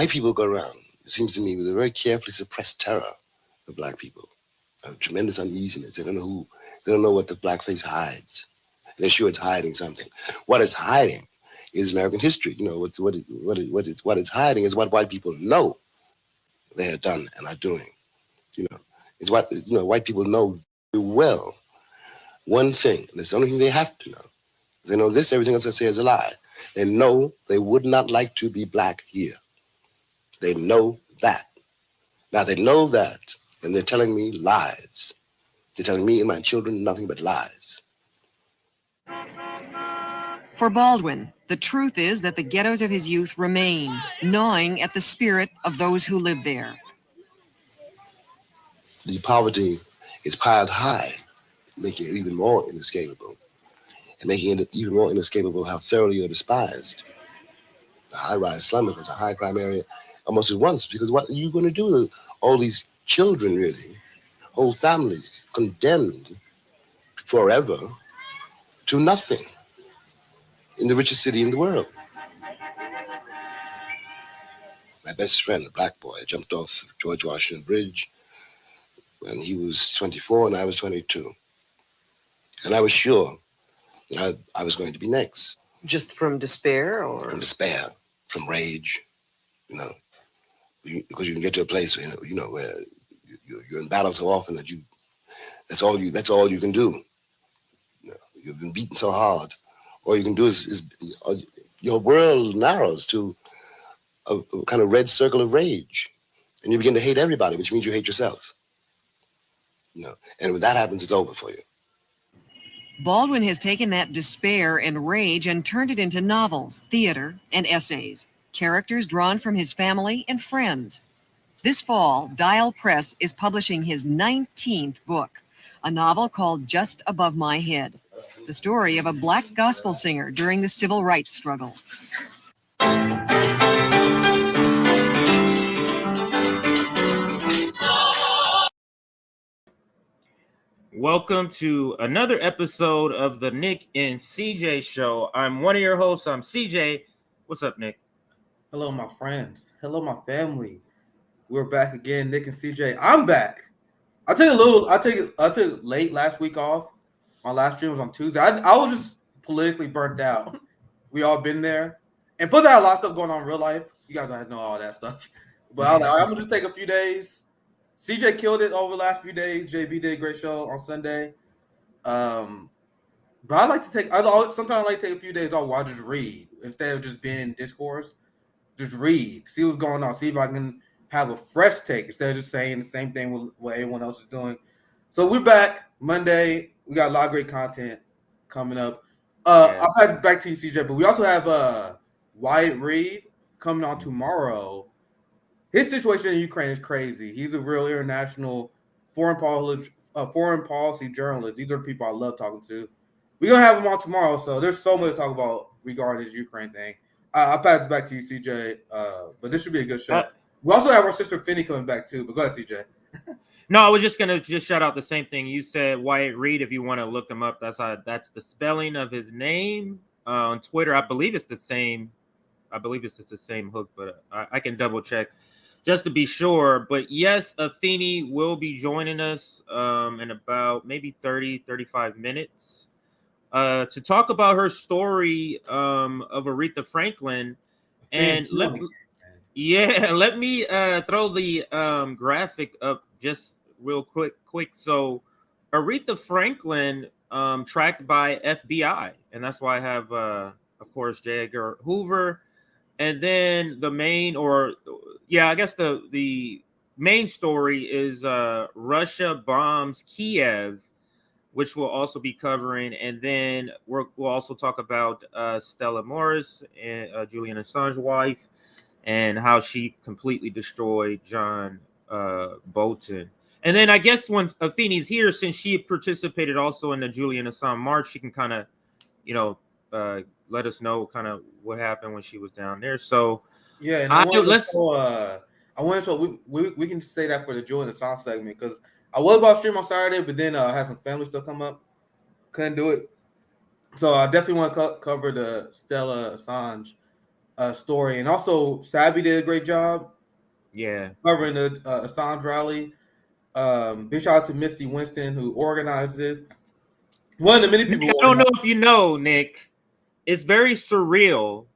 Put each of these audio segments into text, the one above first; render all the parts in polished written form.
white people go around, it seems to me, with a very carefully suppressed terror of black people, a tremendous uneasiness. They don't know what the blackface hides. They're sure it's hiding something. What it's hiding is American history. What it's hiding is what white people know they have done and are doing. It's what white people know very well. One thing, and it's the only thing they have to know. They know this, everything else I say is a lie. They know they would not like to be black here. They know that. Now they know that, and they're telling me lies. They're telling me and my children nothing but lies. For Baldwin, the truth is that the ghettos of his youth remain, gnawing at the spirit of those who live there. The poverty is piled high, making it even more inescapable, and making it even more inescapable how thoroughly you're despised. The high-rise slum becomes a high-crime area almost at once, because what are you going to do with all these children, really, whole families condemned forever to nothing in the richest city in the world? My best friend, a black boy, jumped off George Washington Bridge when he was 24 and I was 22. And I was sure that I was going to be next. Just from despair, or? From despair, from rage, because you can get to a place where, where you're in battle so often that that's all you can do. You've been beaten so hard. All you can do is your world narrows to a kind of red circle of rage. And you begin to hate everybody, which means you hate yourself. And when that happens, it's over for you. Baldwin has taken that despair and rage and turned it into novels, theater, and essays, characters drawn from his family and friends. This fall, Dial Press is publishing his 19th book, a novel called Just Above My Head, the story of a black gospel singer during the civil rights struggle. Welcome to another episode of the Nick and CJ Show. I'm one of your hosts. I'm CJ. What's up, Nick? Hello, my friends. Hello, my family. We're back again, Nick and CJ. I'm back. I took late last week off. My last stream was on Tuesday. I was just politically burnt out. We all been there. And plus, I had a lot of stuff going on in real life. You guys don't know all that stuff. But I was like, I'm going to just take a few days. CJ killed it over the last few days. JB did a great show on Sunday. But I like to sometimes I like to take a few days off while I just read. Instead of just being in discourse, just read. See what's going on. See if I can have a fresh take instead of just saying the same thing with what everyone else is doing. So we're back Monday. We got a lot of great content coming up. I'll pass it back to you, CJ. But we also have Wyatt Reed coming on tomorrow. His situation in Ukraine is crazy. He's a real international foreign policy journalist. These are the people I love talking to. We're going to have him on tomorrow, so there's so much to talk about regarding this Ukraine thing. I'll pass it back to you, CJ, but this should be a good show. We also have our sister Afeni coming back, too, but go ahead, CJ. No, I was just going to shout out the same thing you said, Wyatt Reed, if you want to look him up. That's the spelling of his name on Twitter. I believe it's the same. I believe it's the same hook, but I can double check just to be sure. But yes, Afeni will be joining us in about maybe 35 minutes to talk about her story of Aretha Franklin. And let me throw the graphic up just real quick. So Aretha Franklin tracked by FBI, and that's why I have, of course, J. Edgar Hoover. And then the main story is Russia bombs Kyiv, which we'll also be covering. And then we'll also talk about Stella Morris, and Julian Assange wife, and how she completely destroyed John Bolton. And then I guess when Afeni's here, since she participated also in the Julian Assange march, she can kind of, let us know kind of what happened when she was down there. So yeah, and I wanted to we can say that for the Julian Assange segment, because I was about to stream on Saturday, but then I had some family stuff come up, couldn't do it. So I definitely want to cover the Stella Assange story, and also Sabby did a great job. Yeah, Covering the Assange rally. Big shout out to Misty Winston who organized this. One of the many people. Nick, I don't know if you know, Nick. It's very surreal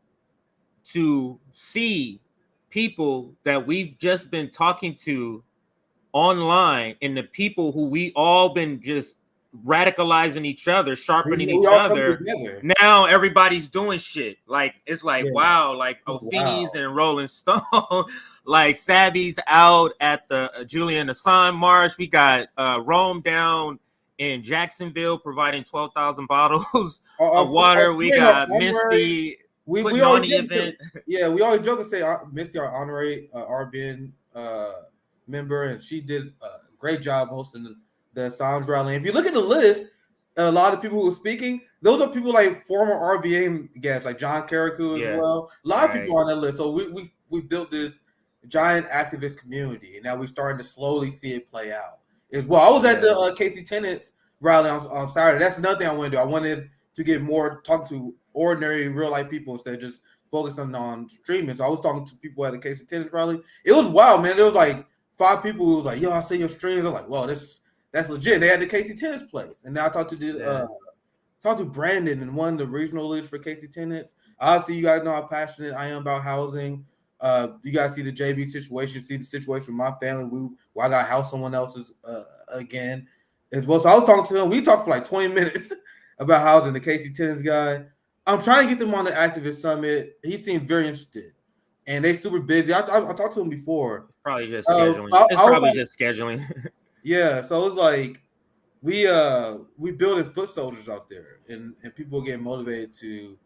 to see people that we've just been talking to online and the people who we all been just radicalizing each other, sharpening each other. Now everybody's doing shit. Like it's like wow, like Afeni's and Rolling Stone, like Sabby's out at the Julian Assange march. We got Rome down in Jacksonville providing 12,000 bottles of water. We got Misty. We always joke event. Yeah, we always joke and say Misty, our honorary RBN member, and she did a great job hosting the Assange rally. If you look at the list, a lot of people who are speaking, those are people like former RBN guests, like John Carrico as well. A lot of people on that list. So we built this giant activist community, and now we're starting to slowly see it play out. As well, I was at the Casey Tenants rally on Saturday. That's another thing I wanted to do. I wanted to get more talk to ordinary real life people instead of just focusing on streaming. So I was talking to people at the Casey Tenants rally. It was wild, man. There was like 5 people who was like, "Yo, I see your streams." I'm like, "Well, that's legit." They had the Casey Tenants place, and now I talked to Brandon and one of the regional leaders for Casey Tenants. Obviously, you guys know how passionate I am about housing. You guys see the JB situation, see the situation with my family. I got house someone else's again as well. So I was talking to him. We talked for like 20 minutes about housing. The Casey Tenants guy. I'm trying to get them on the Activist Summit. He seemed very interested, and they super busy. I talked to him before. Probably just scheduling. It's probably just scheduling. Yeah, so it's like we building foot soldiers out there, and people are getting motivated to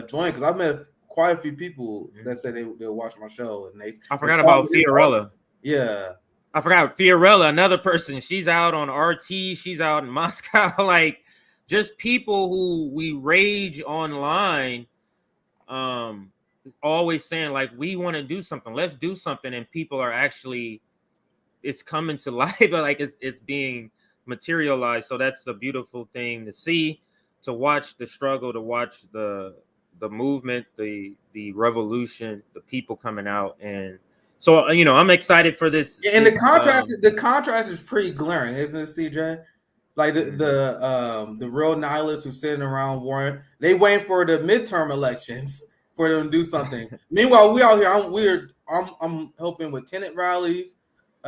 join. Because I've met quite a few people that said they'll watch my show, and I forgot about Fiorella. Yeah, I forgot Fiorella, another person. She's out on RT. She's out in Moscow. Like just people who we rage online. Always saying like we want to do something, let's do something, and people are actually it's coming to life, like it's being materialized. So that's a beautiful thing to see, to watch the struggle, to watch the movement, the revolution, the people coming out. And so I'm excited for this. And the contrast is pretty glaring, isn't it, CJ? Like the real nihilists who sitting around Warren, they waiting for the midterm elections for them to do something. Meanwhile, we out here. I'm helping with tenant rallies.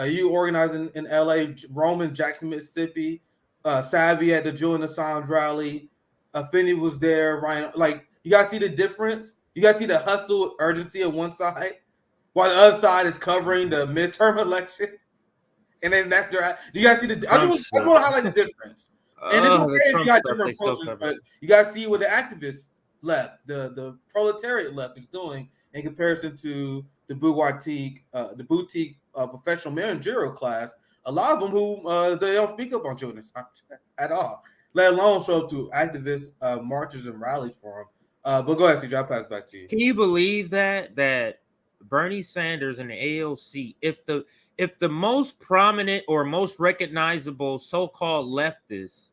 You organizing in LA, Roman, Jackson, Mississippi. Savvy at the Julian Assange rally. Afeni was there. Ryan, like you guys see the difference. You guys see the hustle, urgency on one side, while the other side is covering the midterm elections. And then that's their. You guys see the. I just want to highlight the difference. And it's okay if you got different approaches, but you guys see what the activists left, the proletariat left is doing in comparison to the boutique professional managerial class. A lot of them who they don't speak up on Julian Assange at all, let alone show up to activist marches and rallies for him. But go ahead, CJ. I'll pass back to you. Can you believe that Bernie Sanders and the AOC, if the most prominent or most recognizable so-called leftists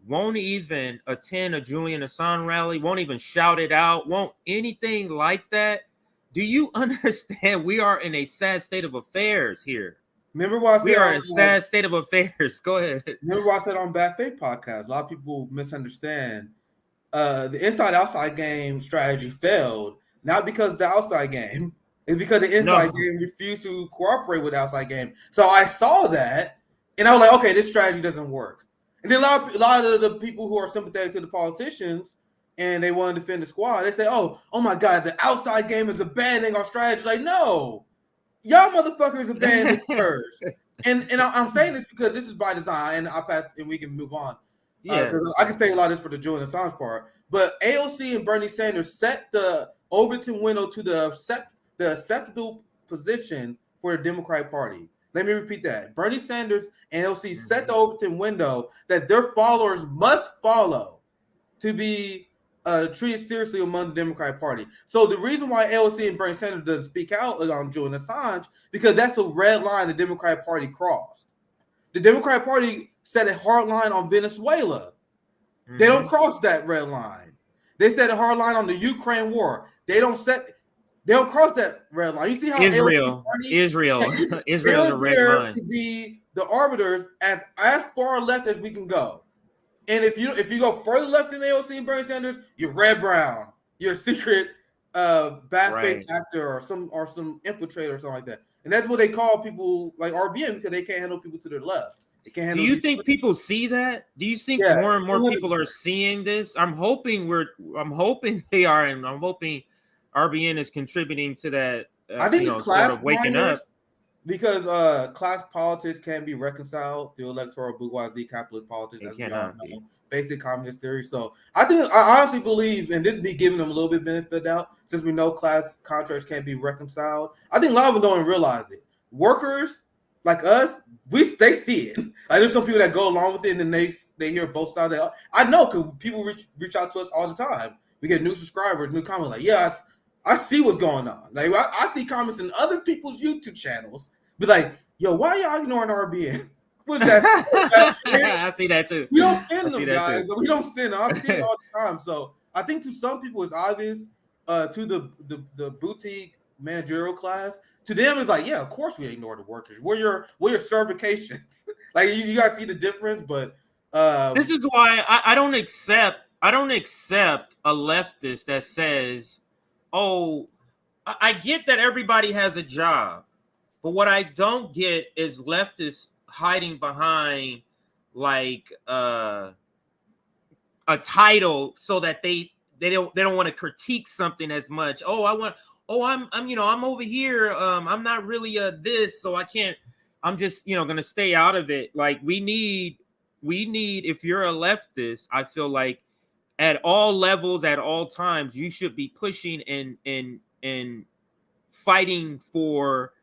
won't even attend a Julian Assange rally, won't even shout it out, won't anything like that, do you understand we are in a sad state of affairs here? Remember what I said? We are in a sad state of affairs. Go ahead. Remember what I said on Bad Faith podcast? A lot of people misunderstand. The inside-outside game strategy failed, not because of the outside game. It's because the inside game refused to cooperate with the outside game. So I saw that, and I was like, okay, this strategy doesn't work. And then a lot of the people who are sympathetic to the politicians and they want to defend the squad, they say, oh my God, the outside game is abandoning our strategy. Like, no, y'all motherfuckers abandoned it first. And I'm saying this because this is by design, and I'll pass and we can move on. Because I can say a lot of this for the Julian Assange part. But AOC and Bernie Sanders set the Overton window to the acceptable position for the Democratic Party. Let me repeat that. Bernie Sanders and AOC set the Overton window that their followers must follow to be treated seriously among the Democratic Party. So the reason why AOC and Bernie Sanders doesn't speak out on Julian Assange, because that's a red line the Democratic Party crossed. The Democratic Party set a hard line on Venezuela. They don't cross that red line. They set a hard line on the Ukraine war. They don't set They'll cross that red line. You see how Israel is a red there line. to be the arbiters as far left as we can go. And if you go further left than AOC and Bernie Sanders, you're red brown. You're a secret bad faith actor or some infiltrator or something like that. And that's what they call people like RBN because they can't handle people to their left. They can't handle. Do you think people see that? Do you think more and more people are seeing this? I'm hoping they are, and I'm hoping RBN is contributing to that. I think class sort of waking up. Because class politics can be reconciled through electoral bourgeoisie capitalist politics, as we all know, basic communist theory. So I honestly believe, and this be giving them a little bit benefit of doubt, since we know class contracts can't be reconciled. I think a lot of them don't realize it. Workers like us, they see it. Like there's some people that go along with it, and then they hear both sides. I know because people reach out to us all the time. We get new subscribers, new comments. Like, yeah, I see what's going on. Like I see comments in other people's YouTube channels. Be like, yo, why y'all ignoring RBN? What's that? I see that too. We don't send them, guys. We don't send them. I see it all the time. So I think to some people it's obvious. To the boutique managerial class, to them it's like, yeah, of course we ignore the workers. We're your certifications. Like you guys see the difference, but this is why I don't accept a leftist that says, oh, I get that everybody has a job, but what I don't get is leftists hiding behind like a title so that they don't want to critique something as much. I'm over here. I'm not really this, so I can't. I'm just gonna stay out of it. Like we need. If you're a leftist, I feel like at all levels, at all times, you should be pushing and fighting for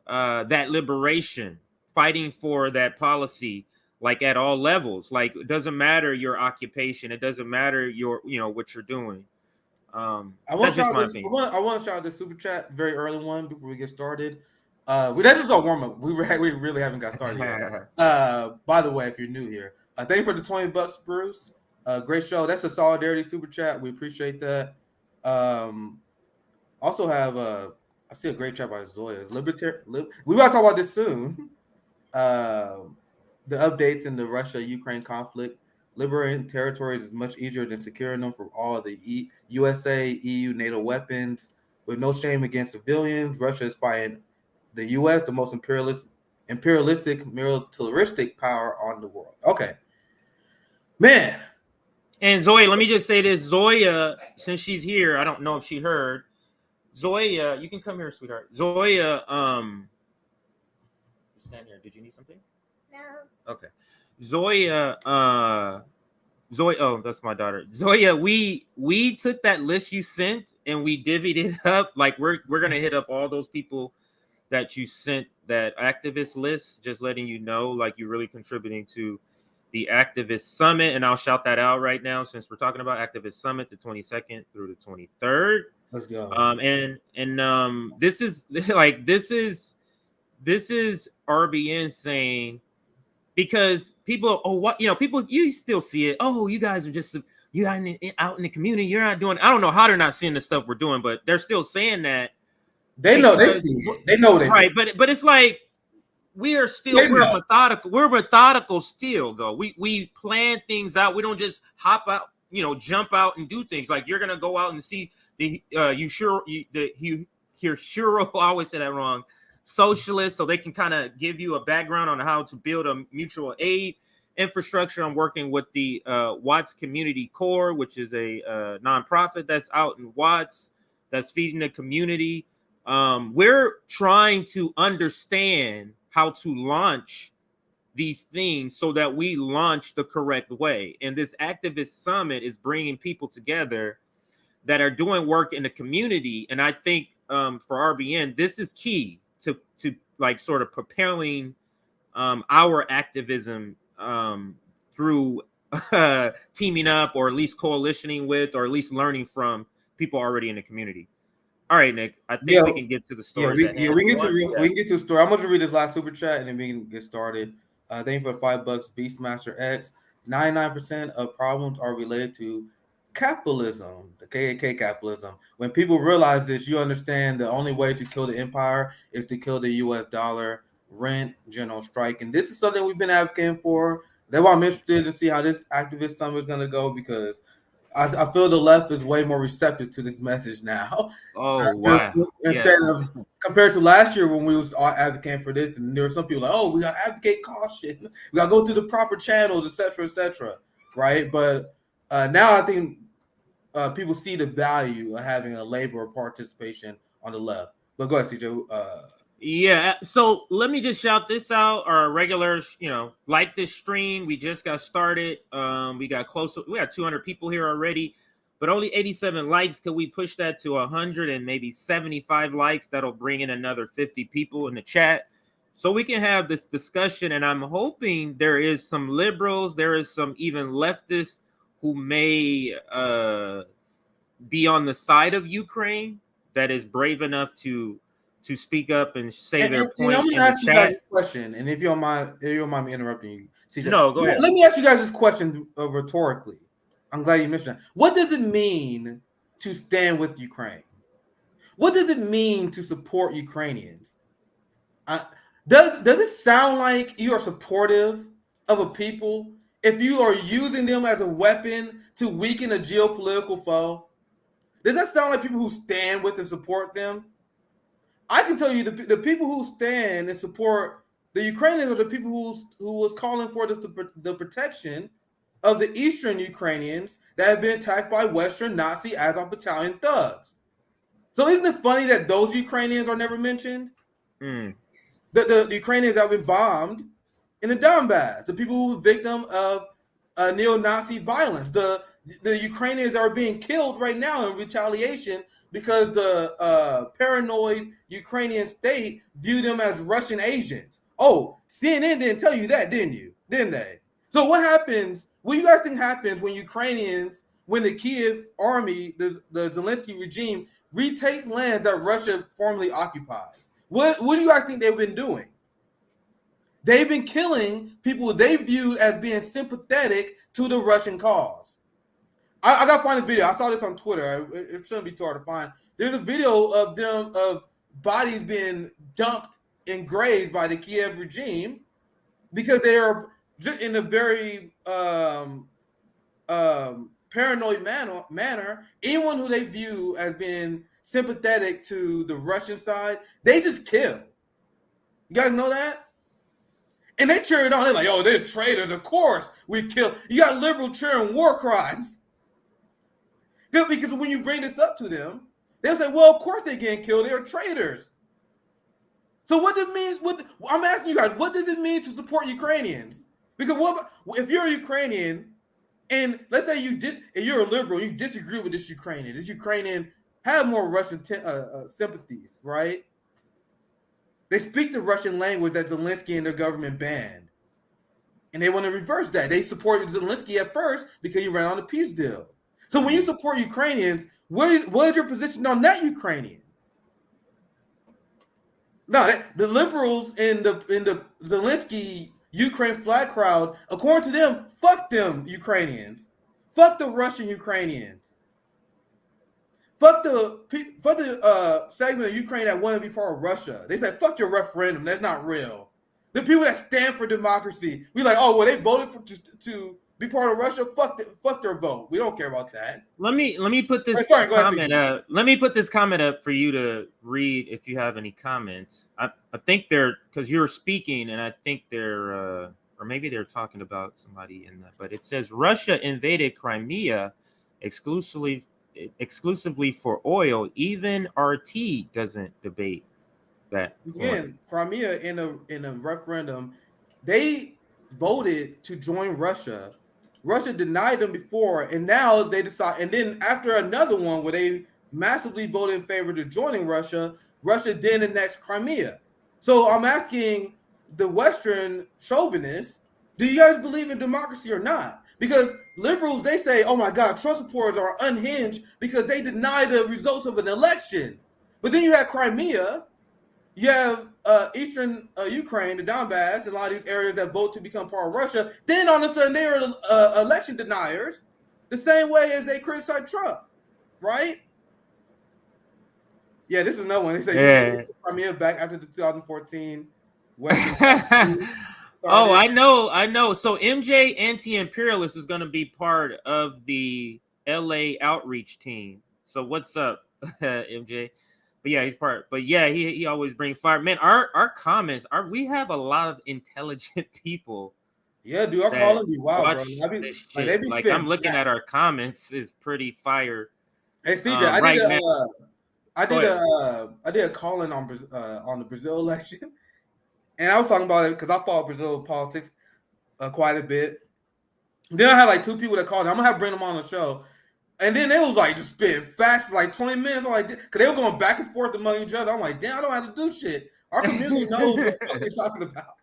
that liberation, fighting for that policy, like at all levels. Like it doesn't matter your occupation, it doesn't matter your what you're doing. I want to shout out this super chat, very early one before we get started. That's just a warm up. We really haven't got started yet. By the way, if you're new here, thank you for the $20, Bruce. Great show. That's a solidarity super chat. We appreciate that. Also have I see a great chat by Zoya. We about to talk about this soon. The updates in the Russia-Ukraine conflict. Liberating territories is much easier than securing them from all the USA, EU, NATO weapons. With no shame against civilians, Russia is fighting the U.S., the most imperialistic, militaristic power on the world. Okay. Man. And Zoya, let me just say this. Zoya, since she's here, I don't know if she heard. Zoya, you can come here, sweetheart. Zoya, stand here. Did you need something? No. Okay. Zoya, oh, that's my daughter. Zoya, we took that list you sent and we divvied it up. Like we're gonna hit up all those people that you sent that activist list, just letting you know, like you're really contributing to the Activist Summit. And I'll shout that out right now since we're talking about Activist Summit, the 22nd through the 23rd. Let's go. This is RBN saying, because people, you still see it. Oh, you guys are just out in the community. You're not doing. I don't know how they're not seeing the stuff we're doing, but they're still saying that. They know they see it. They know they right, but it's like we're methodical. We're methodical still, though. We plan things out. We don't just hop out, jump out and do things. Like you're gonna go out and see the I always say that wrong. Socialists, so they can kind of give you a background on how to build a mutual aid infrastructure. I'm working with the Watts Community Corps, which is a nonprofit that's out in Watts that's feeding the community. We're trying to understand how to launch these things so that we launch the correct way. And this Activist Summit is bringing people together that are doing work in the community. And I think for RBN, this is key to like sort of propelling our activism through teaming up or at least coalitioning with or at least learning from people already in the community. All right, Nick, I think we can get to the story. We can get to the story. I'm going to read this last super chat and then we can get started. Thank you for $5, Beastmaster X. 99% of problems are related to capitalism, the KKK capitalism. When people realize this, you understand the only way to kill the empire is to kill the U.S. dollar, rent, general strike, and this is something we've been advocating for. That's why I'm interested to see how this activist summit is going to go because I feel the left is way more receptive to this message now. Oh wow. Instead Yes. of compared to last year when we was all advocating for this, and there were some people like, oh, we got to advocate caution, we got to go through the proper channels, etc., right? But now I think people see the value of having a labor participation on the left. But go ahead, CJ. Yeah, so let me just shout this out. Our regulars, like this stream. We just got started. We got 200 people here already, but only 87 likes. Could we push that to 100 and maybe 75 likes? That'll bring in another 50 people in the chat, so we can have this discussion. And I'm hoping there is some liberals, there is some even leftists who may be on the side of Ukraine that is brave enough to speak up and say their point. I'm going to ask you guys this question, and if you don't mind me interrupting you, CJ. No, go ahead. Let me ask you guys this question rhetorically. I'm glad you mentioned that. What does it mean to stand with Ukraine? What does it mean to support Ukrainians? Does it sound like you are supportive of a people if you are using them as a weapon to weaken a geopolitical foe? Does that sound like people who stand with and support them? I can tell you the people who stand and support the Ukrainians are the people who was calling for the protection of the Eastern Ukrainians that have been attacked by Western Nazi Azov battalion thugs. So isn't it funny that those Ukrainians are never mentioned? The Ukrainians that have been bombed in the Donbass, the people who were victim of neo-Nazi violence, the Ukrainians that are being killed right now in retaliation because the paranoid Ukrainian state view them as Russian agents. Oh, CNN didn't tell you that, didn't they? So what happens? What do you guys think happens when the Kyiv army, the Zelensky regime, retakes lands that Russia formerly occupied? What do you guys think they've been doing? They've been killing people they viewed as being sympathetic to the Russian cause. I got to find a video. I saw this on Twitter. It shouldn't be too hard to find. There's a video of bodies being dumped in graves by the Kyiv regime because they are just in a very paranoid manner. Anyone who they view as being sympathetic to the Russian side, they just kill. You guys know that? And they cheer it on. They're like, oh, they're traitors. Of course we kill. You got liberal cheering war crimes. Because when you bring this up to them, they'll say, well, of course they're getting killed. They're traitors. So what does it mean? I'm asking you guys, what does it mean to support Ukrainians? Because if you're a Ukrainian, and let's say you're a liberal, you disagree with this Ukrainian have more Russian sympathies, right? They speak the Russian language that Zelensky and their government banned. And they want to reverse that. They supported Zelensky at first because he ran on the peace deal. So when you support Ukrainians, what is your position on that Ukrainian? No, the liberals in the Zelensky Ukraine flag crowd, according to them, fuck them Ukrainians, fuck the Russian Ukrainians, fuck the segment of Ukraine that want to be part of Russia. They said fuck your referendum, that's not real. The people that stand for democracy, we like, oh well, they voted to be part of Russia. Fuck their vote. We don't care about that. Let me put this comment up. Let me put this comment up for you to read if you have any comments. I think they're because you're speaking, and I think they're or maybe they're talking about somebody in that. But it says Russia invaded Crimea exclusively for oil. Even RT doesn't debate that. Again, Crimea in a referendum, they voted to join Russia. Russia denied them before, and now they decide. And then after another one where they massively voted in favor to joining Russia, Russia then annexed Crimea. So I'm asking the Western chauvinists, do you guys believe in democracy or not? Because liberals, they say, oh my God, Trump supporters are unhinged because they deny the results of an election. But then you have Crimea, you have Eastern Ukraine, the Donbass, and a lot of these areas that vote to become part of Russia. Then all of a sudden they are election deniers. the same way as they criticize Trump, right? Yeah, this is another one. They say Crimea back after the 2014 Western started. Oh, I know. So MJ Anti-Imperialist is going to be part of the LA outreach team. So what's up, MJ? But yeah, he's part. But yeah, he always brings fire. Man, our comments we have a lot of intelligent people. Yeah, dude, I'm calling you. Wow, bro. Like I'm looking at our comments is pretty fire. Hey, CJ, I did a call-in on the Brazil election, and I was talking about it because I follow Brazil politics quite a bit. Then I had like two people that called. I'm gonna bring them on the show, and then they was like just spitting facts for like 20 minutes. I'm like, because they were going back and forth among each other. I'm like, damn, I don't have to do shit. Our community knows what they're talking about.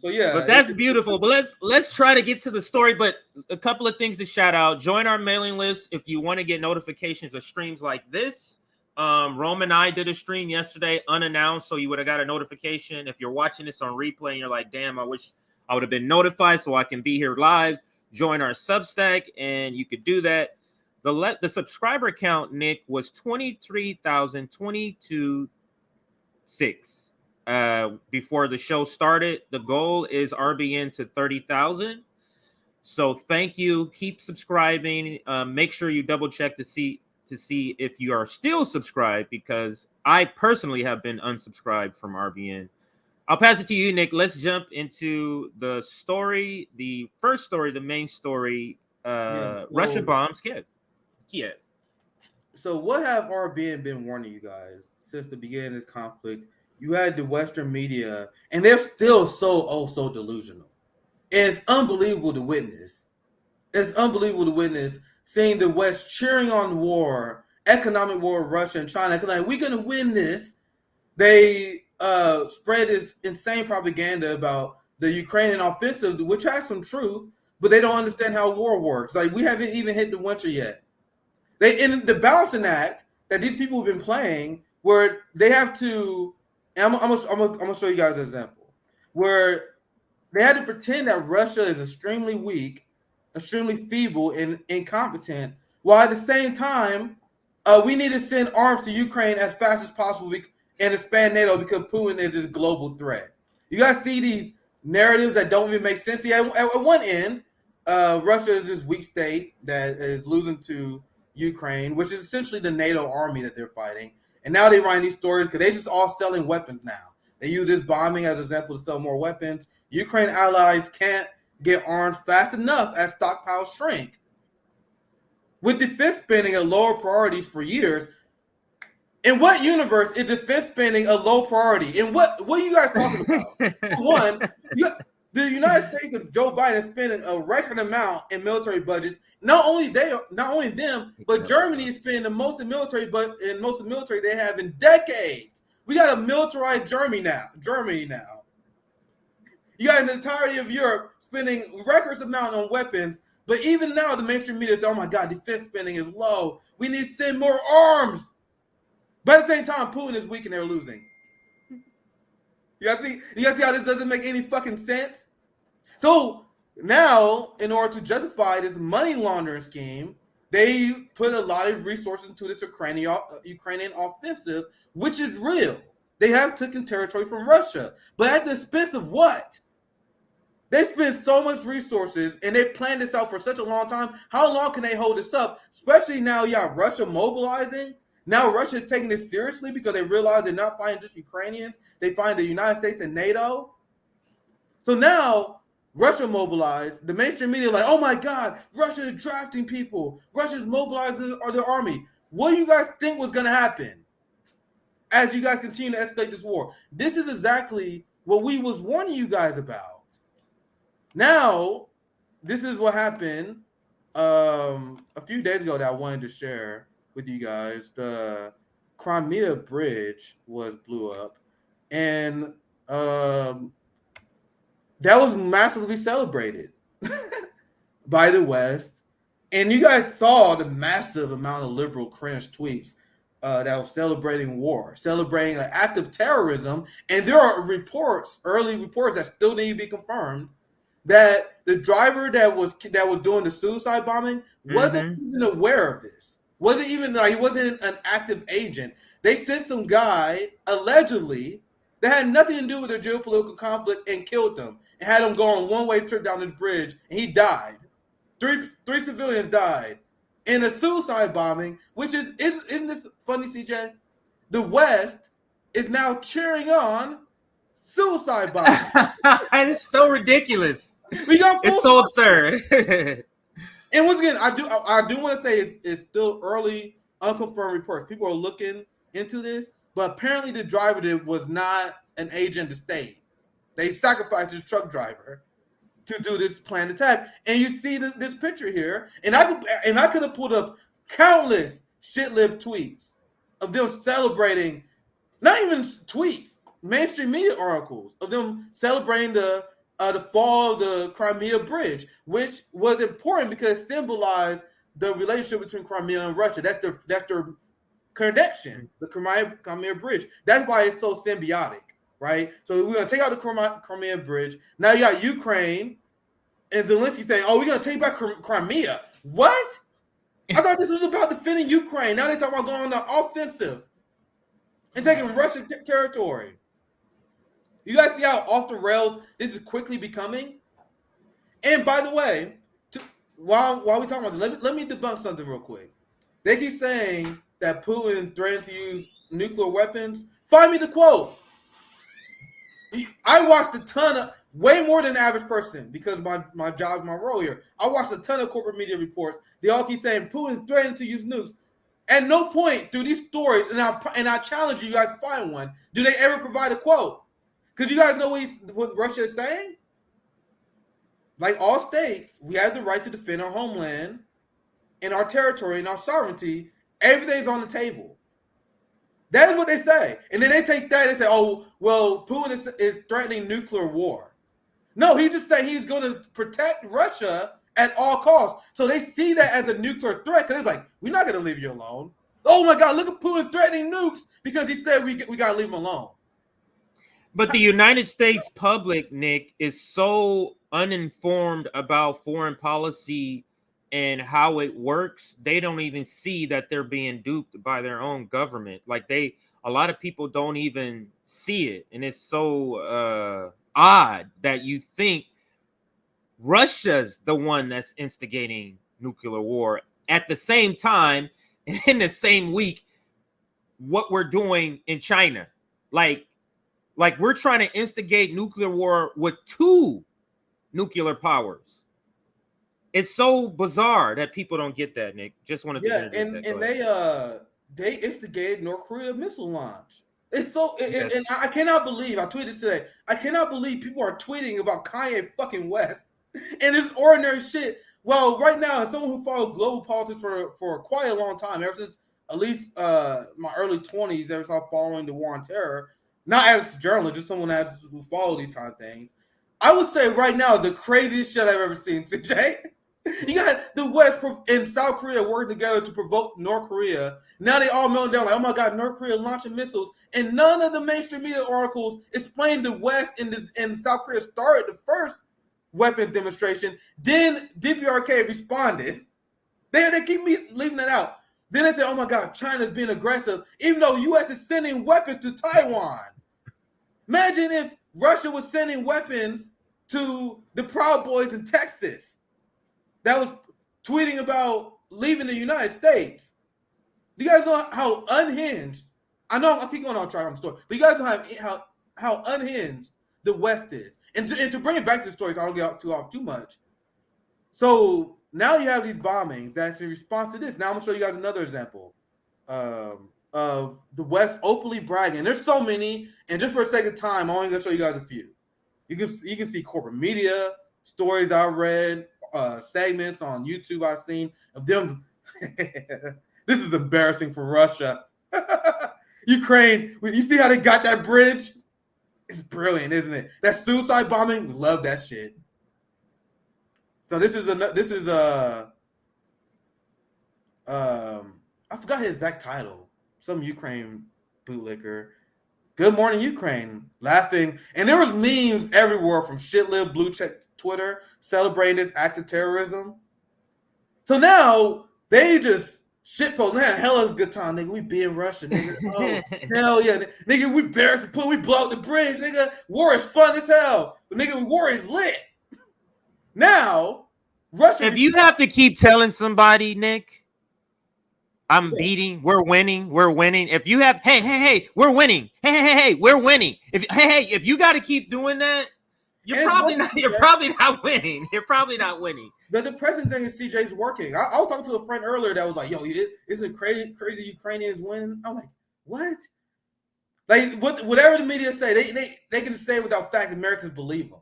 So yeah, but that's beautiful. But let's try to get to the story. But a couple of things to shout out: join our mailing list if you want to get notifications of streams like this. Rome and I did a stream yesterday unannounced, so you would have got a notification. If you're watching this on replay and you're like, damn, I wish I would have been notified so I can be here live, join our Substack and you could do that. The subscriber count, Nick, was 23,022.6 before the show started. The goal is RBN to 30,000. So thank you. Keep subscribing. Make sure you double check to see if you are still subscribed, because I personally have been unsubscribed from RBN. I'll pass it to you, Nick. Let's jump into the story. The first story, the main story, Russia bombs Kyiv. So what have RBN been warning you guys since the beginning of this conflict? You had the Western media, and they're still so delusional. It's unbelievable to witness. It's unbelievable to witness seeing the West cheering on war, economic war of Russia and China, like, we're going to win this. They spread this insane propaganda about the Ukrainian offensive, which has some truth, but they don't understand how war works. Like, we haven't even hit the winter yet. In the balancing act that these people have been playing, where they have to, and I'm gonna show you guys an example, where they had to pretend that Russia is extremely weak, extremely feeble and incompetent, while at the same time, we need to send arms to Ukraine as fast as possible and expand NATO because Putin is this global threat. You guys see these narratives that don't even make sense. Yeah, at one end, Russia is this weak state that is losing to Ukraine, which is essentially the NATO army that they're fighting. And now they write these stories because they just all selling weapons now. They use this bombing as an example to sell more weapons. Ukraine allies can't get armed fast enough as stockpiles shrink. With defense spending a lower priority for years, in what universe is defense spending a low priority? In what are you guys talking about? One, the United States and Joe Biden is spending a record amount in military budgets. Not only them, but Germany is spending the most in military, they have in decades. We got a militarized Germany now. You got an entirety of Europe spending records amount on weapons, but even now the mainstream media says, "Oh my God, defense spending is low. We need to send more arms." But at the same time, Putin is weak and they're losing. You guys see how this doesn't make any fucking sense? So now, in order to justify this money laundering scheme, they put a lot of resources into this Ukrainian offensive, which is real. They have taken territory from Russia, but at the expense of what? They spend so much resources and they planned this out for such a long time. How long can they hold this up? Especially now you have Russia mobilizing. Now Russia is taking this seriously because they realize they're not fighting just Ukrainians. They find the United States and NATO. So now Russia mobilized. The mainstream media like, oh my God, Russia is drafting people. Russia's mobilizing their army. What do you guys think was going to happen as you guys continue to escalate this war? This is exactly what we was warning you guys about. Now, this is what happened a few days ago that I wanted to share with you guys. The Crimea bridge blew up, and that was massively celebrated by the West. And you guys saw the massive amount of liberal cringe tweets that was celebrating war, celebrating an act of terrorism. And there are early reports that still need to be confirmed, that the driver that was doing the suicide bombing wasn't even aware of this. Wasn't even like he wasn't an active agent. They sent some guy allegedly that had nothing to do with the geopolitical conflict and killed them and had him go on a one-way trip down this bridge and he died. Three civilians died in a suicide bombing, which isn't this funny, CJ? The West is now cheering on suicide bombing. It's so ridiculous. It's so absurd. And once again, I do want to say it's still early, unconfirmed reports. People are looking into this, but apparently the driver was not an agent of the state. They sacrificed his truck driver to do this planned attack. And you see this picture here, and I could have pulled up countless shit-lib tweets of them celebrating, not even tweets, mainstream media articles of them celebrating the fall of the Crimea Bridge, which was important because it symbolized the relationship between Crimea and Russia. That's their connection, the Crimea Bridge. That's why it's so symbiotic, right? So we're gonna take out the Crimea Bridge. Now you got Ukraine and Zelensky saying, "Oh, we're gonna take back Crimea." What? I thought this was about defending Ukraine. Now they talk about going on the offensive and taking Russian territory. You guys see how off the rails this is quickly becoming? And by the way, while we're talking about this, let me debunk something real quick. They keep saying that Putin threatened to use nuclear weapons. Find me the quote. I watched a ton of, way more than the average person because my job, my role here. I watched a ton of corporate media reports. They all keep saying Putin threatened to use nukes. At no point through these stories, and I challenge you guys to find one, do they ever provide a quote? Because you guys know what Russia is saying? Like all states, we have the right to defend our homeland and our territory and our sovereignty. Everything's on the table. That is what they say. And then they take that and say, oh, well, Putin is threatening nuclear war. No, he just said he's going to protect Russia at all costs. So they see that as a nuclear threat because it's like, we're not going to leave you alone. Oh, my God, look at Putin threatening nukes because he said we got to leave him alone. But the United States public, Nick, is so uninformed about foreign policy and how it works. They don't even see that they're being duped by their own government. Like a lot of people don't even see it. And it's so odd that you think Russia's the one that's instigating nuclear war at the same time, in the same week, what we're doing in China. Like we're trying to instigate nuclear war with 2 nuclear powers. It's so bizarre that people don't get that, Nick. Just wanted to and they instigated North Korea missile launch. It's so and I cannot believe, I tweeted this today. I cannot believe people are tweeting about Kanye fucking West and this ordinary shit. Well, right now, as someone who followed global politics for quite a long time, ever since at least my early 20s, ever since I following the war on terror, not as a journalist, just someone who follow these kind of things. I would say right now the craziest shit I've ever seen, CJ. You got the West and South Korea working together to provoke North Korea. Now they all melting down like, oh my God, North Korea launching missiles. And none of the mainstream media articles explain the West and South Korea started the first weapons demonstration. Then DPRK responded. They keep leaving that out. Then they say, oh my God, China's being aggressive, even though U.S. is sending weapons to Taiwan. Imagine if Russia was sending weapons to the Proud Boys in Texas that was tweeting about leaving the United States. Do you guys know how unhinged? I know I keep going on track on the story, but you guys know how unhinged the West is. And to bring it back to the story, so I don't get off too much. So now you have these bombings that's in response to this. Now I'm gonna show you guys another example of the West openly bragging. There's so many, and just for a second time, I'm only gonna show you guys a few. You can see corporate media stories I read, segments on YouTube I've seen of them. This is embarrassing for Russia. Ukraine, you see how they got that bridge? It's brilliant, isn't it? That suicide bombing, we love that shit. So this is I forgot his exact title. Some Ukraine bootlicker Good morning, Ukraine, laughing. And there was memes everywhere from shit-lived blue check Twitter celebrating this act of terrorism. So now they just shitpost. They had hell of a good time, nigga. We be in Russia, nigga. Oh, hell yeah. Nigga, we barracks the put, we blow up the bridge, nigga. War is fun as hell. But nigga, war is lit. Now, Russia. If you have to keep telling somebody, Nick, I'm beating, we're winning. If you have, hey, we're winning. Hey, we're winning. If you got to keep doing that, you're probably not winning. You're probably not winning. The depressing thing is CJ's working. I was talking to a friend earlier that was like, yo, isn't crazy Ukrainians winning? I'm like, what? Like, whatever the media say, they can say without fact Americans believe them.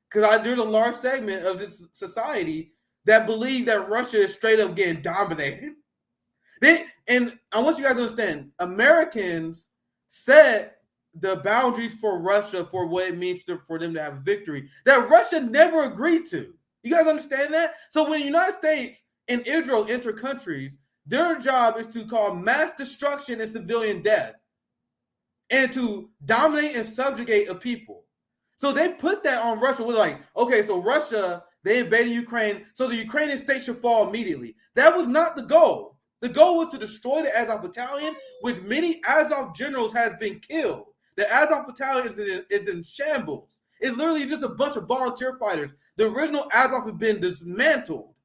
Because there's a large segment of this society that believe that Russia is straight up getting dominated. And I want you guys to understand, Americans set the boundaries for Russia for what it means for them to have a victory that Russia never agreed to. You guys understand that? So when the United States and Israel enter countries, their job is to cause mass destruction and civilian death and to dominate and subjugate a people. So they put that on Russia. We're like, okay, so Russia, they invaded Ukraine, so the Ukrainian state should fall immediately. That was not the goal. The goal was to destroy the Azov battalion, which many Azov generals has been killed. The Azov battalion is in shambles. It's literally just a bunch of volunteer fighters. The original Azov has been dismantled.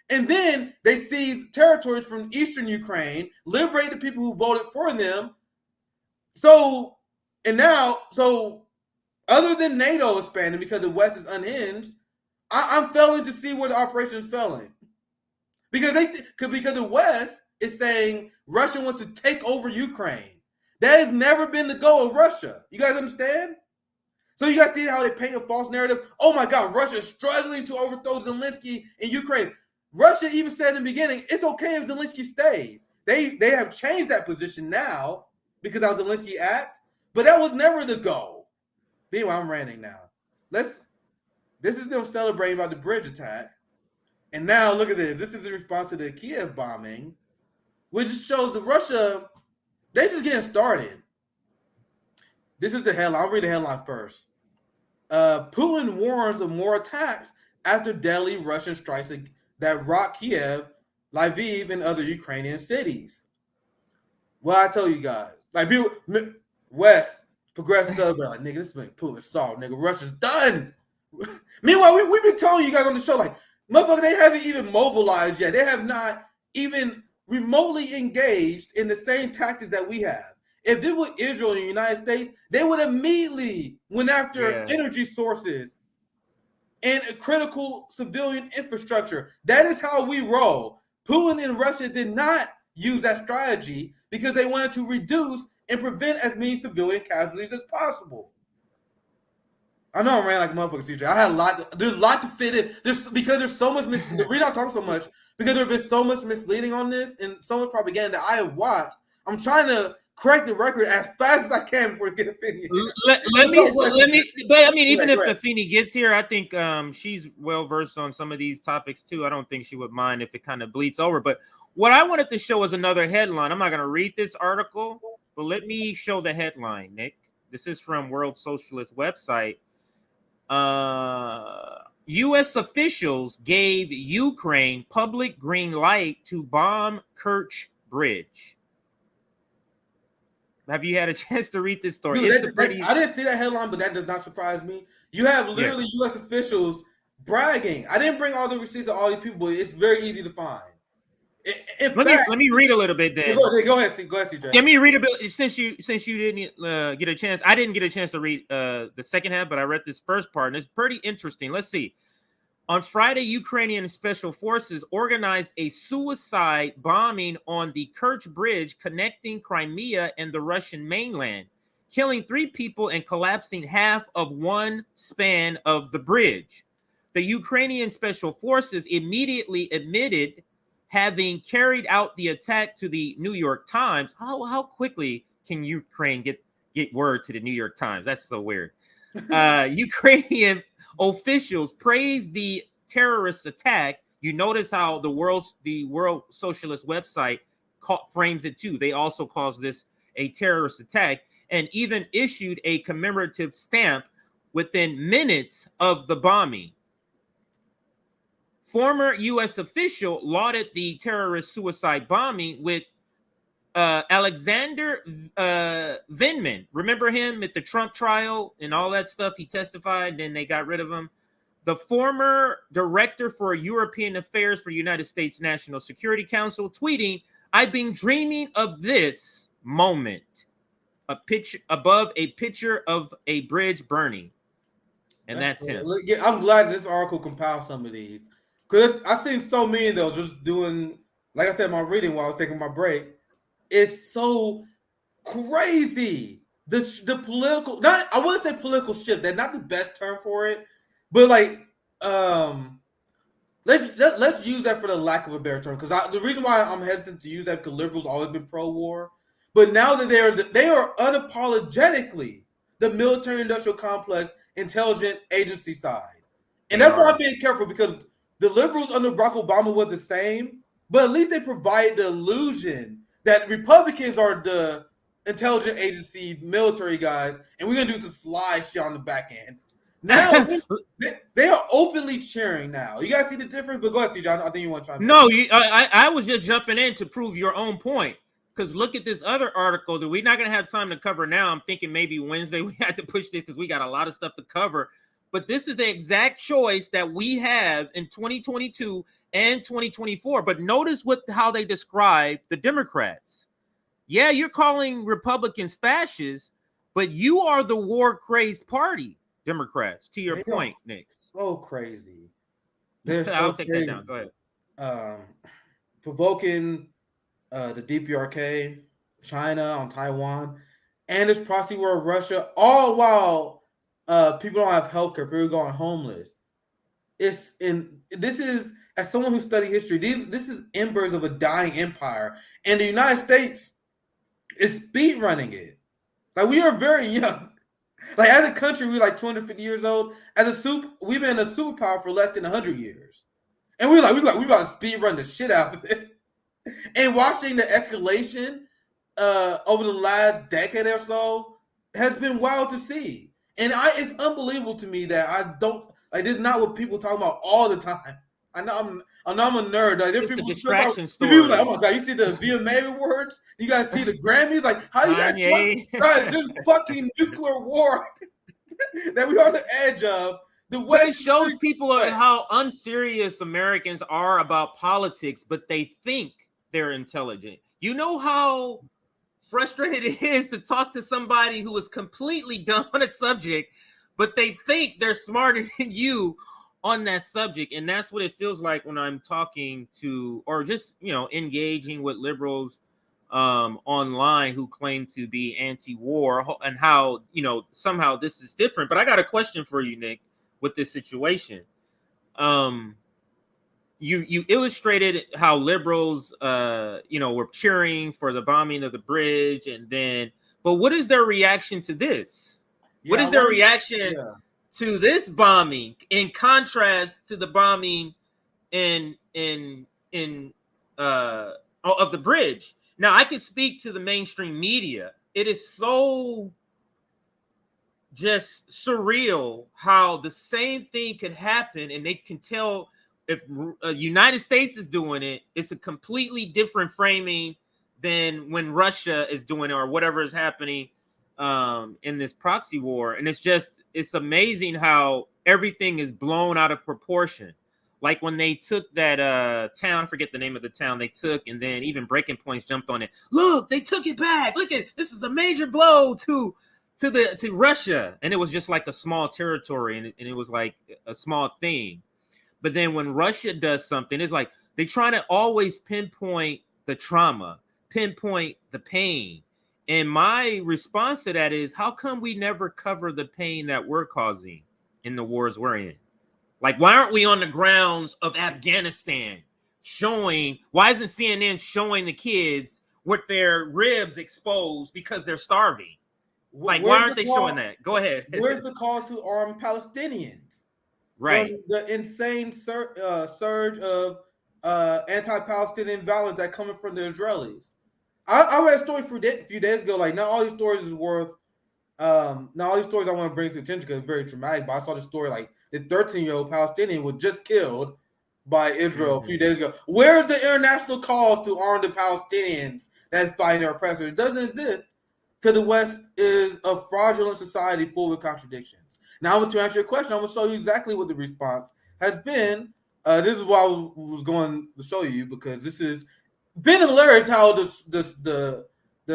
And then they seized territories from eastern Ukraine, liberated the people who voted for them. So other than NATO expanding because the West is unhinged, I'm failing to see where the operation is failing. Because the West is saying Russia wants to take over Ukraine. That has never been the goal of Russia. You guys understand? So you guys see how they paint a false narrative? Oh my God, Russia is struggling to overthrow Zelensky in Ukraine. Russia even said in the beginning, it's okay if Zelensky stays. They have changed that position now because of the Zelensky Act, but that was never the goal. Meanwhile, I'm ranting now. This is them celebrating about the bridge attack. And now look at this. This is in response to the Kyiv bombing, which shows that Russia, they just getting started. This is the headline. I'll read the headline first. Putin warns of more attacks after deadly Russian strikes that rock Kyiv, Lviv, and other Ukrainian cities. Well, I tell you guys, like people, West, progressive, like, nigga, this is Putin soft, nigga. Russia's done. Meanwhile, we've been telling you guys on the show, like, motherfucker, they haven't even mobilized yet. They have not even remotely engaged in the same tactics that we have. If this was Israel and the United States, they would immediately went after energy sources and critical civilian infrastructure. That is how we roll. Putin and Russia did not use that strategy because they wanted to reduce and prevent as many civilian casualties as possible. I know I ran like a motherfucker, CJ. I had a lot. There's a lot to fit in. Because there's so much. The reason I talk so much because there's been so much misleading on this and so much propaganda that I have watched. I'm trying to correct the record as fast as I can before we get Afeni. But I mean, even if Afeni gets here, I think she's well versed on some of these topics too. I don't think she would mind if it kind of bleeds over. But what I wanted to show is another headline. I'm not going to read this article, but let me show the headline, Nick. This is from World Socialist website. U.S. officials gave Ukraine public green light to bomb Kerch Bridge. Have you had a chance to read this story? Dude, I didn't see that headline, but that does not surprise me. You have literally U.S. officials bragging. I didn't bring all the receipts of all these people, but it's very easy to find. Let me read a little bit then. Go ahead, CJ. Let me read a bit since you didn't get a chance. I didn't get a chance to read the second half, but I read this first part, and it's pretty interesting. Let's see. On Friday, Ukrainian special forces organized a suicide bombing on the Kerch Bridge connecting Crimea and the Russian mainland, killing 3 people and collapsing half of one span of the bridge. The Ukrainian special forces immediately admitted having carried out the attack to the New York Times. How quickly can Ukraine get word to the New York Times? That's so weird. Ukrainian officials praised the terrorist attack. You notice how the World Socialist website frames it too. They also calls this a terrorist attack and even issued a commemorative stamp within minutes of the bombing. Former U.S. official lauded the terrorist suicide bombing with Alexander Vindman. Remember him at the Trump trial and all that stuff? He testified, then they got rid of him. The former director for European Affairs for United States National Security Council, tweeting, "I've been dreaming of this moment." A picture above a picture of a bridge burning. And that's him. Yeah, I'm glad this article compiled some of these. Because I've seen so many, though, just doing, like I said, my reading while I was taking my break. It's so crazy. The political, I wouldn't say political shift. That's not the best term for it. But like, let's use that for the lack of a better term. Because the reason why I'm hesitant to use that, because liberals always been pro-war. But now that they are unapologetically the military-industrial complex intelligent agency side. And that's why I'm being careful, because the liberals under Barack Obama was the same, but at least they provide the illusion that Republicans are the intelligent agency military guys, and we're going to do some sly shit on the back end. Now, they are openly cheering now. You guys see the difference? But go ahead, John. I think you want to try. No, I was just jumping in to prove your own point. Because look at this other article that we're not going to have time to cover now. I'm thinking maybe Wednesday we had to push this because we got a lot of stuff to cover. But this is the exact choice that we have in 2022 and 2024. But notice how they describe the Democrats. Yeah, you're calling Republicans fascists, but you are the war-crazed party, Democrats, to your point, Nick. So crazy. I'll take that down. Go ahead. Provoking the DPRK, China on Taiwan, and this proxy war of Russia, all while people don't have healthcare, people are going homeless. This is, as someone who studied history, this is embers of a dying empire, and the United States is speed running it. Like, we are very young. Like, as a country, we're like 250 years old. We've been a superpower for less than 100 years, and we about to speed run the shit out of this. And watching the escalation over the last decade or so has been wild to see. And it's unbelievable to me that I don't, like, this is not what people talk about all the time. I know I'm a nerd. Like, it's people, a distraction story. People like, oh my God, you see the VMA awards? You guys see the Grammys? Like, how you guys this fucking nuclear war that we're on the edge of? It shows people how unserious Americans are about politics, but they think they're intelligent. You know how frustrating it is to talk to somebody who is completely dumb on a subject, but they think they're smarter than you on that subject. And that's what it feels like when I'm talking to, or just, engaging with liberals online who claim to be anti-war, and how, somehow this is different. But I got a question for you, Nick, with this situation. You illustrated how liberals, were cheering for the bombing of the bridge, but what is their reaction to this? Yeah, what is their reaction to this bombing in contrast to the bombing of the bridge? Now, I can speak to the mainstream media. It is so just surreal how the same thing could happen, and they can tell. If United States is doing it, it's a completely different framing than when Russia is doing it or whatever is happening in this proxy war. And it's amazing how everything is blown out of proportion. Like when they took that town, I forget the name of the town they took, and then even Breaking Points jumped on it. Look, they took it back. Look at this is a major blow to Russia. And it was just like a small territory, and it was like a small thing. But then when Russia does something, it's like they try to always pinpoint the trauma, pinpoint the pain. And my response to that is, how come we never cover the pain that we're causing in the wars we're in? Like, why aren't we on the grounds of Afghanistan why isn't CNN showing the kids with their ribs exposed because they're starving? Like, why aren't they showing that? Go ahead. Where's the call to arm Palestinians? Right. From the insane surge of anti-Palestinian violence that coming from the Israelis. I read a story a few days ago. Like, not all these stories is worth Now all these stories I want to bring to attention because it's very traumatic. But I saw the story like the 13-year-old Palestinian was just killed by Israel a few days ago. Where are the international calls to arm the Palestinians that fight their oppressors? It doesn't exist because the West is a fraudulent society full with contradictions. Now, to answer your question, I'm going to show you exactly what the response has been. This is what I was going to show you because this has been hilarious how the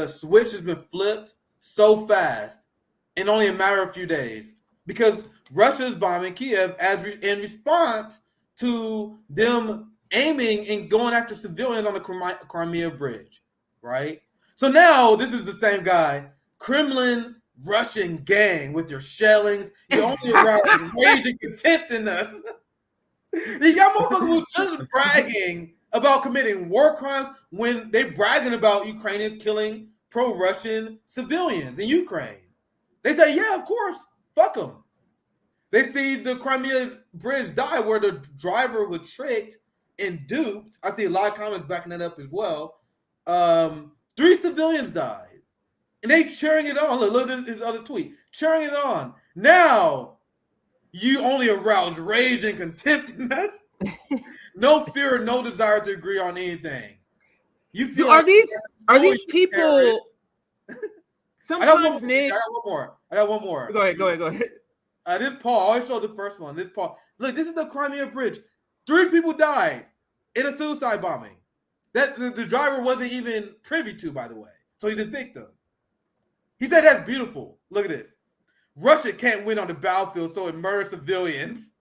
switch has been flipped so fast in only a matter of a few days because Russia is bombing Kyiv in response to them aiming and going after civilians on the Crimea bridge, right? So now this is the same guy, Kremlin Russian gang with your shellings. You only aroused rage and contempt in us. These young motherfuckers were just bragging about committing war crimes when they bragging about Ukrainians killing pro-Russian civilians in Ukraine. They say, yeah, of course, fuck them. They see the Crimea bridge die where the driver was tricked and duped. I see a lot of comments backing that up as well. 3 civilians died. And they cheering it on. Look at his other tweet. Cheering it on. Now, you only arouse rage and contempt in us. No fear, no desire to agree on anything. You feel are these people? Sometimes, Nick. I got one more. Go ahead. This Paul. I always show the first one. This Paul. Look, this is the Crimea Bridge. 3 people died in a suicide bombing. That the driver wasn't even privy to, by the way. So he's a victim. He said that's beautiful. Look at this. Russia can't win on the battlefield, so it murders civilians.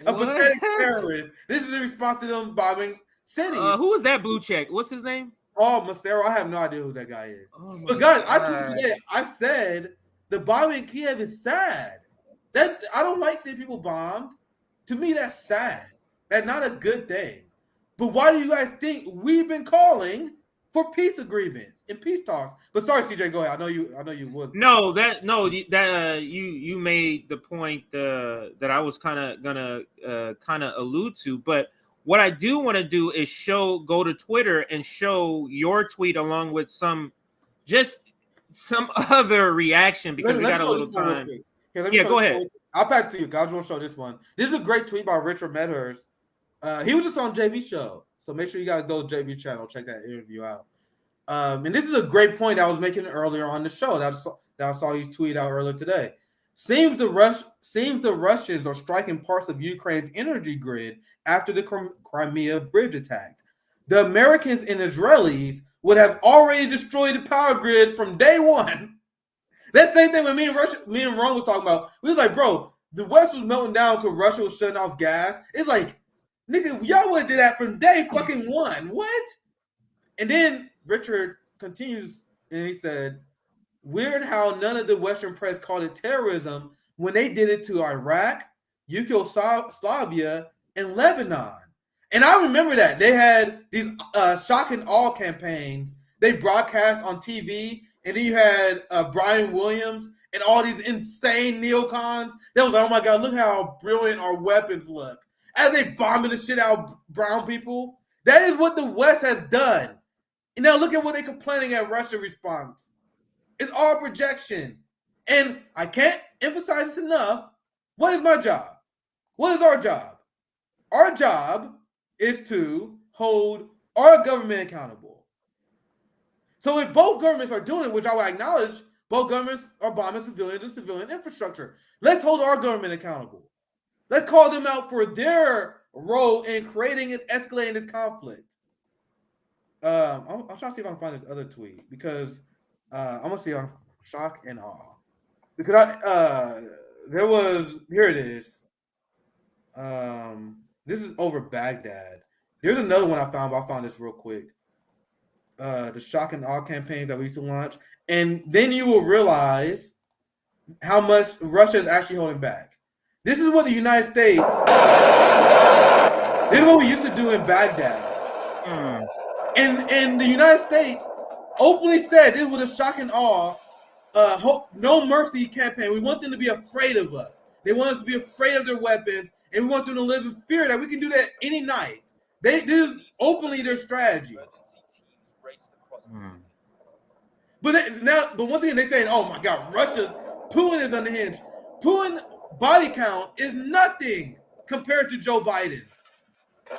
A pathetic terrorist. This is in response to them bombing cities. Who was that blue check? What's his name? Oh, Massero. I have no idea who that guy is. But guys, I tweeted today. I said the bombing in Kyiv is sad. That I don't like seeing people bombed. To me, that's sad. That's not a good thing. But why do you guys think we've been calling for peace agreements and peace talks? But sorry, CJ, go ahead. I know you would. You made the point that I was gonna allude to. But what I do want to do is go to Twitter and show your tweet along with some other reaction because we got a little time. Here, go ahead. I'll pass it to you. I just want to show this one. This is a great tweet by Richard Medhurst. He was just on JB's show. So make sure you guys go to JB's channel. Check that interview out. And this is a great point I was making earlier on the show that I saw you tweet out earlier today. Seems the Russians are striking parts of Ukraine's energy grid after the Crimea bridge attack. The Americans and Israelis would have already destroyed the power grid from day one. That same thing when me and Ron was talking about. We was like, bro, the West was melting down because Russia was shutting off gas. It's like, nigga, y'all would do that from day fucking one. What? And then Richard continues and he said, weird how none of the Western press called it terrorism when they did it to Iraq, Yugoslavia, and Lebanon. And I remember that. They had these shock and awe campaigns. They broadcast on TV, and then you had Brian Williams and all these insane neocons. They was like, oh my God, look how brilliant our weapons look. As they bombing the shit out of brown people. That is what the West has done. And now look at what they're complaining at Russia response. It's all projection. And I can't emphasize this enough. What is my job? What is our job? Our job is to hold our government accountable. So if both governments are doing it, which I will acknowledge, both governments are bombing civilians and civilian infrastructure. Let's hold our government accountable. Let's call them out for their role in creating and escalating this conflict. I'm trying to see if I can find this other tweet because I'm gonna see on shock and awe because here it is. This is over Baghdad. There's another one I found, but I found this real quick. The shock and awe campaigns that we used to launch, and then you will realize how much Russia is actually holding back. This is what the United States. This is what we used to do in Baghdad. And the United States openly said this was a shock and awe, no mercy campaign. We want them to be afraid of us. They want us to be afraid of their weapons, and we want them to live in fear that we can do that any night. This is openly their strategy. But once again, they saying, "Oh my God, Putin is unhinged." Putin body count is nothing compared to Joe Biden,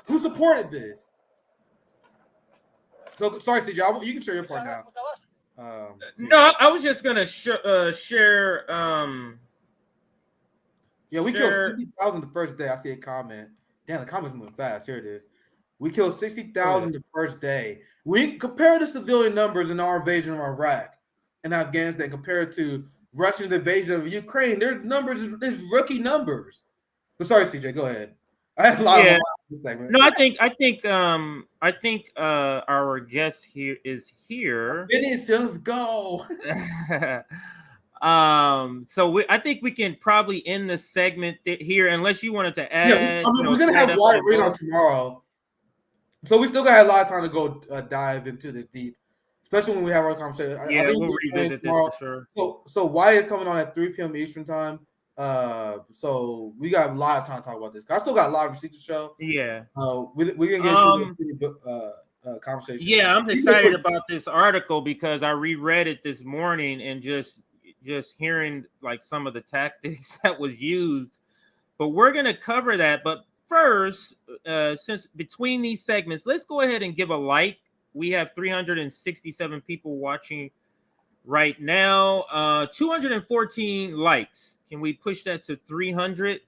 who supported this. So sorry, CJ, you can share your part now. No, I was just gonna share. Yeah, we killed 60,000 the first day. I see a comment. Damn, the comments moving fast. Here it is. We killed 60,000 the first day. We compare the civilian numbers in our invasion of Iraq and Afghanistan compared to Russia's invasion of Ukraine. Their numbers is rookie numbers. But sorry, CJ, go ahead. I have a lot of segment. No, I think our guest here is here. Finish, let's go. So I think we can probably end the segment here, unless you wanted to add. Yeah, we're gonna have Wyatt Reed on tomorrow, so we still got a lot of time to go dive into this deep, especially when we have our conversation. Yeah, we'll revisit this for sure. So Wyatt is coming on at 3 p.m. Eastern time. So we got a lot of time to talk about this. I still got a lot of receipts to show. Yeah. We can get into the conversation. Yeah, I'm excited about this article because I reread it this morning and just hearing like some of the tactics that was used. But we're gonna cover that. But first, since between these segments, let's go ahead and give a like. We have 367 people watching right now. 214 likes. Can we push that to 300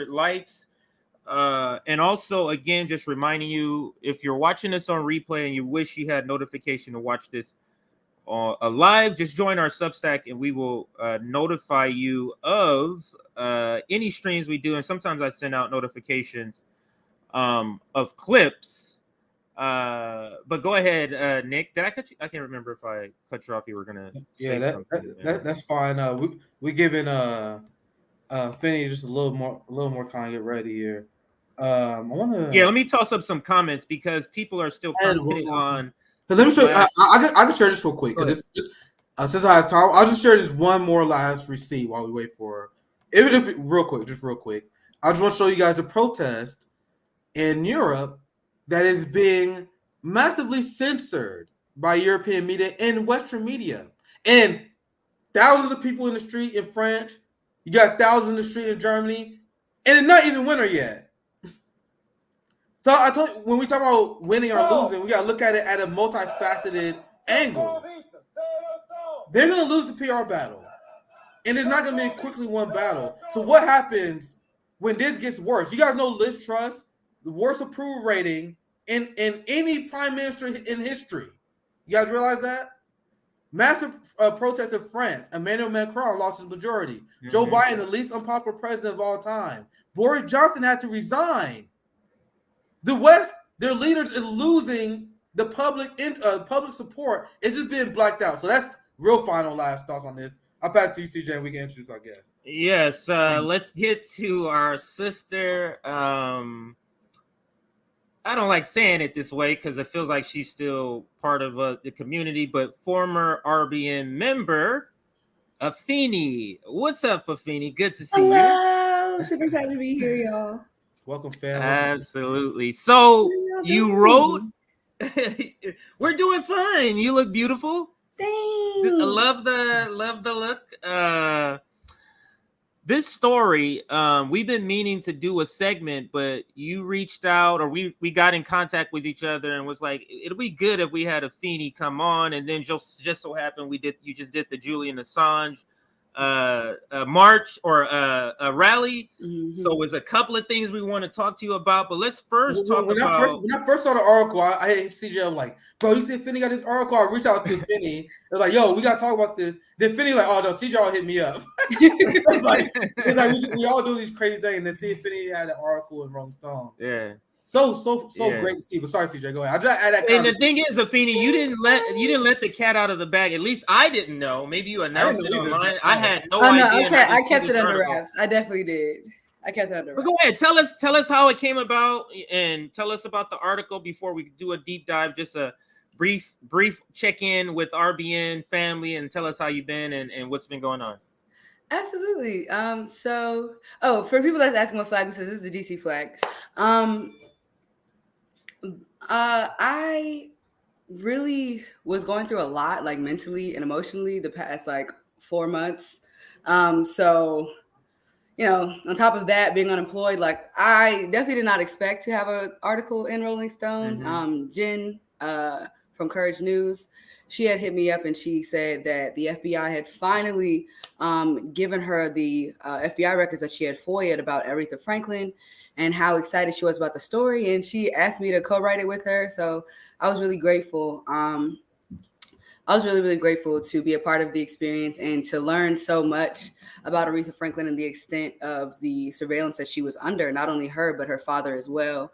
likes? And also, again, just reminding you, if you're watching this on replay and you wish you had notification to watch this live, just join our Substack and we will notify you of any streams we do. And sometimes I send out notifications of clips. But go ahead, Nick. Did I cut you? I can't remember if I cut you off. You were gonna. That's fine. We giving Afeni just a little more time to get ready here. I want to. Yeah, let me toss up some comments because people are still commenting on. Let me show. I can share this real quick. Since I have time, I'll just share this one more last receipt while we wait for. Real quick. I just want to show you guys a protest in Europe that is being massively censored by European media and Western media. And thousands of people in the street in France. You got thousands in the street in Germany. And it's not even winter yet. So I told you, when we talk about winning or losing, we got to look at it at a multifaceted angle. They're going to lose the PR battle. And it's not going to be a quickly won battle. So what happens when this gets worse? You guys know Liz Truss, the worst approval rating in any prime minister in history. You guys realize that? Massive protest in France. Emmanuel Macron lost his majority. Mm-hmm. Joe Biden, the least unpopular president of all time. Boris Johnson had to resign. The West, their leaders are losing the public support. It's just being blacked out. So that's real final last thoughts on this. I'll pass to you, CJ, and we can introduce our guest. Yes, let's get to our sister. I don't like saying it this way because it feels like she's still part of the community, but former RBN member, Afeni. What's up, Afeni? Good to see you. Hello. Super excited to be here, y'all. Welcome, family. Absolutely. So you wrote, we're doing fine. You look beautiful. Thanks. I love the look. This story, we've been meaning to do a segment, but you reached out, or we got in contact with each other and was like, it'll be good if we had Afeni come on. And then just so happened you just did the Julian Assange march or a rally. Mm-hmm. So there's a couple of things we want to talk to you about, but let's first talk about. When I first saw the article, I hit CJ. I'm like, bro, you see Afeni got this article? I reached out to Afeni. They're like, yo, we got to talk about this. Then Afeni like, oh no, CJ all hit me up. it's like we all do these crazy things. And then see Afeni had an article in Rolling Stone. Yeah. So great to see. But sorry, CJ, go ahead. I just add that. And the thing is, Afeni, you didn't let the cat out of the bag. At least I didn't know. Maybe you announced it online. I had no idea. I kept it under wraps. I definitely did. I kept it under wraps. But go ahead, tell us how it came about, and tell us about the article before we do a deep dive. Just a brief check-in with RBN family, and tell us how you've been and what's been going on. Absolutely. For people that's asking what flag this is the DC flag. I really was going through a lot, like mentally and emotionally, the past like 4 months. So on top of that, being unemployed, like I definitely did not expect to have an article in Rolling Stone. Jen from Courage News, she had hit me up and she said that the FBI had finally given her the FBI records that she had FOIA'd about Aretha Franklin and how excited she was about the story. And she asked me to co-write it with her. So I was really grateful. I was really, really grateful to be a part of the experience and to learn so much about Aretha Franklin and the extent of the surveillance that she was under, not only her, but her father as well.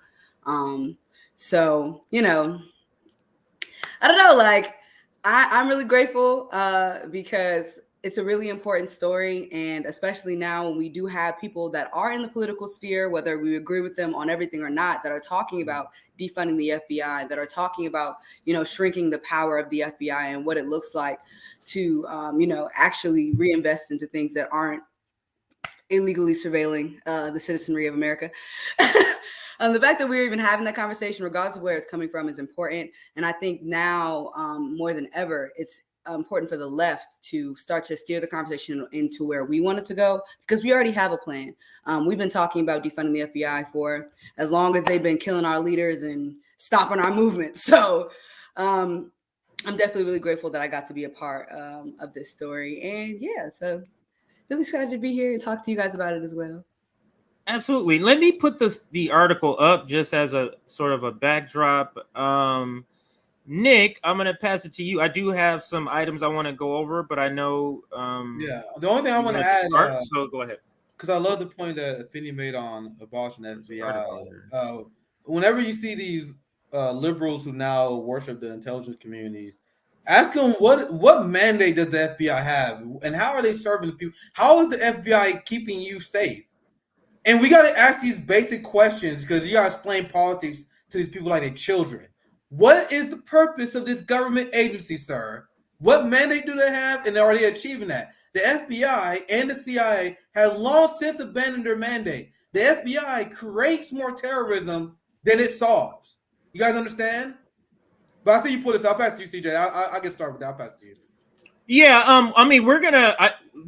So, I don't know, like I'm really grateful because it's a really important story. And especially now when we do have people that are in the political sphere, whether we agree with them on everything or not, that are talking about defunding the FBI, that are talking about, shrinking the power of the FBI and what it looks like to, actually reinvest into things that aren't illegally surveilling the citizenry of America. The fact that we're even having that conversation, regardless of where it's coming from, is important. And I think now more than ever, it's important for the left to start to steer the conversation into where we want it to go, because we already have a plan. We've been talking about defunding the FBI for as long as they've been killing our leaders and stopping our movement. So I'm definitely really grateful that I got to be a part of this story. And yeah, so really excited to be here and talk to you guys about it as well. Absolutely. Let me put the article up just as a sort of a backdrop. Nick, I'm gonna pass it to you. I do have some items I want to go over, but I know the only thing I want to add, so go ahead. Because I love the point that Afeni made on abolishing the FBI. Whenever you see these liberals who now worship the intelligence communities, ask them what mandate does the FBI have, and how are they serving the people? How is the FBI keeping you safe? And we got to ask these basic questions, because you got to explain politics to these people like they're children. What is the purpose of this government agency, sir? What mandate do they have, and are they achieving that? The FBI and the CIA have long since abandoned their mandate. The FBI creates more terrorism than it solves. You guys understand? But I see you put this. I'll pass it to you, CJ. I'll get started with that. I'll pass it to you. Yeah, I mean, we're gonna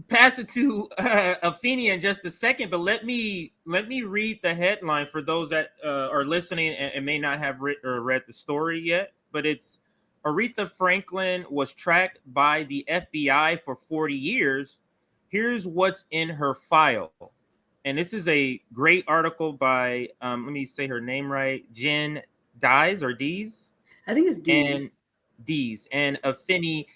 pass it to Afeni in just a second, but let me read the headline for those that are listening and may not have read the story yet. But it's Aretha Franklin was tracked by the FBI for 40 years. Here's what's in her file, and this is a great article by let me say her name right, Jen Dies or Dees. I think it's Dees. And Dees and Afeni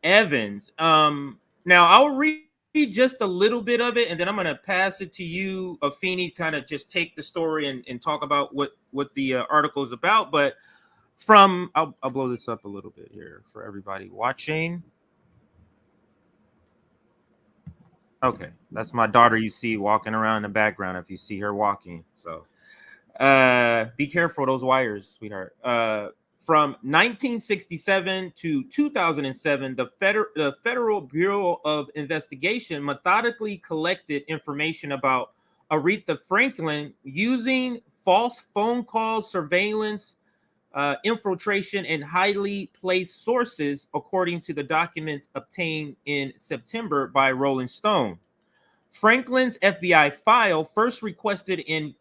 Evans. Now I'll read just a little bit of it, and then I'm going to pass it to you, Afeni, kind of just take the story and talk about what the article is about. But I'll blow this up a little bit here for everybody watching. Okay, that's my daughter you see walking around in the background if you see her walking. So be careful, those wires, sweetheart. From 1967 to 2007, the Federal Bureau of Investigation methodically collected information about Aretha Franklin using false phone calls, surveillance, infiltration, and highly placed sources, according to the documents obtained in September by Rolling Stone. Franklin's FBI file, first requested in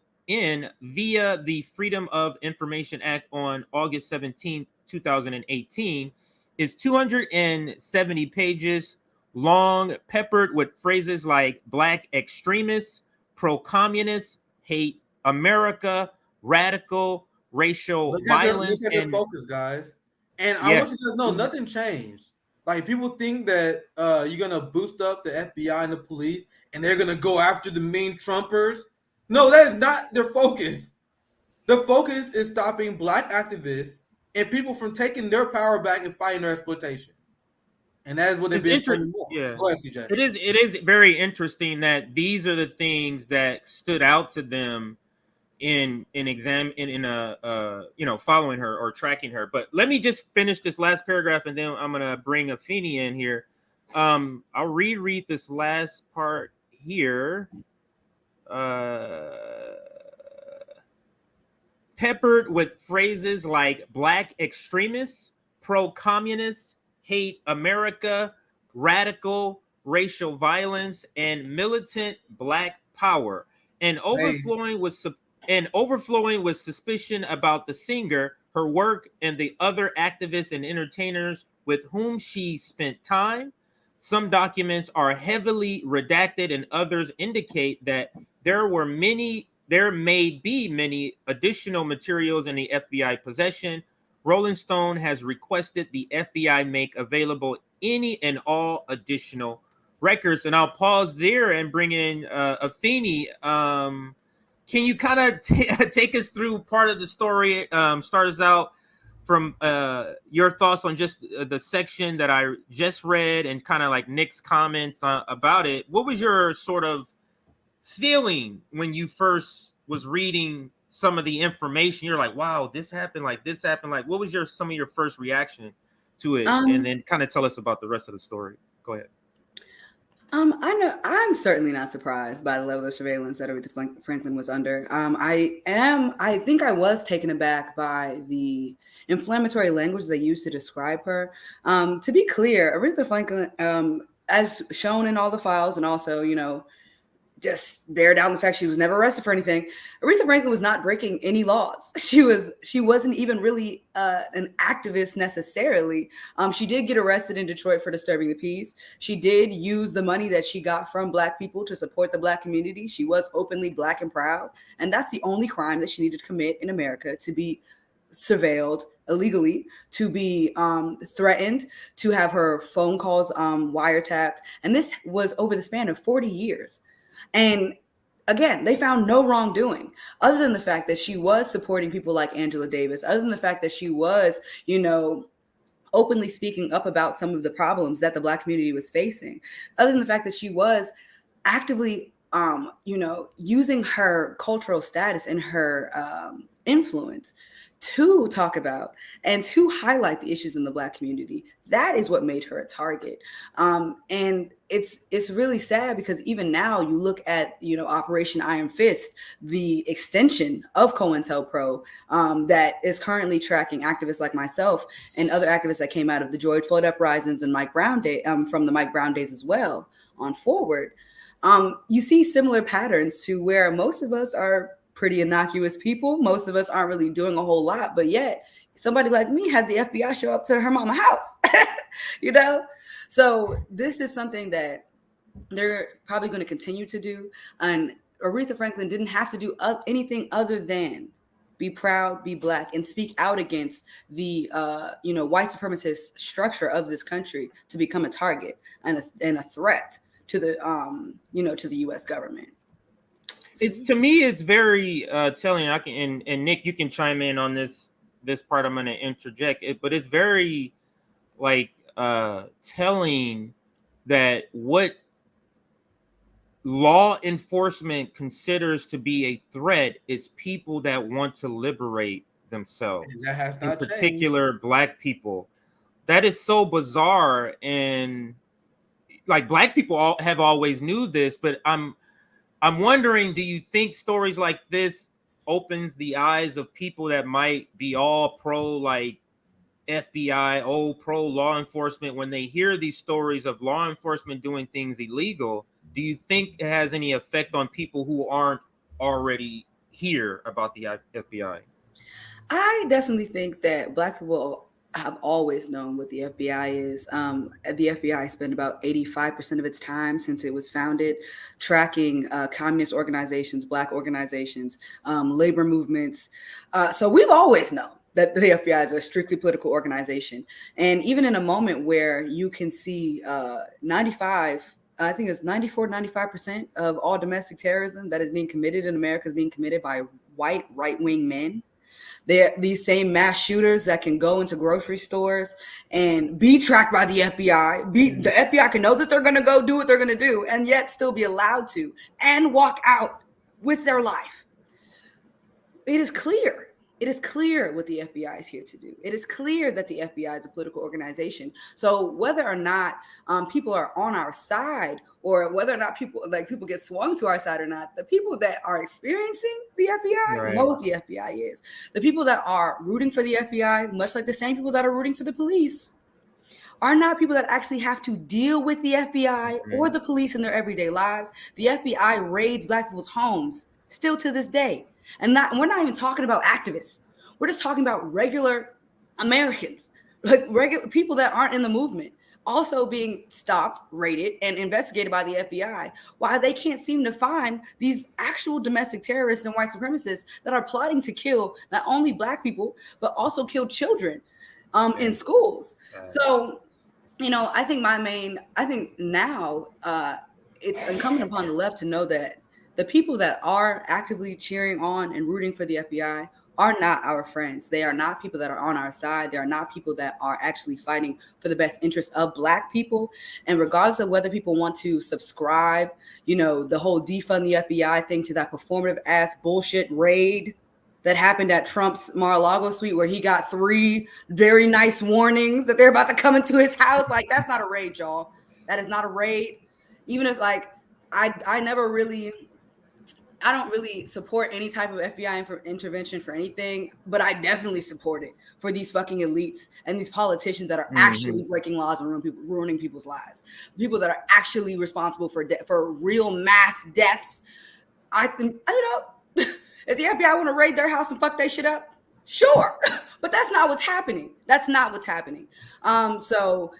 via the Freedom of Information Act on August 17, 2018, is 270 pages long, peppered with phrases like black extremists, pro-communist, hate America, radical, racial violence. Look at their focus, guys. And I want you to know nothing changed. Like, people think that you're gonna boost up the FBI and the police, and they're gonna go after the mean Trumpers. No, that is not their focus. The focus is stopping black activists and people from taking their power back and fighting their exploitation. And that is what they've been doing more. Yeah. Go ahead, CJ. It is very interesting that these are the things that stood out to them in following her or tracking her. But let me just finish this last paragraph, and then I'm gonna bring Afeni in here. I'll reread this last part here. Peppered with phrases like black extremists, pro-communist, hate America, radical racial violence, and militant Black power, and overflowing with suspicion about the singer, her work, and the other activists and entertainers with whom she spent time. Some documents are heavily redacted, and others indicate that there may be many additional materials in the FBI possession. Rolling Stone has requested the FBI make available any and all additional records. And I'll pause there and bring in Afeni. Can you kind of take us through part of the story? Start us out from your thoughts on just the section that I just read, and kind of like Nick's comments about it. What was your sort of feeling when you first was reading some of the information? You're like, wow, this happened, like this happened. Like, what was some of your first reaction to it? And then kind of tell us about the rest of the story. Go ahead. I know I'm certainly not surprised by the level of surveillance that Aretha Franklin was under. I think I was taken aback by the inflammatory language they used to describe her. To be clear, Aretha Franklin, as shown in all the files, and also, just bear down the fact she was never arrested for anything, Aretha Franklin was not breaking any laws. She wasn't even really an activist necessarily. She did get arrested in Detroit for disturbing the peace. She did use the money that she got from Black people to support the Black community. She was openly Black and proud. And that's the only crime that she needed to commit in America, to be surveilled illegally, to be threatened, to have her phone calls wiretapped. And this was over the span of 40 years. And again, they found no wrongdoing other than the fact that she was supporting people like Angela Davis, other than the fact that she was, openly speaking up about some of the problems that the Black community was facing, other than the fact that she was actively, using her cultural status and her influence to talk about and to highlight the issues in the Black community. That is what made her a target. And it's really sad, because even now you look at, Operation Iron Fist, the extension of COINTELPRO, that is currently tracking activists like myself and other activists that came out of the George Floyd uprisings and Mike Brown Day, from the Mike Brown days as well on forward. You see similar patterns to where most of us are pretty innocuous people. Most of us aren't really doing a whole lot, but yet somebody like me had the FBI show up to her mama's house, So this is something that they're probably going to continue to do. And Aretha Franklin didn't have to do anything other than be proud, be Black, and speak out against the, white supremacist structure of this country to become a target and a threat to the, to the U.S. government. To me, it's very telling. And Nick, you can chime in on this part. I'm going to interject it, but it's very telling that what law enforcement considers to be a threat is people that want to liberate themselves, in particular changed. Black people. That is so bizarre, and Black people have always knew this, but I'm wondering, do you think stories like this opens the eyes of people that might be all pro FBI, pro law enforcement, when they hear these stories of law enforcement doing things illegal? Do you think it has any effect on people who aren't already here about the FBI? I definitely think that Black people have always known what the FBI is. The FBI spent about 85% of its time since it was founded tracking communist organizations, Black organizations, labor movements. So we've always known that the FBI is a strictly political organization. And even in a moment where you can see 95% of all domestic terrorism that is being committed in America is being committed by white right-wing men. They're these same mass shooters that can go into grocery stores and be tracked by the FBI. The FBI can know that they're going to go do what they're going to do, and yet still be allowed to and walk out with their life. It is clear It is clear what the FBI is here to do. It is clear that the FBI is a political organization. So whether or not people are on our side, or whether or not people get swung to our side or not, the people that are experiencing the FBI know what the FBI is. The people that are rooting for the FBI, much like the same people that are rooting for the police, are not people that actually have to deal with the FBI or the police in their everyday lives. The FBI raids Black people's homes still to this day. And we're not even talking about activists. We're just talking about regular Americans, like regular people that aren't in the movement, also being stopped, raided, and investigated by the FBI, while they can't seem to find these actual domestic terrorists and white supremacists that are plotting to kill not only Black people, but also kill children in schools. So, I think now it's incumbent upon the left to know that the people that are actively cheering on and rooting for the FBI are not our friends. They are not people that are on our side. They are not people that are actually fighting for the best interest of Black people. And regardless of whether people want to subscribe, the whole defund the FBI thing to that performative ass bullshit raid that happened at Trump's Mar-a-Lago suite, where he got 3 very nice warnings that they're about to come into his house. Like, that's not a raid, y'all. That is not a raid. Even if I don't really support any type of FBI intervention for anything, but I definitely support it for these fucking elites and these politicians that are actually breaking laws and ruining people's lives. People that are actually responsible for real mass deaths. I think, if the FBI want to raid their house and fuck their shit up, sure. But that's not what's happening. That's not what's happening. The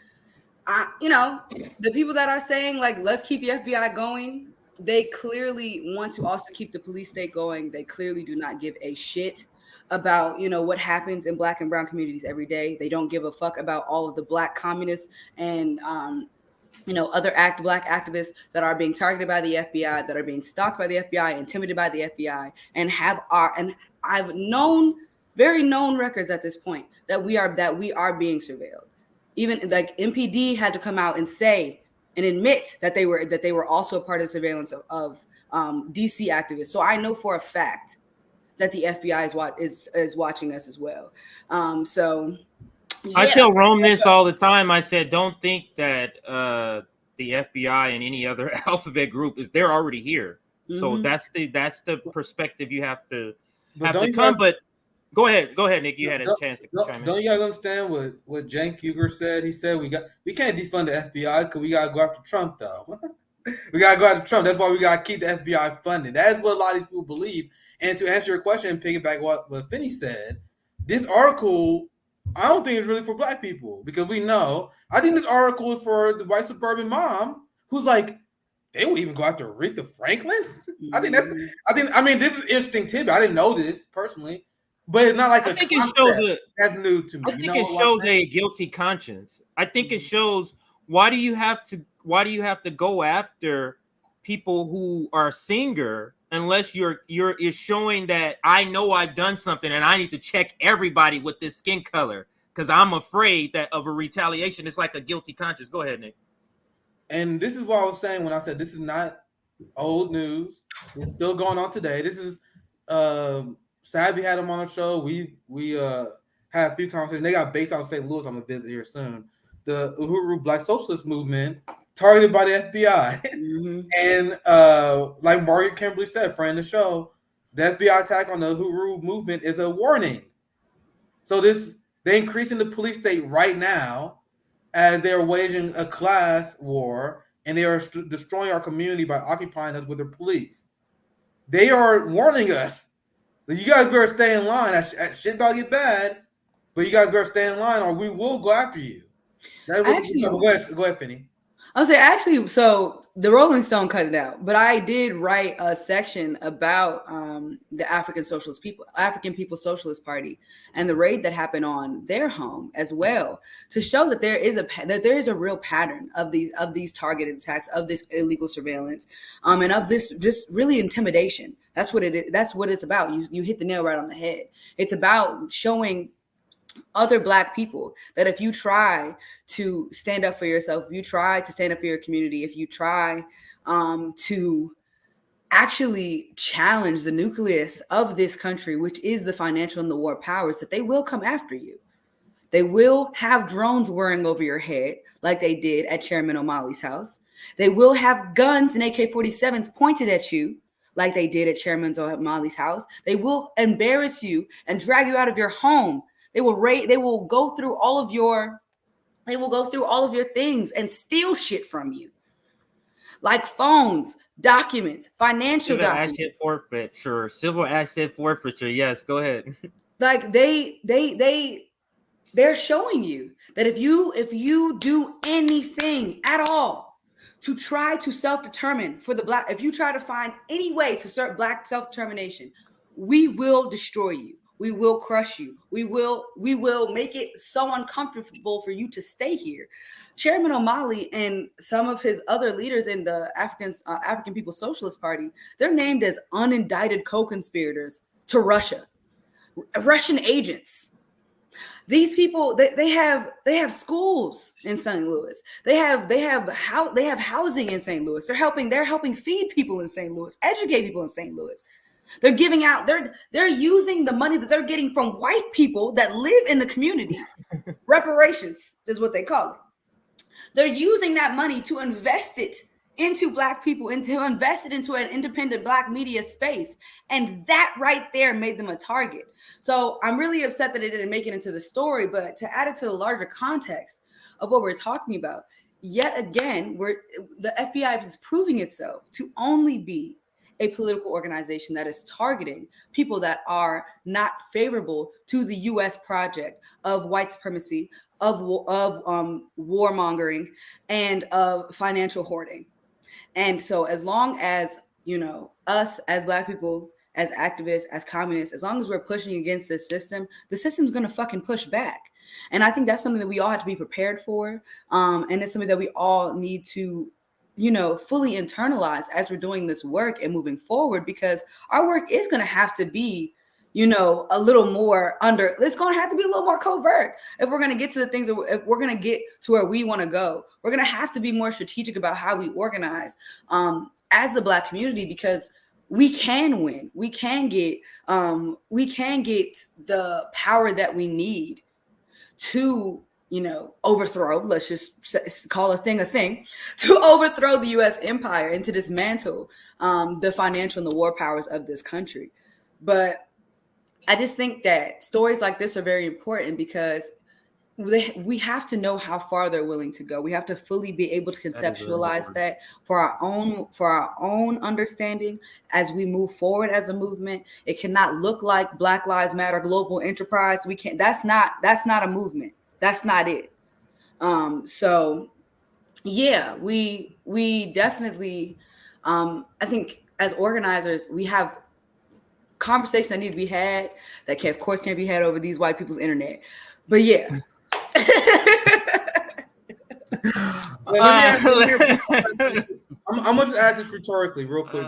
people that are saying, like, let's keep the FBI going, they clearly want to also keep the police state going. They clearly do not give a shit about, what happens in Black and brown communities every day. They don't give a fuck about all of the Black communists and, other Black activists that are being targeted by the FBI, that are being stalked by the FBI, intimidated by the FBI, and I've very known records at this point that we are being surveilled. Even like MPD had to come out and say and admit that they were also a part of the surveillance of DC activists. So I know for a fact that the FBI is watching us as well. I tell Rome this all the time. I said, don't think that the FBI and any other alphabet group they're already here. So that's the perspective you have to come. But go ahead, Nick. You had a chance to chime in. Don't you guys understand what Cenk Uygur said? He said we can't defund the FBI because we gotta go after Trump though. We gotta go after Trump. That's why we gotta keep the FBI funded. That is what a lot of these people believe. And to answer your question and piggyback what Afeni said, this article, I don't think it's really for Black people because I think this article is for the white suburban mom who's like, they will even go after Aretha Franklin. I mean, this is interesting tidbit. I didn't know this personally, but it's not like that's new to me. I think it shows a guilty conscience. I think it shows why do you have to go after people who are singer unless you're showing that I know I've done something and I need to check everybody with this skin color because I'm afraid of a retaliation. It's like a guilty conscience. Go ahead, Nick. And this is what I was saying when I said this is not old news. It's still going on today. This is sad we had him on the show. We had a few conversations. They got based out of St. Louis. I'm gonna visit here soon. The Uhuru Black Socialist Movement targeted by the FBI. And like Margaret Kimberly said, friend of the show, the FBI attack on the Uhuru movement is a warning. So they're increasing the police state right now as they're waging a class war and they are destroying our community by occupying us with their police. They are warning us that you guys better stay in line. Shit about to get bad, but you guys better stay in line or we will go after you. Go ahead, Finny. I'll say so the Rolling Stone cut it out, but I did write a section about the African People's Socialist Party and the raid that happened on their home as well, to show that there is a real pattern of these targeted attacks, of this illegal surveillance, and of this really intimidation. That's what it is. That's what it's about. You hit the nail right on the head. It's about showing other Black people that if you try to stand up for yourself, if you try to stand up for your community, if you try to actually challenge the nucleus of this country, which is the financial and the war powers, that they will come after you. They will have drones whirring over your head like they did at Chairman O'Malley's house. They will have guns and AK-47s pointed at you like they did at Chairman O'Malley's house. They will embarrass you and drag you out of your home. They will go through all of your things and steal shit from you. Like phones, documents, financial documents. Civil asset forfeiture. Yes, go ahead. Like they're showing you that if you do anything at all to try to self-determine for the Black, if you try to find any way to serve Black self-determination, we will destroy you. We will crush you. We will make it so uncomfortable for you to stay here. Chairman O'Malley and some of his other leaders in the African People's Socialist Party, they're named as unindicted co-conspirators to Russia, Russian agents. These people, they have schools in St. Louis. They have housing in St. Louis. They're helping feed people in St. Louis, educate people in St. Louis. They're giving out, they're using the money that they're getting from white people that live in the community. Reparations is what they call it. They're using that money to invest it into Black people and to invest it into an independent Black media space. And that right there made them a target. So I'm really upset that it didn't make it into the story, but to add it to the larger context of what we're talking about, yet again, the FBI is proving itself to only be a political organization that is targeting people that are not favorable to the U.S. project of white supremacy, of warmongering, and of financial hoarding. And so as long as, us as Black people, as activists, as communists, as long as we're pushing against this system, the system's going to fucking push back. And I think that's something that we all have to be prepared for. And it's something that we all need to, fully internalize as we're doing this work and moving forward, because our work is going to have to be, a little more it's going to have to be a little more covert. If we're going to get to the things, if we're going to get to where we want to go, we're going to have to be more strategic about how we organize as the Black community, because we can win. We can get the power that we need to, overthrow, let's just call a thing, to overthrow the U.S. empire and to dismantle the financial and the war powers of this country. But I just think that stories like this are very important because we have to know how far they're willing to go. We have to fully be able to conceptualize that for our own understanding as we move forward as a movement. It cannot look like Black Lives Matter global enterprise. We can't. That's not a movement. That's not it. So yeah, we definitely. I think as organizers, we have conversations that need to be had that of course can't be had over these white people's internet. But yeah. I'm gonna just ask this rhetorically real quick.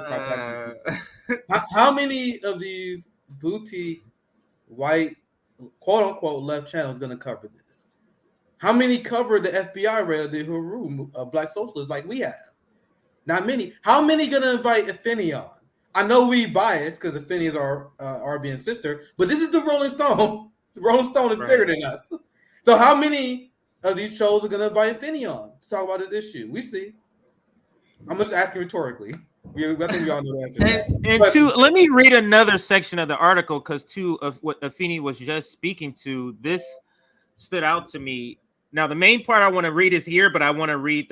How many of these boutique white quote unquote left channels gonna cover this? How many cover the FBI raid of Haru Black socialists like we have? Not many. How many gonna invite Afeni on? I know we biased because Afeni is our RBN sister, but this is the Rolling Stone. The Rolling Stone is bigger than us. So how many of these shows are going to invite Afeni on to talk about this issue? We see. I'm just asking rhetorically. I think we all know the answer. Let me read another section of the article because of what Afeni was just speaking to, this stood out to me. Now, the main part I want to read is here, but I want to read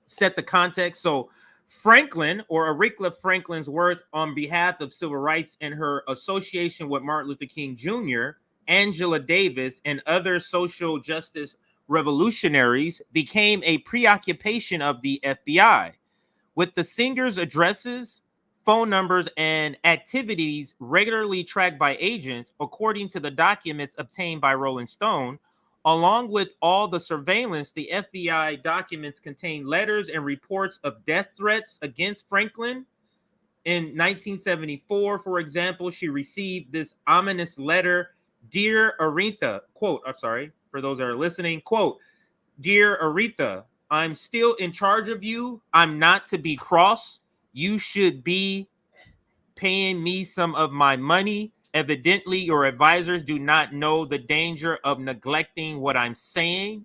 set the context. So Franklin, or Aretha Franklin's words on behalf of civil rights and her association with Martin Luther King Jr., Angela Davis, and other social justice revolutionaries became a preoccupation of the FBI, with the singer's addresses, phone numbers, and activities regularly tracked by agents, according to the documents obtained by Rolling Stone. Along with all the surveillance, the FBI documents contain letters and reports of death threats against Franklin. In 1974, for example, she received this ominous letter, "Dear Aretha," quote, I'm sorry, for those that are listening, quote, "Dear Aretha, I'm still in charge of you. I'm not to be cross. You should be paying me some of my money. Evidently, your advisors do not know the danger of neglecting what I'm saying.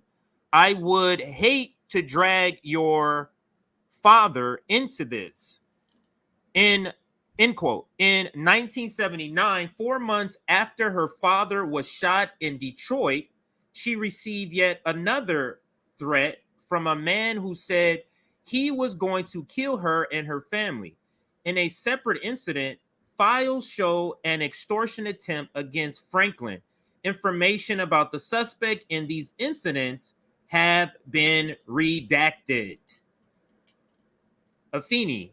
I would hate to drag your father into this. End quote. In 1979, 4 months after her father was shot in Detroit, she received yet another threat from a man who said he was going to kill her and her family. In a separate incident, files show an extortion attempt against Franklin. Information about the suspect in these incidents have been redacted. Afeni,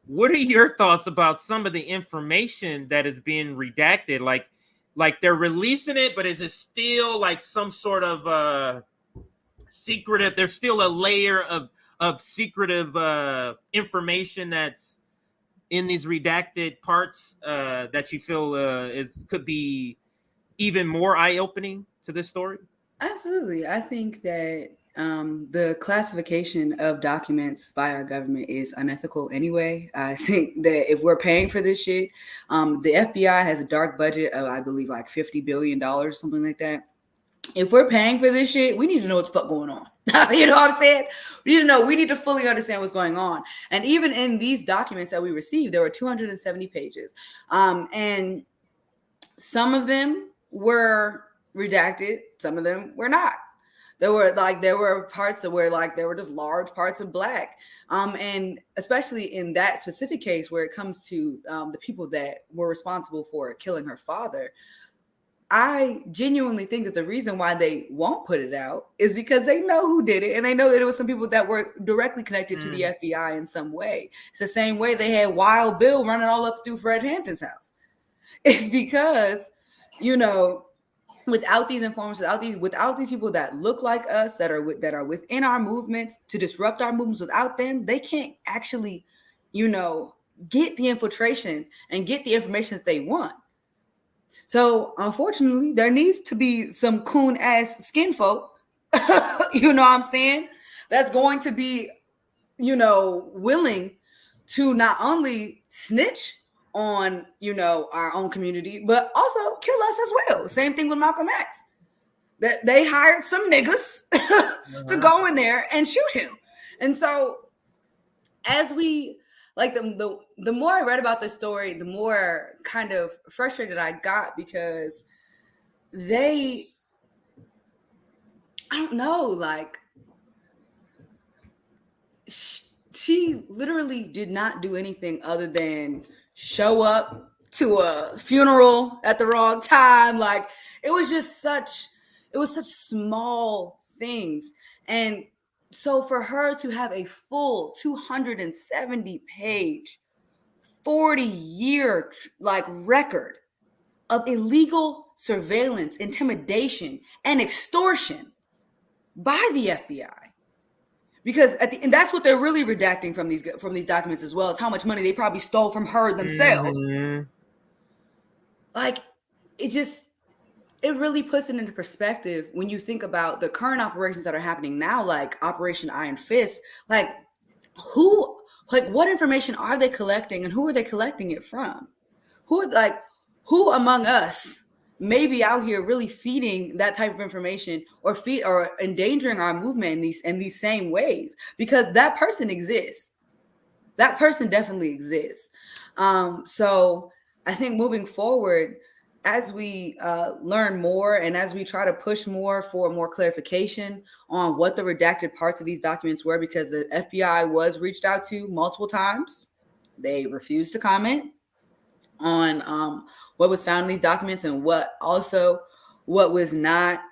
what are your thoughts about some of the information that is being redacted? Like they're releasing it, but is it still like some sort of secretive? There's still a layer of secretive information that's in these redacted parts that you feel could be even more eye-opening to this story? Absolutely. I think that the classification of documents by our government is unethical anyway. I think that if we're paying for this shit, the FBI has a dark budget of, I believe, like $50 billion, something like that. If we're paying for this shit, we need to know what the fuck going on. You know what I'm saying? We need to fully understand what's going on. And even in these documents that we received, there were 270 pages. And some of them were redacted, some of them were not. There were parts that were like, there were just large parts of black. And especially in that specific case where it comes to the people that were responsible for killing her father, I genuinely think that the reason why they won't put it out is because they know who did it, and they know that it was some people that were directly connected to the FBI in some way. It's the same way they had Wild Bill running all up through Fred Hampton's house. It's because, without these informants, without these people that look like us, that are within our movements, to disrupt our movements, without them, they can't actually, get the infiltration and get the information that they want. So unfortunately, there needs to be some coon ass skin folk, you know what I'm saying? That's going to be, willing to not only snitch on, our own community, but also kill us as well. Same thing with Malcolm X. That they hired some niggas to go in there and shoot him. And so as we the more I read about this story, the more kind of frustrated I got, because I don't know, she literally did not do anything other than show up to a funeral at the wrong time. Like, it was such small things. And so for her to have a full 270 page, 40-year record of illegal surveillance, intimidation, and extortion by the FBI, because and that's what they're really redacting from these documents as well, is how much money they probably stole from her themselves. It really puts it into perspective when you think about the current operations that are happening now, like Operation Iron Fist. What information are they collecting, and who are they collecting it from? Who among us may be out here really feeding that type of information, or endangering our movement in these same ways? Because that person exists. That person definitely exists. So I think moving forward, as we learn more and as we try to push more for more clarification on what the redacted parts of these documents were, because the FBI was reached out to multiple times, they refused to comment on what was found in these documents, and what was not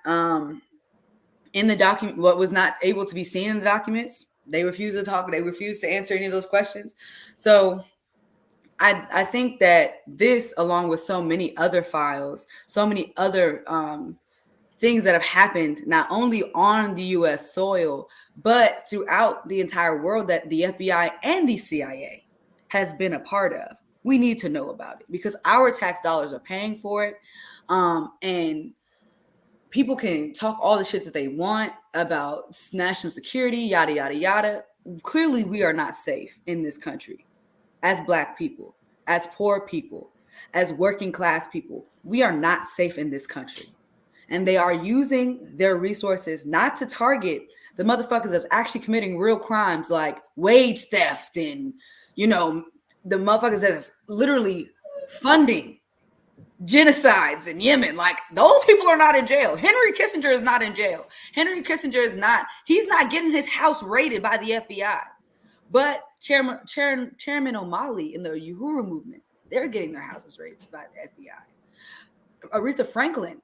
in the document, what was not able to be seen in the documents. They refused to talk. They refused to answer any of those questions. So I think that this, along with so many other files, so many other things that have happened, not only on the U.S. soil, but throughout the entire world, that the FBI and the CIA has been a part of, we need to know about it, because our tax dollars are paying for it. And people can talk all the shit that they want about national security, yada, yada, yada. Clearly, we are not safe in this country as Black people, as poor people, as working class people. We are not safe in this country. And they are using their resources not to target the motherfuckers that's actually committing real crimes like wage theft and, you know, the motherfuckers that's literally funding genocides in Yemen. Like, those people are not in jail. Henry Kissinger is not in jail. Henry Kissinger is not, he's not getting his house raided by the FBI. But Chairman O'Malley in the Uhuru movement, they're getting their houses raided by the FBI. Aretha Franklin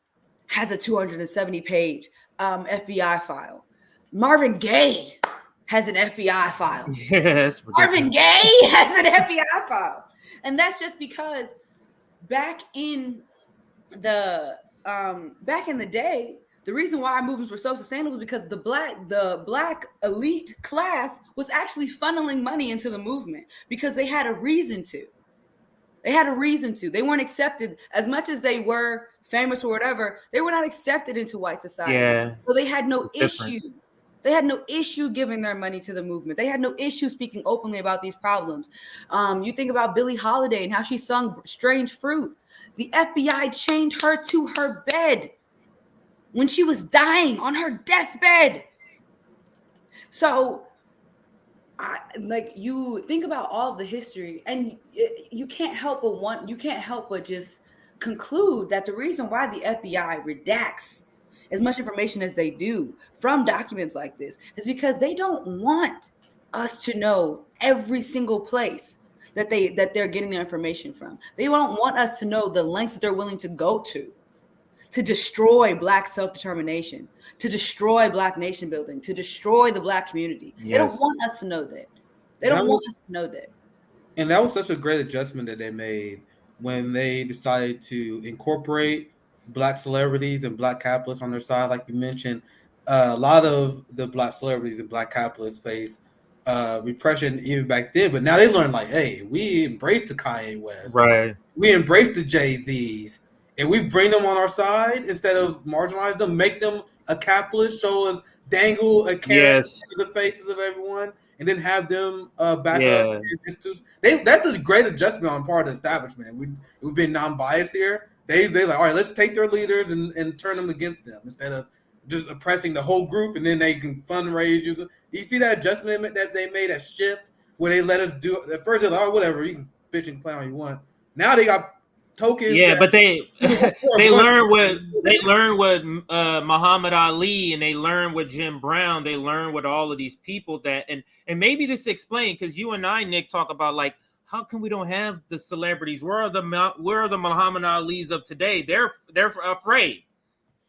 has a 270-page FBI file. Marvin Gaye has an FBI file. Yes, Marvin Gaye has an FBI file. And that's just because back in the day, the reason why our movements were so sustainable was because the black elite class was actually funneling money into the movement because they had a reason to. They weren't accepted as much as they were famous or whatever. They were not accepted into white society. Yeah. So they had no issue. They had no issue giving their money to the movement. They had no issue speaking openly about these problems. You think about Billie Holiday and how she sung Strange Fruit. The FBI chained her to her bed when she was dying on her deathbed. So, you think about all of the history, and you can't help but just conclude that the reason why the FBI redacts as much information as they do from documents like this is because they don't want us to know every single place that they're getting their information from. They don't want us to know the lengths that they're willing to go to destroy Black self-determination, to destroy Black nation building, to destroy the Black community. Yes. They don't want us to know that. They don't want us to know that. And that was such a great adjustment that they made when they decided to incorporate Black celebrities and Black capitalists on their side. Like you mentioned, a lot of the Black celebrities and Black capitalists face repression even back then. But now they learn, like, hey, we embrace the Kanye West. Right. We embrace the Jay-Z's. And we bring them on our side instead of marginalize them, make them a capitalist, show us, dangle a carrot in the faces of everyone, and then have them back up. That's a great adjustment on part of the establishment. We've been non-biased here. They like, all right, let's take their leaders and turn them against them instead of just oppressing the whole group, and then they can fundraise. You see that adjustment that they made, that shift where they let us do at first. They're like, oh, whatever, you can bitch and play all you want. Now they got tokens. Yeah, but they learn what Muhammad Ali, and they learn with Jim Brown. They learn with all of these people that and maybe this explains, because you and I, Nick, talk about, like, how come we don't have the celebrities? Where are the Muhammad Alis of today? They're afraid.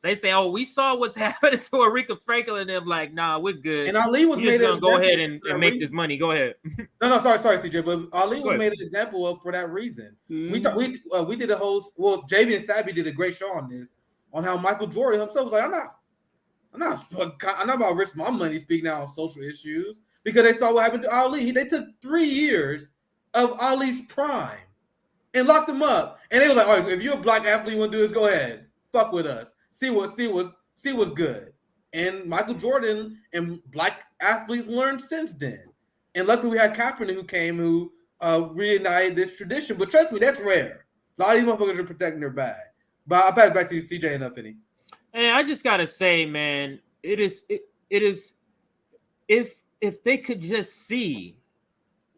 They say, "Oh, we saw what's happening to Aretha Franklin," and them like, "Nah, we're good." And Ali was just gonna go ahead and make this money. Go ahead. No, sorry, CJ, but Ali was made an example of for that reason. Mm-hmm. We did a whole JB and Sabby did a great show on this, on how Michael Jordan himself was like, I'm not about to risk my money speaking out on social issues, because they saw what happened to Ali. They took 3 years of Ali's prime and locked him up, and they were like, "All right, if you're a Black athlete, you want to do this, go ahead, fuck with us. See what's good." And Michael Jordan and Black athletes learned since then. And luckily we had Kaepernick who came, who reignited this tradition. But trust me, that's rare. A lot of these motherfuckers are protecting their bag. But I'll pass it back to you, CJ and Afeni. Hey, I just gotta say, man, it is if they could just see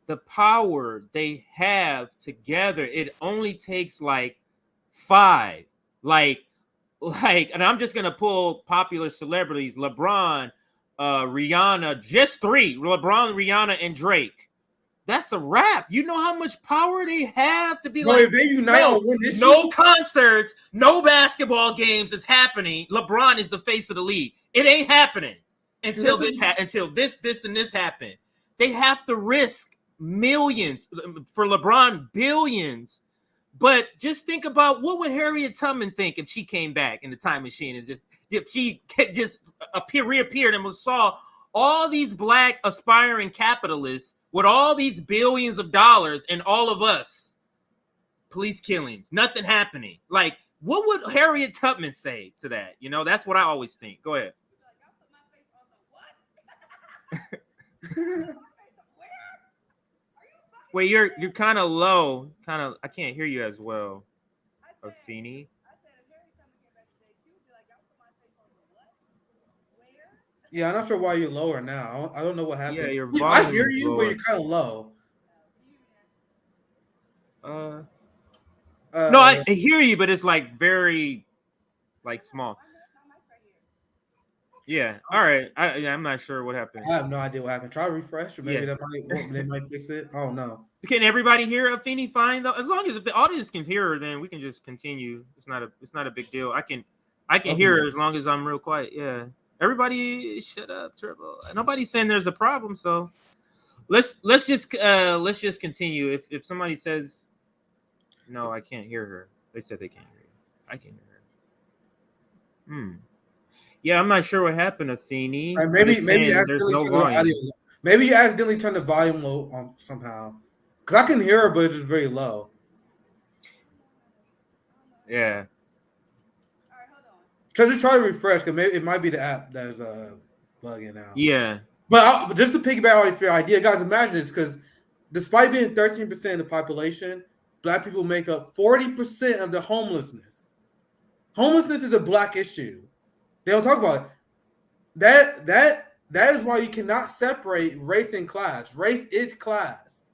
the power they have together, it only takes like 5, and I'm just gonna pull popular celebrities: LeBron, Rihanna, just 3. LeBron, Rihanna, and Drake. That's a wrap. You know how much power they have to be like, they unite no concerts, no basketball games is happening. LeBron is the face of the league. It ain't happening until this and this happen. They have to risk millions, for LeBron, billions. But just think about, what would Harriet Tubman think if she came back in the time machine, and if she just reappeared and saw all these Black aspiring capitalists with all these billions of dollars, and all of us, police killings, nothing happening. Like, What would Harriet Tubman say to that? You know, that's what I always think. Go ahead. Wait, you're kind of low. I can't hear you as well. Afeni. Yeah, I'm not sure why you're lower now. I don't know what happened. Yeah, your I volume hear is you, but lower. you're kind of low. No, I hear you, but it's like very like small. Yeah. All right. I'm not sure what happened. I have no idea what happened. Try refresh, or maybe they might fix it. I don't know. Can everybody hear Afeni fine though? As long as if the audience can hear her, then we can just continue. It's not a big deal. I can hear her as long as I'm real quiet. Yeah. Everybody shut up, Turbo. Nobody's saying there's a problem, so let's just continue. If somebody says no, I can't hear her. They said they can't hear you. I can hear her. Yeah, I'm not sure what happened, Afeni. Maybe you accidentally turned the audio. Maybe you accidentally turned the volume low on somehow. Because I can hear her, but it's just very low. Yeah. All right, hold on. Try to refresh, because maybe it might be the app that is bugging out. Yeah. But just to piggyback on your idea, guys, imagine this, because despite being 13% of the population, Black people make up 40% of the homelessness. Homelessness is a Black issue. They don't talk about it. That is why you cannot separate race and class. Race is class.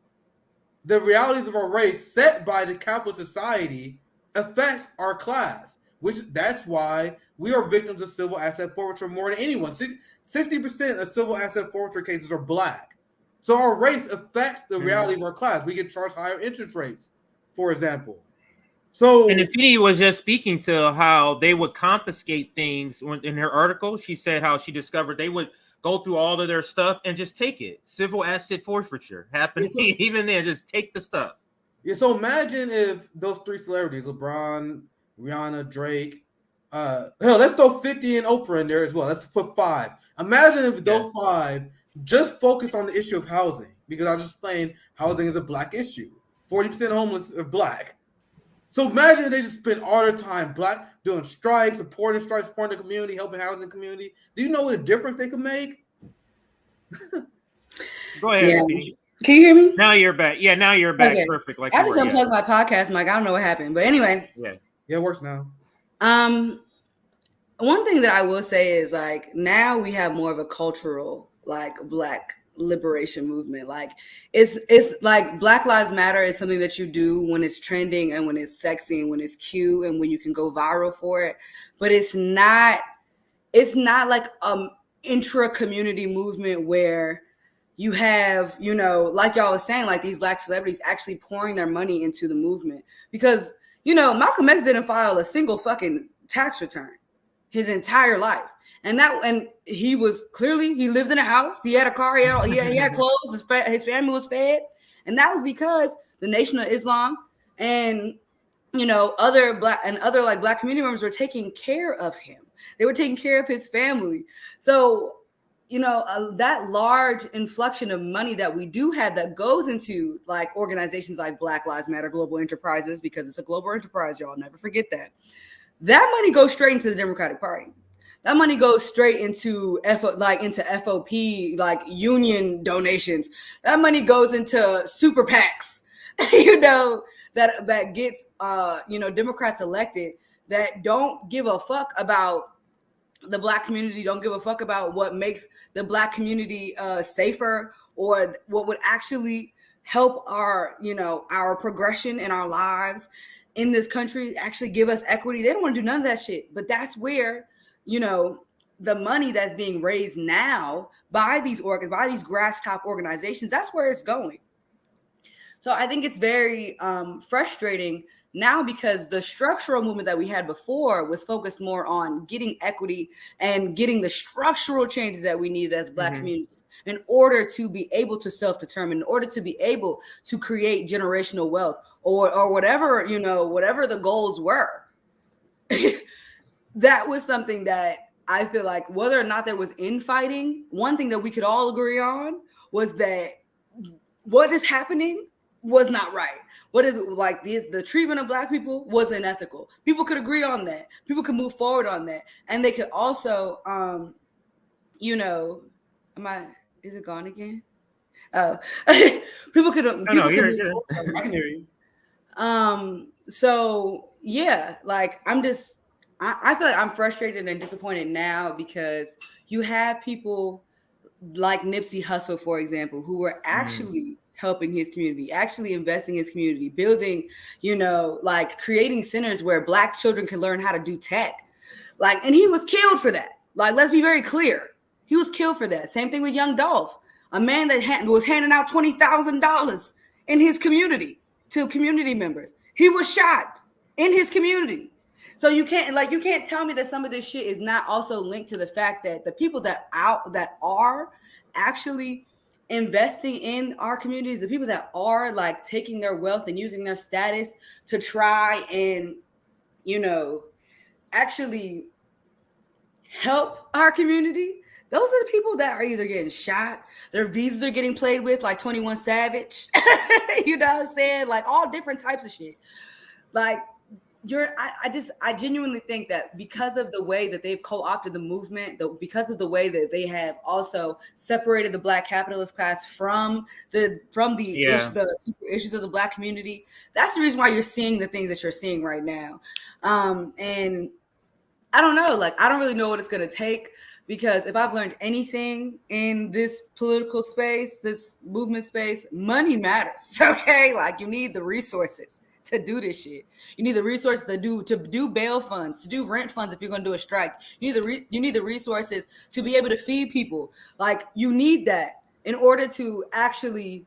The realities of our race set by the capitalist society affects our class, that's why we are victims of civil asset forfeiture more than anyone. 60% of civil asset forfeiture cases are Black. So our race affects the reality of our class. We get charged higher interest rates, for example. So, and Afeni was just speaking to how they would confiscate things. In her article, she said how she discovered they would go through all of their stuff and just take it. Civil asset forfeiture happening even there. Just take the stuff. Yeah. So imagine if those three celebrities, LeBron, Rihanna, Drake, hell, let's throw 50 and Oprah in there as well. Let's put 5. Imagine if those 5 just focus on the issue of housing, because I just explained housing is a Black issue. 40% homeless are Black. So imagine they just spend all their time Black doing strikes, supporting the community, helping housing community. Do you know what a difference they could make? Go ahead. Yeah. Can you hear me? Now you're back. Yeah, now you're back. Okay. Perfect. Like I just unplugged my podcast mic. I don't know what happened, but anyway. Yeah, it works now. One thing that I will say is like now we have more of a cultural like Black liberation movement. Like it's like Black Lives Matter is something that you do when it's trending and when it's sexy and when it's cute and when you can go viral for it, but it's not like intra community movement where you have, you know, like y'all was saying, like these Black celebrities actually pouring their money into the movement, because you know Malcolm X didn't file a single fucking tax return his entire life. And he was clearly, he lived in a house, he had a car, he had clothes, his family was fed. And that was because the Nation of Islam and, you know, other Black community members were taking care of him. They were taking care of his family. So, you know, that large inflection of money that we do have that goes into like organizations like Black Lives Matter, global enterprises, because it's a global enterprise, y'all never forget that. That money goes straight into the Democratic Party. That money goes straight into FOP, like union donations. That money goes into super PACs, you know, that gets, you know, Democrats elected that don't give a fuck about the Black community, don't give a fuck about what makes the Black community safer or what would actually help our, you know, our progression in our lives in this country, actually give us equity. They don't want to do none of that shit. But that's where, you know, the money that's being raised now by these grass top organizations, that's where it's going. So I think it's very frustrating now, because the structural movement that we had before was focused more on getting equity and getting the structural changes that we needed as Black community in order to be able to self-determine, in order to be able to create generational wealth or whatever, you know, whatever the goals were. That was something that I feel like, whether or not there was infighting, one thing that we could all agree on was that what is happening was not right. What is like the treatment of Black people wasn't ethical. People could agree on that. People could move forward on that, and they could also, is it gone again? Oh, people could move you're forward. I can hear you. So yeah, like I feel like I'm frustrated and disappointed now because you have people like Nipsey Hussle, for example, who were actually helping his community, actually investing in his community, building, like creating centers where Black children can learn how to do tech. Like, and he was killed for that. Like, let's be very clear. He was killed for that. Same thing with Young Dolph, a man that was handing out $20,000 in his community to community members. He was shot in his community. So you can't tell me that some of this shit is not also linked to the fact that the people that are actually investing in our communities, the people that are like taking their wealth and using their status to try and, actually help our community. Those are the people that are either getting shot, their visas are getting played with, like 21 Savage. You know what I'm saying? Like all different types of shit. Like I genuinely think that because of the way that they've co-opted the movement, because of the way that they have also separated the Black capitalist class from the issues of the Black community, that's the reason why you're seeing the things that you're seeing right now. And I don't know, like I don't really know what it's going to take. Because if I've learned anything in this political space, this movement space, money matters. Okay, like you need the resources to do this shit. You need the resources to do bail funds, to do rent funds if you're going to do a strike. You need the resources to be able to feed people. Like you need that in order to actually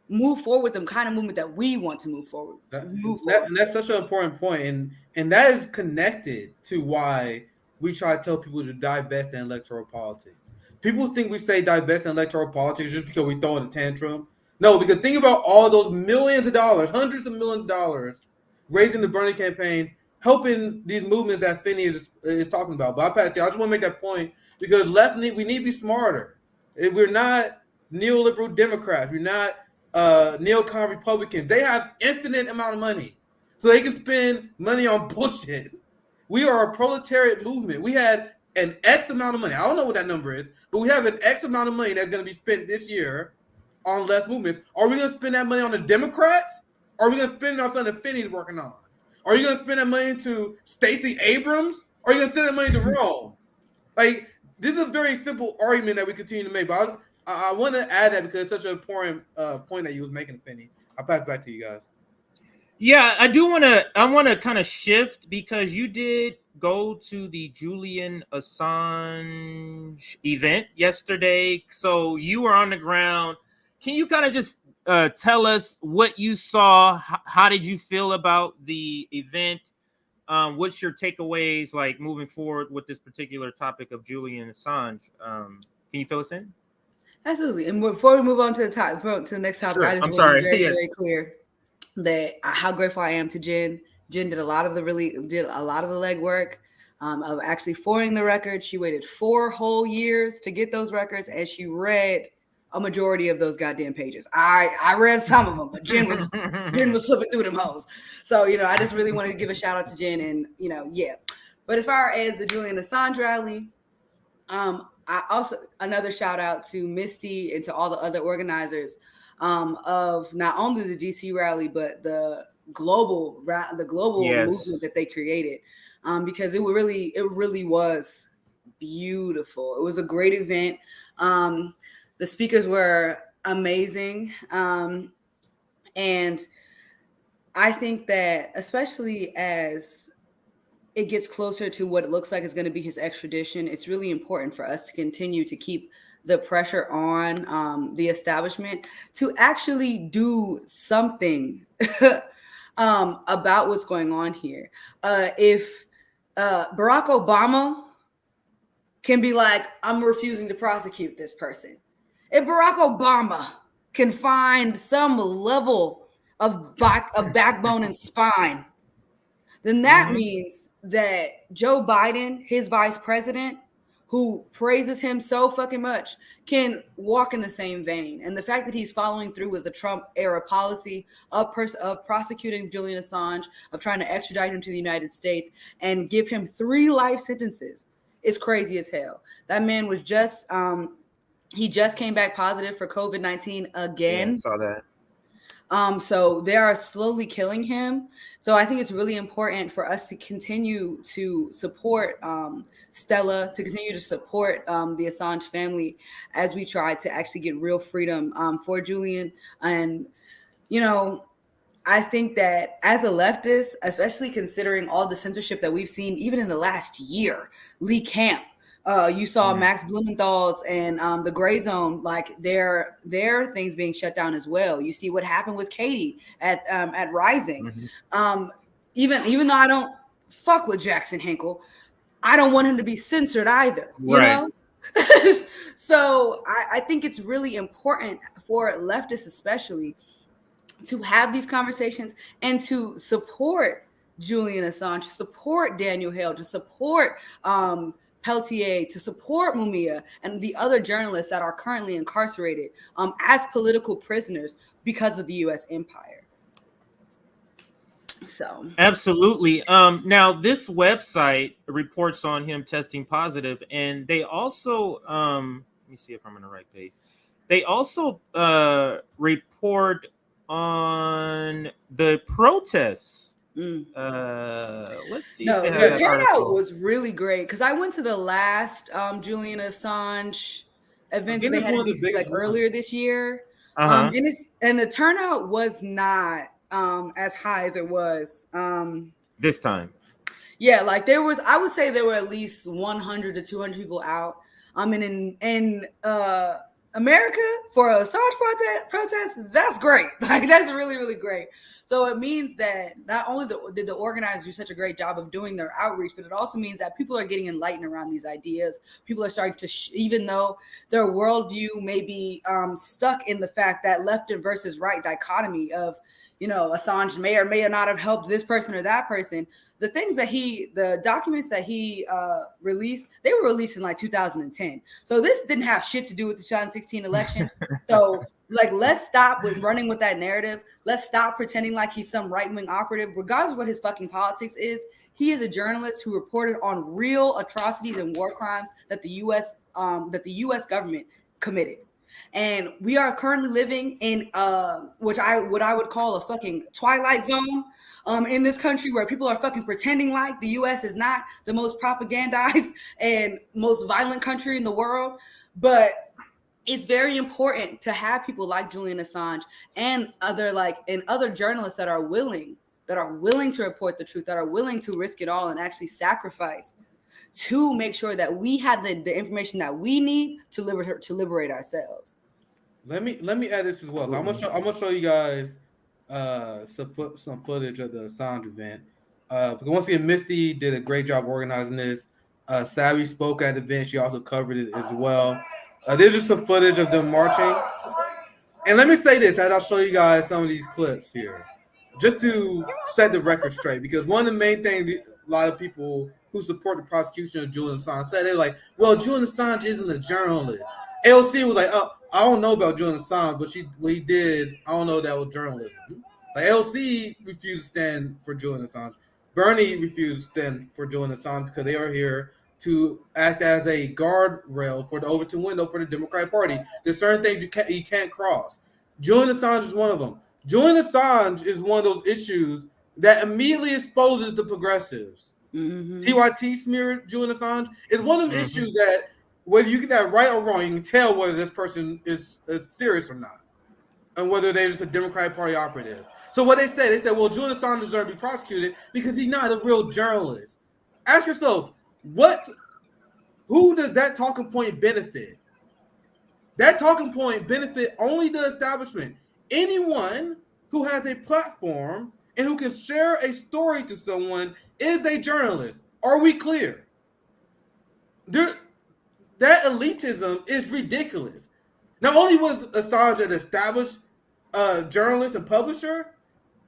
move forward with the kind of movement that we want to move forward. And that's such an important point, and that is connected to why we try to tell people to divest in electoral politics. People think we say divest in electoral politics just because we throw in a tantrum. No, because think about all those millions of dollars, hundreds of millions of dollars, raising the Bernie campaign, helping these movements that Afeni is talking about. But I just want to make that point because we need to be smarter. We're not neoliberal Democrats. We're not neocon Republicans. They have infinite amount of money, so they can spend money on bullshit. We are a proletariat movement. We had an X amount of money. I don't know what that number is, but we have an X amount of money that's going to be spent this year on left movements. Are we going to spend that money on the Democrats? Or are we going to spend it on something Finney's working on? Are you going to spend that money to Stacey Abrams? Or are you going to send that money to Rome? Like, this is a very simple argument that we continue to make. But I want to add that because it's such an important point that you was making, Finney. I'll pass it back to you guys. Yeah, I want to kind of shift because you did go to the Julian Assange event yesterday. So you were on the ground. Can you kind of just tell us what you saw? How did you feel about the event? What's your takeaways like moving forward with this particular topic of Julian Assange? Can you fill us in? Absolutely. And before we move on to the next topic, sure. I just want to be very, very clear that how grateful I am to Jen. Jen did a lot of the legwork of actually forwarding the record. She waited 4 whole years to get those records, and she read a majority of those goddamn pages. I read some of them, but Jen was slipping through them hoes. So I just really wanted to give a shout out to Jen, and yeah. But as far as the Julian Assange rally, I also another shout out to Misty and to all the other organizers of not only the DC rally but the global yes. movement that they created, because it really was beautiful. It was a great event. The speakers were amazing, and I think that especially as it gets closer to what it looks like is going to be his extradition, it's really important for us to continue to keep the pressure on the establishment to actually do something about what's going on here. If Barack Obama can be like, I'm refusing to prosecute this person. If Barack Obama can find some level of backbone and spine, then that means that Joe Biden, his vice president, who praises him so fucking much can walk in the same vein. And the fact that he's following through with the Trump era policy of prosecuting Julian Assange, of trying to extradite him to the United States and give him 3 life sentences is crazy as hell. That man was just he just came back positive for COVID-19 again. Yeah, I saw that. So they are slowly killing him. So I think it's really important for us to continue to support Stella, to continue to support the Assange family as we try to actually get real freedom for Julian. And, you know, I think that as a leftist, especially considering all the censorship that we've seen, even in the last year, Lee Camp, you saw Max Blumenthal's and the Gray Zone, like their things being shut down as well. You see what happened with Katie at Rising. Even though I don't fuck with Jackson Hinkle, I don't want him to be censored either. You know. So I think it's really important for leftists, especially, to have these conversations and to support Julian Assange, to support Daniel Hale, to support Peltier, to support Mumia and the other journalists that are currently incarcerated as political prisoners because of the U.S. empire. So absolutely. Now this website reports on him testing positive, and they also let me see if I'm on the right page. They also report on the protests. Let's see. No, the turnout was really great because I went to the last Julian Assange events they had in DC, like earlier this year, and the turnout was not as high as it was this time. Yeah, like I would say there were at least 100 to 200 people out. In America for a Assange protest, that's great. Like that's really, really great. So it means that not only did the organizers do such a great job of doing their outreach, but it also means that people are getting enlightened around these ideas. People are starting to, even though their worldview may be stuck in the fact that left and versus right dichotomy of, you know, Assange may or may not have helped this person or that person. The things that the documents that he released, they were released in like 2010. So this didn't have shit to do with the 2016 election. So like, let's stop with running with that narrative. Let's stop pretending like he's some right-wing operative. Regardless of what his fucking politics is, he is a journalist who reported on real atrocities and war crimes that the U.S. Government committed. And we are currently living in what I would call a fucking twilight zone in this country, where people are fucking pretending like the U.S. is not the most propagandized and most violent country in the world. But it's very important to have people like Julian Assange and other journalists that are willing to report the truth, that are willing to risk it all and actually sacrifice to make sure that we have the information that we need to liberate ourselves. Let me add this as well. I'm gonna show you guys some footage of the Assange event. Because once again, Misty did a great job organizing this. Savvy spoke at the event. She also covered it as well. There's just some footage of them marching. And let me say this as I'll show you guys some of these clips here, just to set the record straight. Because one of the main things a lot of people who support the prosecution of Julian Assange said, they're like, well, Julian Assange isn't a journalist. AOC was like, oh, I don't know about Julian Assange, but what he did, I don't know that was journalism. Like AOC refused to stand for Julian Assange. Bernie refused to stand for Julian Assange because they are here to act as a guardrail for the Overton window for the Democratic Party. There's certain things you can't cross. Julian Assange is one of them. Julian Assange is one of those issues that immediately exposes the progressives. TYT smeared Julian Assange. It's one of the issues that, whether you get that right or wrong, you can tell whether this person is serious or not, and whether they're just a Democratic Party operative. So what they said, well, Julian Assange deserves to be prosecuted because he's not a real journalist. Ask yourself, who does that talking point benefit? That talking point benefit only the establishment. Anyone who has a platform and who can share a story to someone is a journalist. Are we clear? That elitism is ridiculous. Not only was Assange an established journalist and publisher,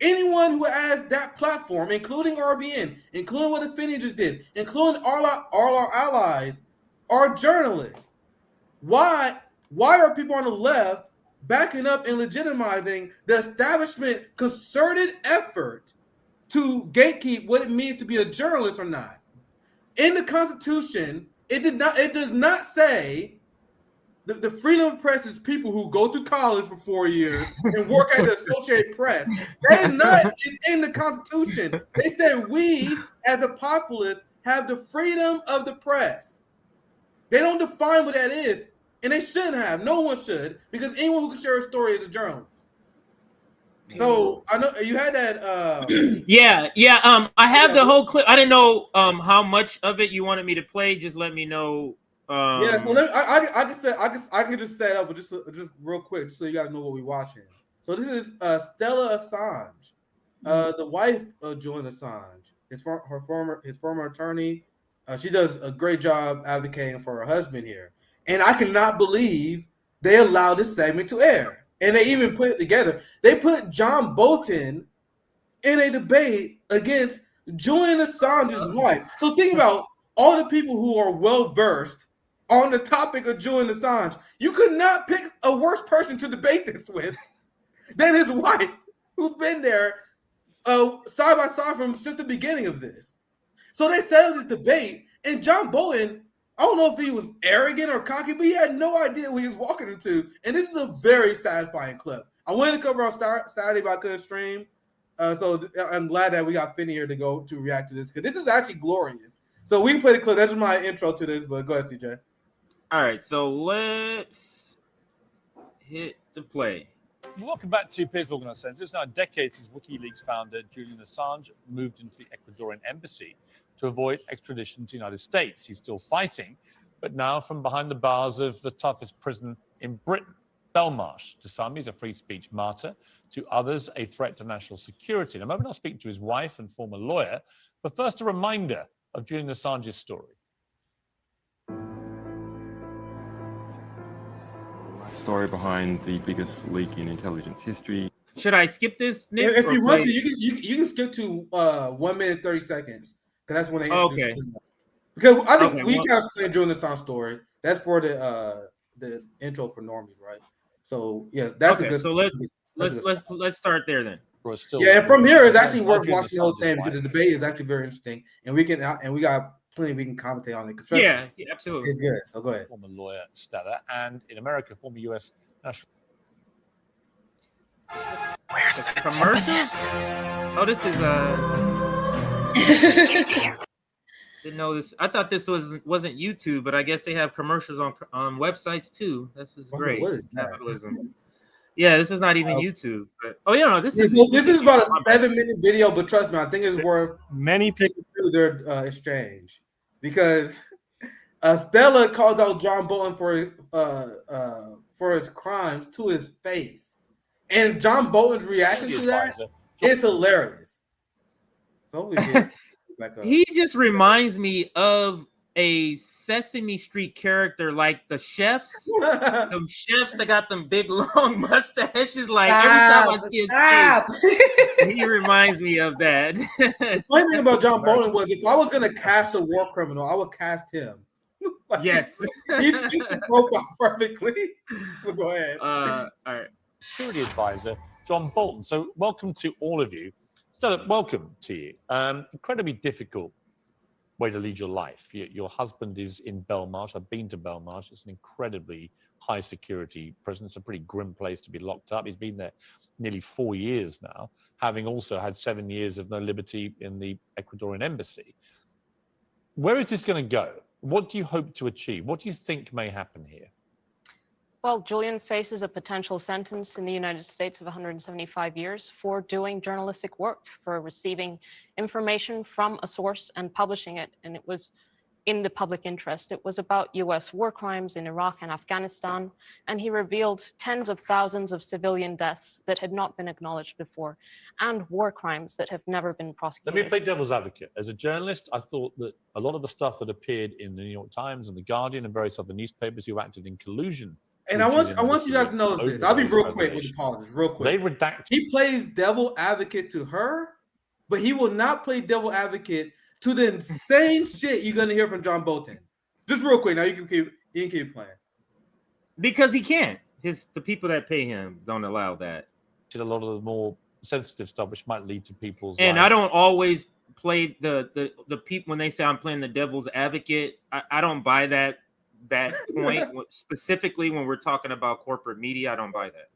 anyone who has that platform, including RBN, including what Afeni just did, including all our allies, are journalists. Why are people on the left backing up and legitimizing the establishment concerted effort to gatekeep what it means to be a journalist or not? In the Constitution, it does not say that the freedom of press is people who go to college for 4 years and work at the Associated Press. That is not in the Constitution. They say we, as a populace, have the freedom of the press. They don't define what that is, and they shouldn't have. No one should, because anyone who can share a story is a journalist. So I know you had that. Yeah. I have the whole clip. I didn't know how much of it you wanted me to play. Just let me know. Yeah, so I can just set up just real quick, just so you guys know what we're watching. So this is Stella Assange, the wife of Julian Assange. His former attorney. She does a great job advocating for her husband here, and I cannot believe they allowed this segment to air. And they even put it together. They put John Bolton in a debate against Julian Assange's wife. So think about all the people who are well versed on the topic of Julian Assange. You could not pick a worse person to debate this with than his wife, who's been there side by side since the beginning of this. So they set up this debate, and John Bolton, I don't know if he was arrogant or cocky, but he had no idea what he was walking into. And this is a very satisfying clip. I wanted to cover on Saturday, but I couldn't stream. So I'm glad that we got Afeni here to react to this, because this is actually glorious. So we can play the clip. That's my intro to this, but go ahead, CJ. All right, so let's hit the play. Welcome back to Peers of Organised Sense. It's now a decade since WikiLeaks founder Julian Assange moved into the Ecuadorian embassy to avoid extradition to the United States. He's still fighting, but now from behind the bars of the toughest prison in Britain, Belmarsh. To some, he's a free speech martyr. To others, a threat to national security. In a moment, I'll speak to his wife and former lawyer, but first, a reminder of Julian Assange's story. Story behind the biggest leak in intelligence history. Should I skip this, Nick? If you want to, you can skip to 1 minute 30 seconds, because that's when they introduce it. Because I think we kind of explained Julian Assange story. That's for the intro for normies, right? So yeah, that's a good. So let's start there then. Yeah, and from here it's actually worth watching the whole thing, because the debate is actually very interesting, and we got plenty we can commentate on it. Yeah, absolutely. It's good. So go ahead. Former lawyer Stella, and in America, former U.S. national. Where's the commercials? Oh, this is didn't know this. I thought this wasn't YouTube, but I guess they have commercials on websites too. This is great. What is that? Capitalism. Yeah, this is not even YouTube. But this is about a 7-minute video, but trust me, I think it's worth many people through their exchange, because Stella calls out John Bolton for his crimes to his face, and John Bolton's reaction to that is hilarious. So he just reminds me of a Sesame Street character, like the chefs, them chefs that got them big long mustaches. Like every time I see his face, he reminds me of that. The funny thing about John Bolton was, if I was going to cast a war criminal, I would cast him. Yes, he fits the profile perfectly. But go ahead. All right. Security advisor John Bolton. So welcome to all of you. Stella, welcome to you. Incredibly difficult way to lead your life. Your husband is in Belmarsh. I've been to Belmarsh. It's an incredibly high security prison. It's a pretty grim place to be locked up. He's been there nearly 4 years now, having also had 7 years of no liberty in the Ecuadorian embassy. Where is this going to go? What do you hope to achieve? What do you think may happen here? Well, Julian faces a potential sentence in the United States of 175 years for doing journalistic work, for receiving information from a source and publishing it. And it was in the public interest. It was about US war crimes in Iraq and Afghanistan. And he revealed tens of thousands of civilian deaths that had not been acknowledged before, and war crimes that have never been prosecuted. Let me play devil's advocate. As a journalist, I thought that a lot of the stuff that appeared in the New York Times and the Guardian and various other newspapers who acted in collusion. And I want you guys to know this. I'll be real quick with the pauses, real quick. They redact. He plays devil advocate to her, but he will not play devil advocate to the insane shit you're going to hear from John Bolton. Just real quick. Now you can keep playing. Because he can't. The people that pay him don't allow that. To a lot of the more sensitive stuff, which might lead to people's. And lives. I don't always play the people when they say I'm playing the devil's advocate. I don't buy that point. Specifically when we're talking about corporate media, I don't buy that.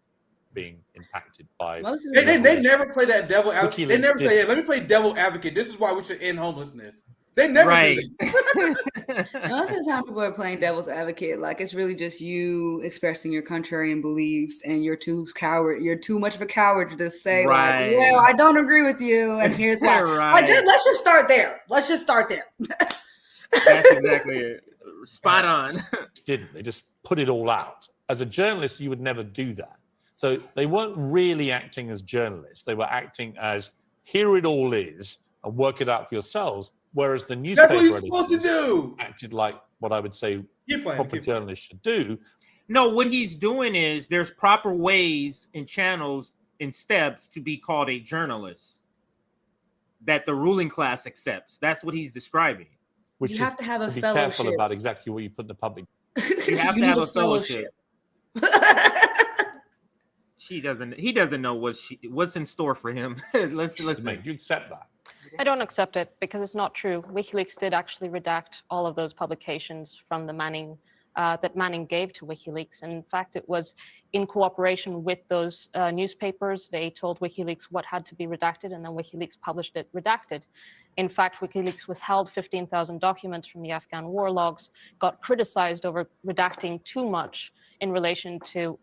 Being impacted by they never play that devil advocate. They never say, hey, let me play devil advocate. This is why we should end homelessness. They never do that. Most of the time people are playing devil's advocate. Like it's really just you expressing your contrarian beliefs and you're too much of a coward to just say like, well, I don't agree with you and here's why. Let's just start there. That's exactly it. Spot on. They just put it all out. As a journalist, you would never do that. So they weren't really acting as journalists. They were acting as here it all is and work it out for yourselves. Whereas the newspaper that's what you're supposed to do. Acted like what I would say proper journalists should do. No, what he's doing is there's proper ways and channels and steps to be called a journalist that the ruling class accepts. That's what he's describing. Which you have to have a be fellowship. Careful about exactly what you put in the public. You have to have a fellowship. He doesn't know what's in store for him. let's make you accept that. I don't accept it because it's not true. WikiLeaks did actually redact all of those publications from the Manning that Manning gave to WikiLeaks. And in fact, it was in cooperation with those newspapers. They told WikiLeaks what had to be redacted, and then WikiLeaks published it redacted. In fact, WikiLeaks withheld 15,000 documents from the Afghan war logs, got criticized over redacting too much in relation to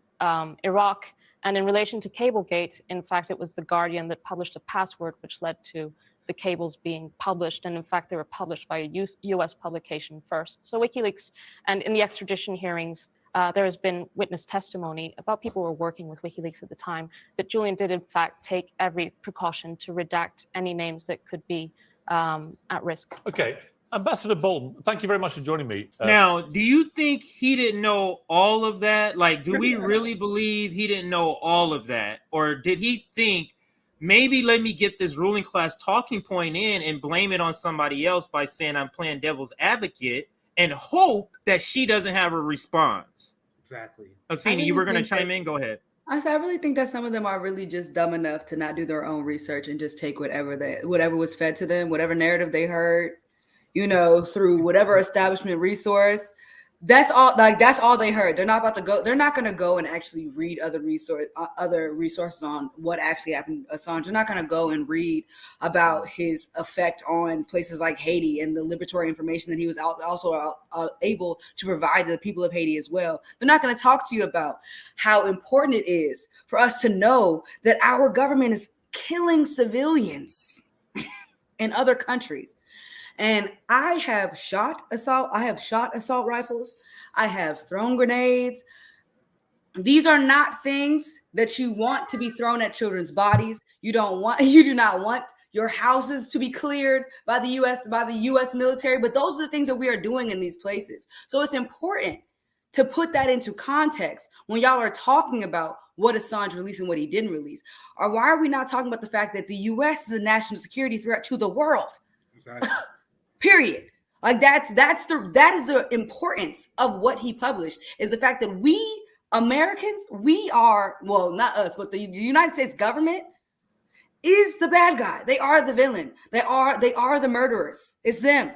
Iraq. And in relation to Cablegate, in fact, it was The Guardian that published a password, which led to the cables being published. And in fact, they were published by a US publication first. So WikiLeaks, and in the extradition hearings, there has been witness testimony about people who were working with WikiLeaks at the time, that Julian did in fact take every precaution to redact any names that could be at risk. Okay. Ambassador Bolton, thank you very much for joining me. Now, do you think he didn't know all of that? Like, do we really believe he didn't know all of that? Or did he think, maybe let me get this ruling class talking point in and blame it on somebody else by saying I'm playing devil's advocate and hope that she doesn't have a response? Exactly. Afeni, you were going to chime in? Go ahead. I really think that some of them are really just dumb enough to not do their own research and just take whatever was fed to them, whatever narrative they heard, through whatever establishment resource. That's all they heard. They're not going to go and actually read other resources on what actually happened to Assange. They're not going to go and read about his effect on places like Haiti and the liberatory information that he was also able to provide to the people of Haiti as well. They're not going to talk to you about how important it is for us to know that our government is killing civilians in other countries. And I have shot assault rifles. I have thrown grenades. These are not things that you want to be thrown at children's bodies. You do not want your houses to be cleared by the US military, but those are the things that we are doing in these places. So it's important to put that into context when y'all are talking about what Assange released and what he didn't release. Or why are we not talking about the fact that the US is a national security threat to the world? Exactly. Period. Like that is the importance of what he published, is the fact that we Americans, we are, well, not us, but the United States government is the bad guy. They are the villain. They are the murderers. It's them.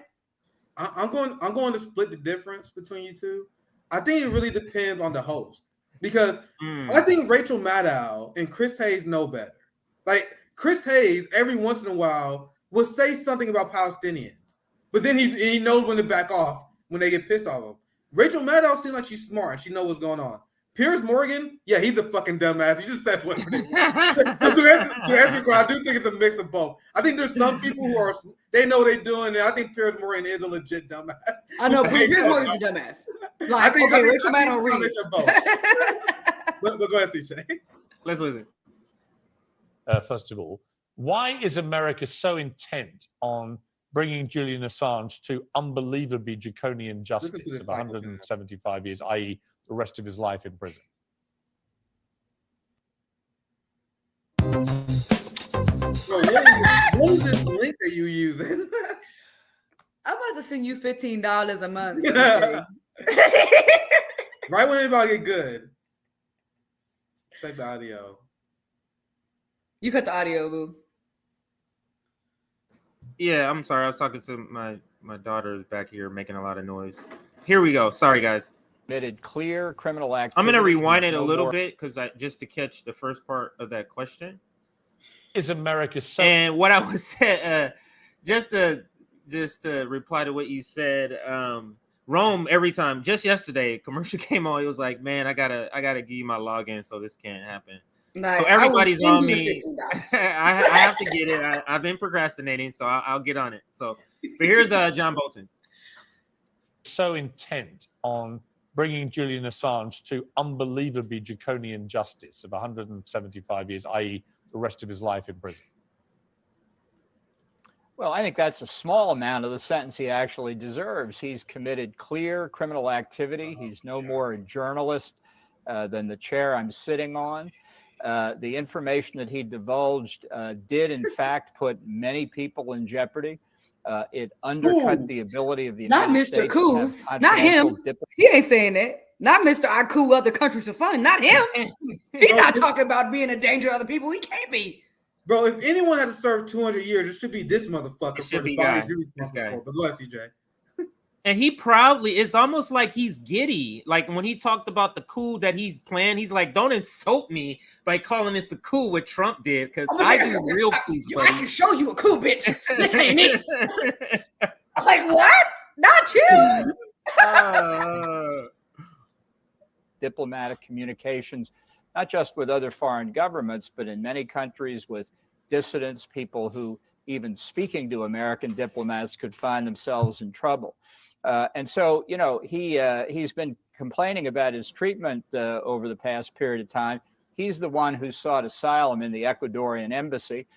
I'm going to split the difference between you two. I think it really depends on the host, because I think Rachel Maddow and Chris Hayes know better. Like Chris Hayes, every once in a while, will say something about Palestinians. But then he knows when to back off when they get pissed off him. Rachel Maddow seems like she's smart. She knows what's going on. Piers Morgan, yeah, he's a fucking dumbass. He just says whatever they want. To every crowd, I do think it's a mix of both. I think there's some people who they know what they're doing, and I think Piers Morgan is a legit dumbass. I know, Piers Morgan's a dumbass. Like, Rachel Maddow reads. But go ahead, CJ. Let's listen. First of all, why is America so intent on bringing Julian Assange to unbelievably draconian justice of 175 years, i.e. the rest of his life in prison? Bro, what is this link that you using? I'm about to send you $15 a month. Right when everybody get good. Check the audio. You cut the audio, boo. Yeah, I'm sorry. I was talking to my daughter's back here making a lot of noise. Here we go. Sorry, guys. Committed clear criminal activity. I'm going to rewind it a little bit because just to catch the first part of that question. Is America so? And what I was saying, just to reply to what you said, Rome every time. Just yesterday, commercial came on. It was like, man, I gotta give you my login so this can't happen. Like, so everybody's on me. I have to get it. I've been procrastinating, so I'll get on it. So, but here's John Bolton. So intent on bringing Julian Assange to unbelievably draconian justice of 175 years, i.e., the rest of his life in prison. Well, I think that's a small amount of the sentence he actually deserves. He's committed clear criminal activity. He's no more a journalist than the chair I'm sitting on. The information that he divulged did, in fact, put many people in jeopardy. It undercut the ability of the United States. Not Mr. Coos, not him. He ain't saying that. Not Mr. I coup other countries to fund. Not him. He's not talking about being a danger to other people. He can't be. Bro, if anyone had to serve 200 years, it should be this motherfucker for the bodies you're responsible for. But go ahead, CJ. And he proudly, it's almost like he's giddy. Like when he talked about the coup that he's planned, he's like, don't insult me by calling this a coup what Trump did, because I do real coups, buddy. I can show you a coup, bitch. This ain't it. Like, what? Not you. Diplomatic communications, not just with other foreign governments, but in many countries with dissidents, people who even speaking to American diplomats could find themselves in trouble. And so, you know, he's been complaining about his treatment over the past period of time. He's the one who sought asylum in the Ecuadorian embassy.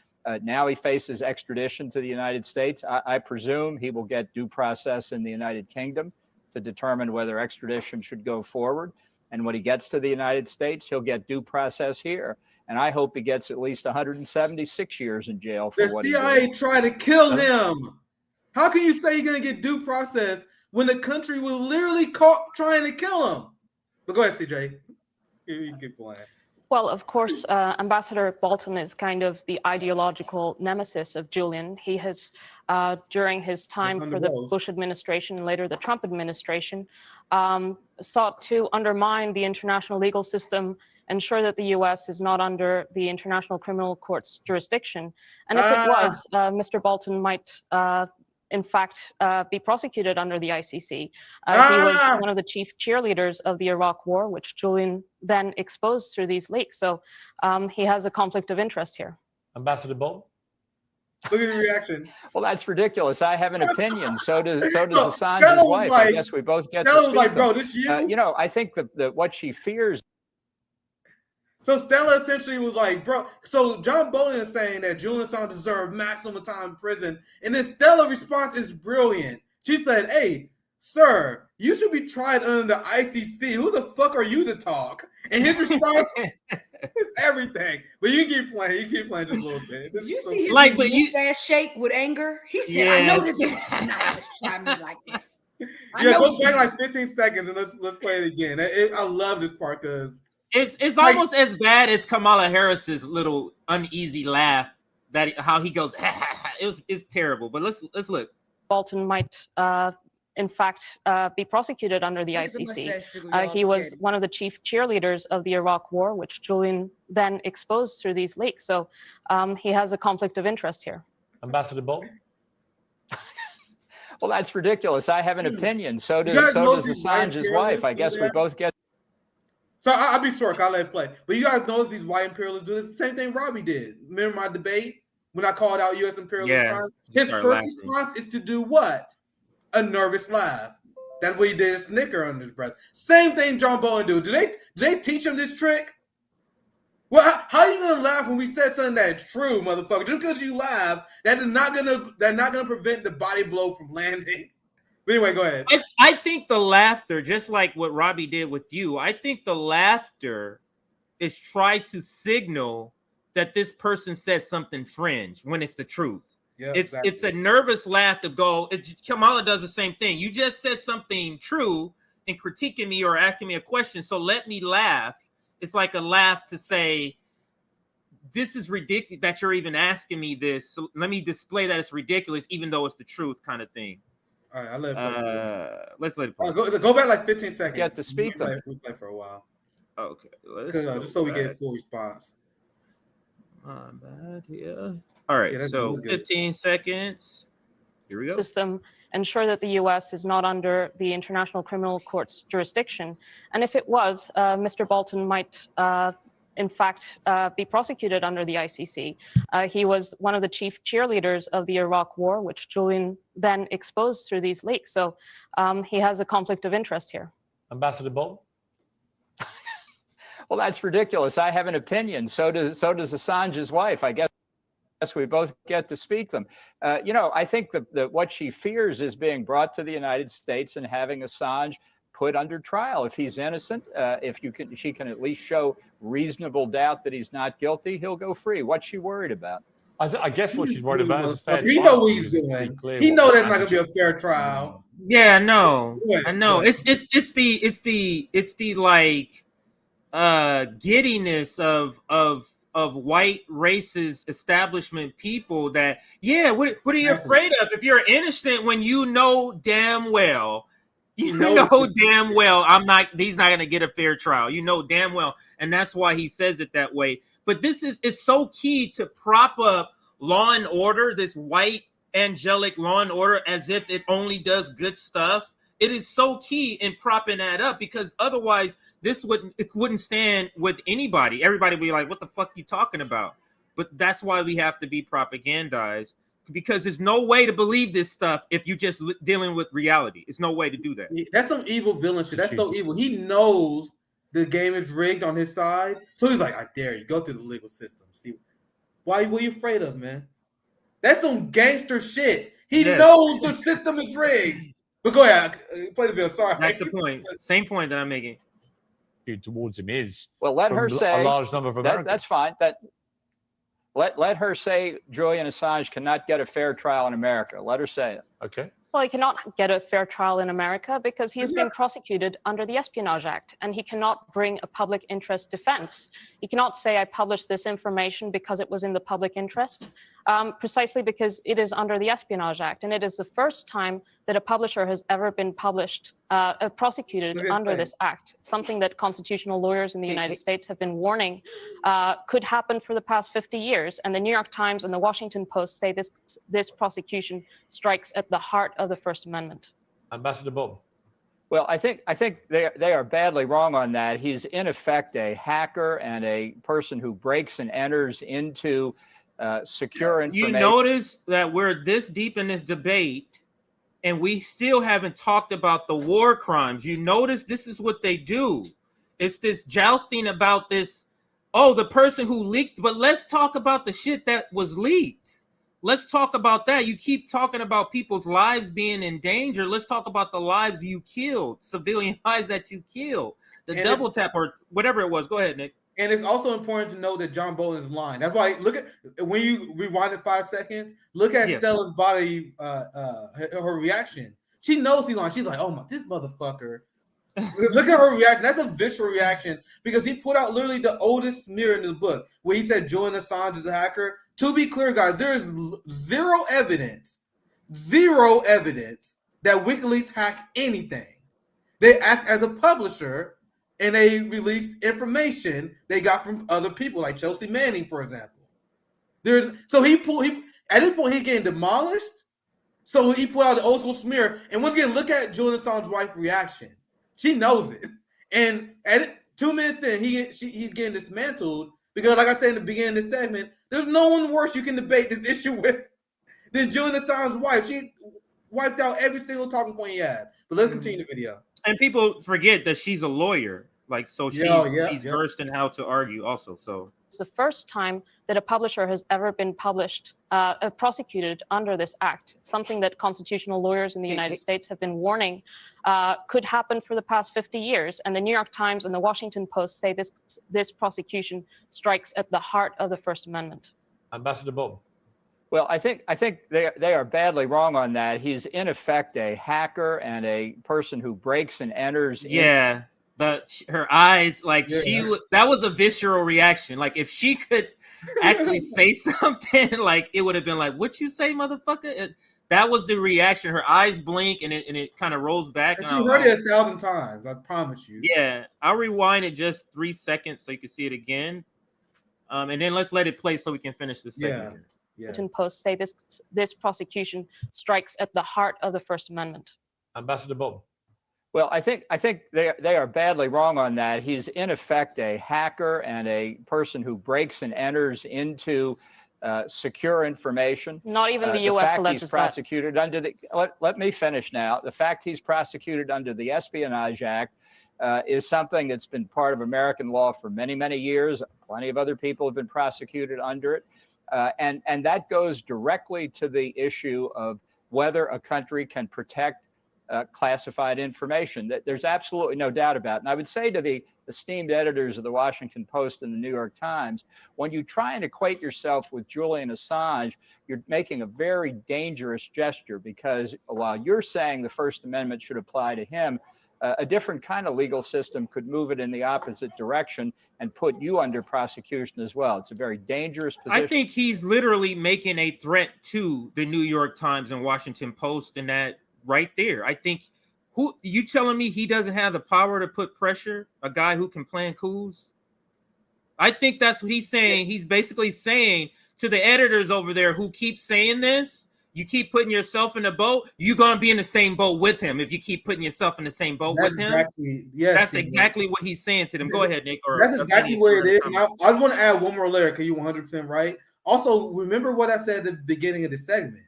Now he faces extradition to the United States. I presume he will get due process in the United Kingdom to determine whether extradition should go forward. And when he gets to the United States, he'll get due process here. And I hope he gets at least 176 years in jail for what he did. The CIA tried to kill him. How can you say you're going to get due process when the country was literally caught trying to kill him? But go ahead, CJ. You can keep playing. Well, of course, Ambassador Bolton is kind of the ideological nemesis of Julian. He has, during his time for the Bush administration and later the Trump administration, sought to undermine the international legal system, ensure that the U.S. is not under the International Criminal Court's jurisdiction. And if it was, Mr. Bolton might, in fact, be prosecuted under the ICC. He was one of the chief cheerleaders of the Iraq War, which Julian then exposed through these leaks. So he has a conflict of interest here. Ambassador Bolton? Look at the reaction. Well, that's ridiculous. I have an opinion. So does Assange's wife. Like, I guess we both get Stella to was like, speak bro, them. this you? You know, I think that what she fears. So Stella essentially was like, bro. So John Bolton is saying that Julian Assange deserved maximum time in prison. And then Stella's response is brilliant. She said, hey, sir, you should be tried under the ICC. Who the fuck are you to talk? And his response is everything. But you keep playing. You keep playing just a little bit. Did you see his mustache shake with anger? He said, yes. I know this bitch cannot just try me like this. Go back like 15 seconds and let's play it again. I love this part because it's almost as bad as Kamala Harris's little uneasy laugh, that how he goes, it's terrible. But let's look. Bolton might in fact be prosecuted under the ICC. He was one of the chief cheerleaders of the Iraq War, which Julian then exposed through these leaks. So he has a conflict of interest here. Ambassador Bolton? Well, that's ridiculous. I have an opinion. So does Assange's wife. I guess we both get. So I'll be short. I'll let it play. But you guys know these white imperialists do the same thing Robbie did. Remember my debate when I called out U.S. imperialist crimes? His first response is to do what? A nervous laugh. That's what he did. Snicker under his breath. Same thing John Bolton do. Do they teach him this trick? Well, how are you gonna laugh when we said something that's true, motherfucker? Just because you laugh, they're not gonna prevent the body blow from landing. But anyway, go ahead. I think the laughter, just like what Robbie did with you, I think the laughter is try to signal that this person said something fringe when it's the truth. Yeah, It's a nervous laugh to go. Kamala does the same thing. You just said something true and critiquing me or asking me a question, so let me laugh. It's like a laugh to say, this is ridiculous that you're even asking me this. So let me display that it's ridiculous, even though it's the truth, kind of thing. All right, I'll let it play. Let's let it play. Go back like 15 seconds. Get to speak them. We play for a while. Okay, Just so we get a full response. My bad here. All right, so 15 seconds. Here we go. System ensure that the U.S. is not under the International Criminal Court's jurisdiction. And if it was, Mr. Bolton might, in fact, be prosecuted under the ICC. He was one of the chief cheerleaders of the Iraq War, which Julian then exposed through these leaks. So he has a conflict of interest here. Ambassador Bolton? Well, that's ridiculous. I have an opinion. So does Assange's wife. I guess we both get to speak them. I think that what she fears is being brought to the United States and having Assange put under trial. If he's innocent, she can at least show reasonable doubt that he's not guilty, he'll go free. What's she worried about? I guess what she's worried about is a fair trial. He knows what he's doing. He knows there's not going to be a fair trial. Yeah, no, I know. It's the like giddiness of white racist establishment people that, what are you afraid of? If you're innocent, when you know damn well he's not going to get a fair trial. You know damn well. And that's why he says it that way. But it's so key to prop up law and order, this white angelic law and order, as if it only does good stuff. It is so key in propping that up, because otherwise it wouldn't stand with anybody. Everybody would be like, what the fuck are you talking about? But that's why we have to be propagandized, because there's no way to believe this stuff if you're just dealing with reality. There's no way to do that. That's some evil villain shit. That's so evil. He knows the game is rigged on his side. So he's like, I dare you. Go through the legal system. See, what are you afraid of, man? That's some gangster shit. He knows the system is rigged. But go ahead. Play the video. Sorry. That's the point. Same point that I'm making. Towards him is let her say a large number of Americans. That's fine. Let her say Julian Assange cannot get a fair trial in America. Let her say it. Okay. Well, he cannot get a fair trial in America because he is being prosecuted under the Espionage Act, and he cannot bring a public interest defense. He cannot say, I published this information because it was in the public interest, precisely because it is under the Espionage Act. And it is the first time that a publisher has ever been prosecuted under this act, something that constitutional lawyers in the United States have been warning could happen for the past 50 years. And the New York Times and the Washington Post say this prosecution strikes at the heart of the First Amendment. Ambassador Bolton. Well, I think they are badly wrong on that. He's in effect a hacker and a person who breaks and enters into secure information. You notice that we're this deep in this debate, and we still haven't talked about the war crimes. You notice this is what they do. It's this jousting about this, the person who leaked, but let's talk about the shit that was leaked. Let's talk about that. You keep talking about people's lives being in danger. Let's talk about the lives you killed, civilian lives that you killed, the double tap or whatever it was. Go ahead, Nick. And it's also important to know that John Bolton is lying. That's why when you rewind it 5 seconds, look at Stella's body, her reaction. She knows he's lying. She's like, oh this motherfucker. Look at her reaction. That's a visceral reaction, because he put out literally the oldest smear in the book where he said Julian Assange is a hacker. To be clear, guys, there is zero evidence that WikiLeaks hacked anything. They act as a publisher, and they released information they got from other people, like Chelsea Manning, for example. At this point he's getting demolished. So he put out the old school smear. And once again, look at Julian Assange's wife's reaction. She knows it. And at 2 minutes in, he's getting dismantled, because, like I said in the beginning of this segment, there's no one worse you can debate this issue with than Julian Assange's wife. She wiped out every single talking point he had. But let's continue the video. And people forget that she's a lawyer. Like, so she's versed in how to argue also. So it's the first time that a publisher has ever been prosecuted under this act, something that constitutional lawyers in the United States have been warning could happen for the past 50 years. And the New York Times and the Washington Post say this prosecution strikes at the heart of the First Amendment. Ambassador Bolton. Well, I think they are badly wrong on that. He's in effect a hacker and a person who breaks and enters. Yeah, her eyes, like that was a visceral reaction. Like if she could actually say something, like it would have been like, "What you say, motherfucker?" That was the reaction. Her eyes blink and it kind of rolls back. And she heard it 1,000 times. I promise you. Yeah, I'll rewind it just 3 seconds so you can see it again, and then let's let it play so we can finish the segment. Yeah. Washington Post say this prosecution strikes at the heart of the First Amendment. Ambassador Bolton. Well, I think they are badly wrong on that. He's in effect a hacker and a person who breaks and enters into secure information. Not even the U.S. alleges he's prosecuted under the. Let me finish now. The fact he's prosecuted under the Espionage Act is something that's been part of American law for many, many years. Plenty of other people have been prosecuted under it. And that goes directly to the issue of whether a country can protect classified information. That there's absolutely no doubt about it. And I would say to the esteemed editors of the Washington Post and the New York Times, when you try and equate yourself with Julian Assange, you're making a very dangerous gesture, because while you're saying the First Amendment should apply to him, a different kind of legal system could move it in the opposite direction and put you under prosecution as well. It's a very dangerous position. I think he's literally making a threat to the New York Times and Washington Post, and that right there. I think you telling me he doesn't have the power to put pressure, a guy who can plan coups? I think that's what he's saying. He's basically saying to the editors over there who keep saying this, you keep putting yourself in the boat, you're going to be in the same boat with him if you keep putting yourself in the same boat with him. That's exactly what he's saying to them. Go ahead, Nick. That's exactly what it is. I just want to add one more layer because you're 100% right. Also, remember what I said at the beginning of the segment.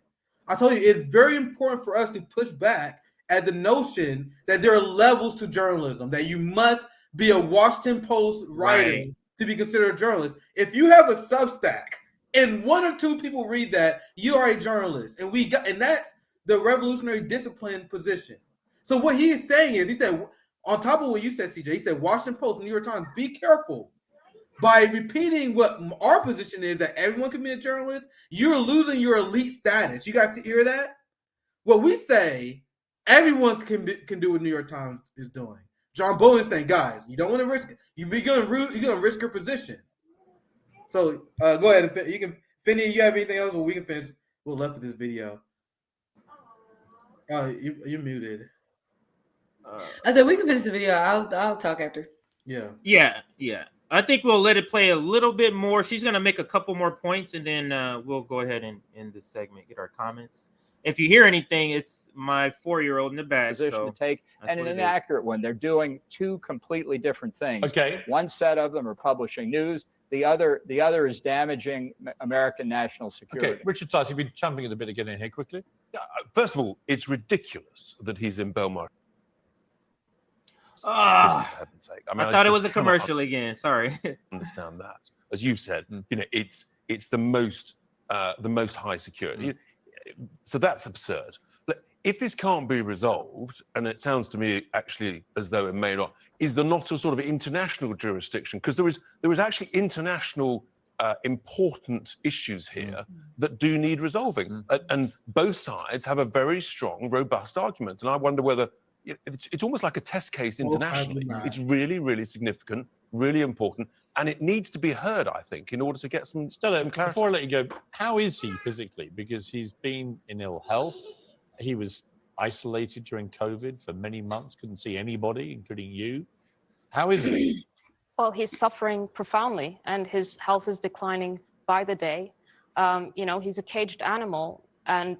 I told you it's very important for us to push back at the notion that there are levels to journalism, that you must be a Washington Post writer to be considered a journalist. If you have a Substack and one or two people read that, you are a journalist. And that's the revolutionary discipline position. So what he is saying is, he said, on top of what you said, CJ, he said, Washington Post, New York Times, be careful. By repeating what our position is, that everyone can be a journalist, you're losing your elite status. You guys hear that? What we say, everyone can do what New York Times is doing. John Bolton is saying, guys, you don't want to risk it. You're going to risk your position. So go ahead. You can, Finney, you have anything else? Or we can finish. We're left with this video. You're muted. I said we can finish the video. I'll talk after. Yeah. I think we'll let it play a little bit more. She's going to make a couple more points, and then we'll go ahead and end this segment, get our comments. If you hear anything, it's my 4-year-old in the back. Position to take, and an inaccurate one. They're doing two completely different things. Okay. One set of them are publishing news. The other is damaging American national security. Okay, Richard Tice, you've been jumping at a bit again in here quickly. First of all, it's ridiculous that he's in Belmarsh. For heaven's sake. I thought it was a commercial again. Sorry. Understand that, as you've said, it's the most high security. So that's absurd. If this can't be resolved, and it sounds to me actually as though it may not, is there not a sort of international jurisdiction? Because there is actually international important issues here that do need resolving, and both sides have a very strong, robust argument. And I wonder whether it's almost like a test case internationally. It's really, really significant, really important, and it needs to be heard, I think, in order to get some clarity. Before I let you go, how is he physically? Because he's been in ill health. He was isolated during COVID for many months, couldn't see anybody, including you. How is he? Well, he's suffering profoundly, and his health is declining by the day. He's a caged animal, and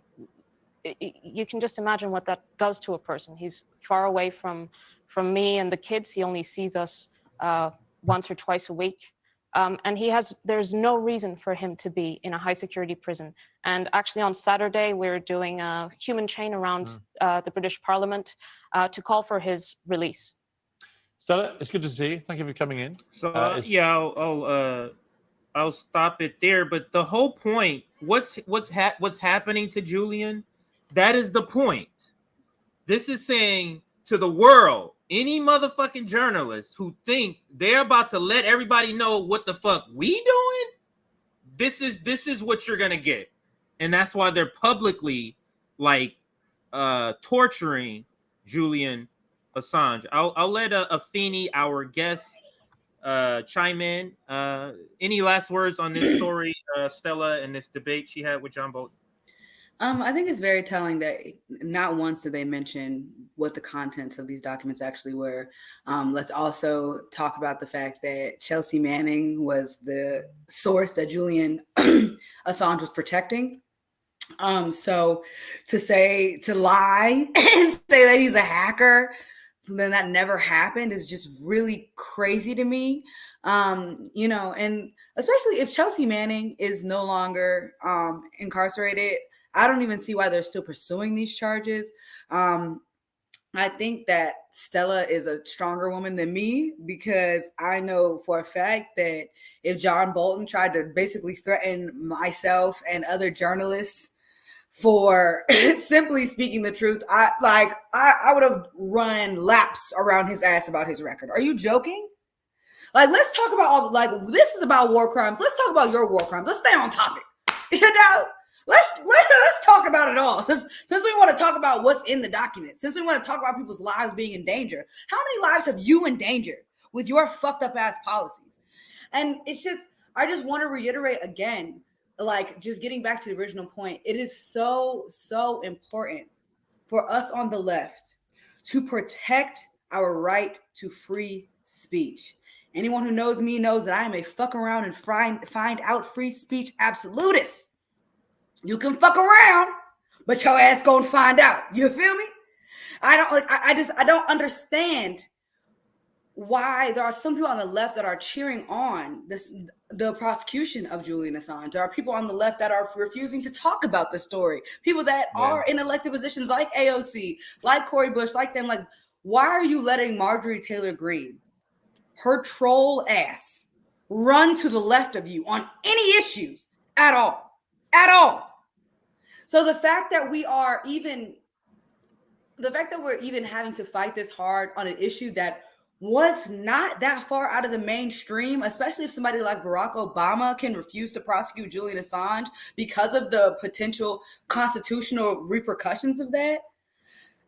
you can just imagine what that does to a person. He's far away from me and the kids. He only sees us once or twice a week. And there's no reason for him to be in a high security prison. And actually on Saturday, we're doing a human chain around the British Parliament to call for his release. Stella, it's good to see you. Thank you for coming in. So I'll stop it there. But the whole point, what's happening to Julian, that is the point. This is saying to the world, any motherfucking journalists who think they're about to let everybody know what the fuck we doing, this is what you're gonna get. and that's why they're publicly like torturing Julian Assange. I'll let Afeni, our guest, chime in. Any last words on this story, Stella, and this debate she had with John Bolton? I think it's very telling that not once did they mention what the contents of these documents actually were. Let's also talk about the fact that Chelsea Manning was the source that Julian Assange was protecting. So to lie and say that he's a hacker, then that never happened is just really crazy to me. You know, and especially if Chelsea Manning is no longer incarcerated, I don't even see why they're still pursuing these charges. I think that Stella is a stronger woman than me, because I know for a fact that if John Bolton tried to basically threaten myself and other journalists for simply speaking the truth, I would have run laps around his ass about his record. Are you joking? Like, let's talk about this is about war crimes. Let's talk about your war crimes. Let's stay on topic. You know, let's talk about it all. Since we want to talk about what's in the document, since we want to talk about people's lives being in danger, how many lives have you endangered with your fucked up ass policies? And it's just, I just want to reiterate again, like, just getting back to the original point, it is so important for us on the left to protect our right to free speech. Anyone who knows me knows that I am a fuck around and find out free speech absolutist. You can fuck around, but your ass gonna find out. You feel me? I don't understand why there are some people on the left that are cheering on the prosecution of Julian Assange. There are people on the left that are refusing to talk about the story. People that are in elected positions like AOC, like Cori Bush, like them. Like, why are you letting Marjorie Taylor Greene, her troll ass, run to the left of you on any issues at all? At all. So the fact that we're even having to fight this hard on an issue that was not that far out of the mainstream, especially if somebody like Barack Obama can refuse to prosecute Julian Assange because of the potential constitutional repercussions of that.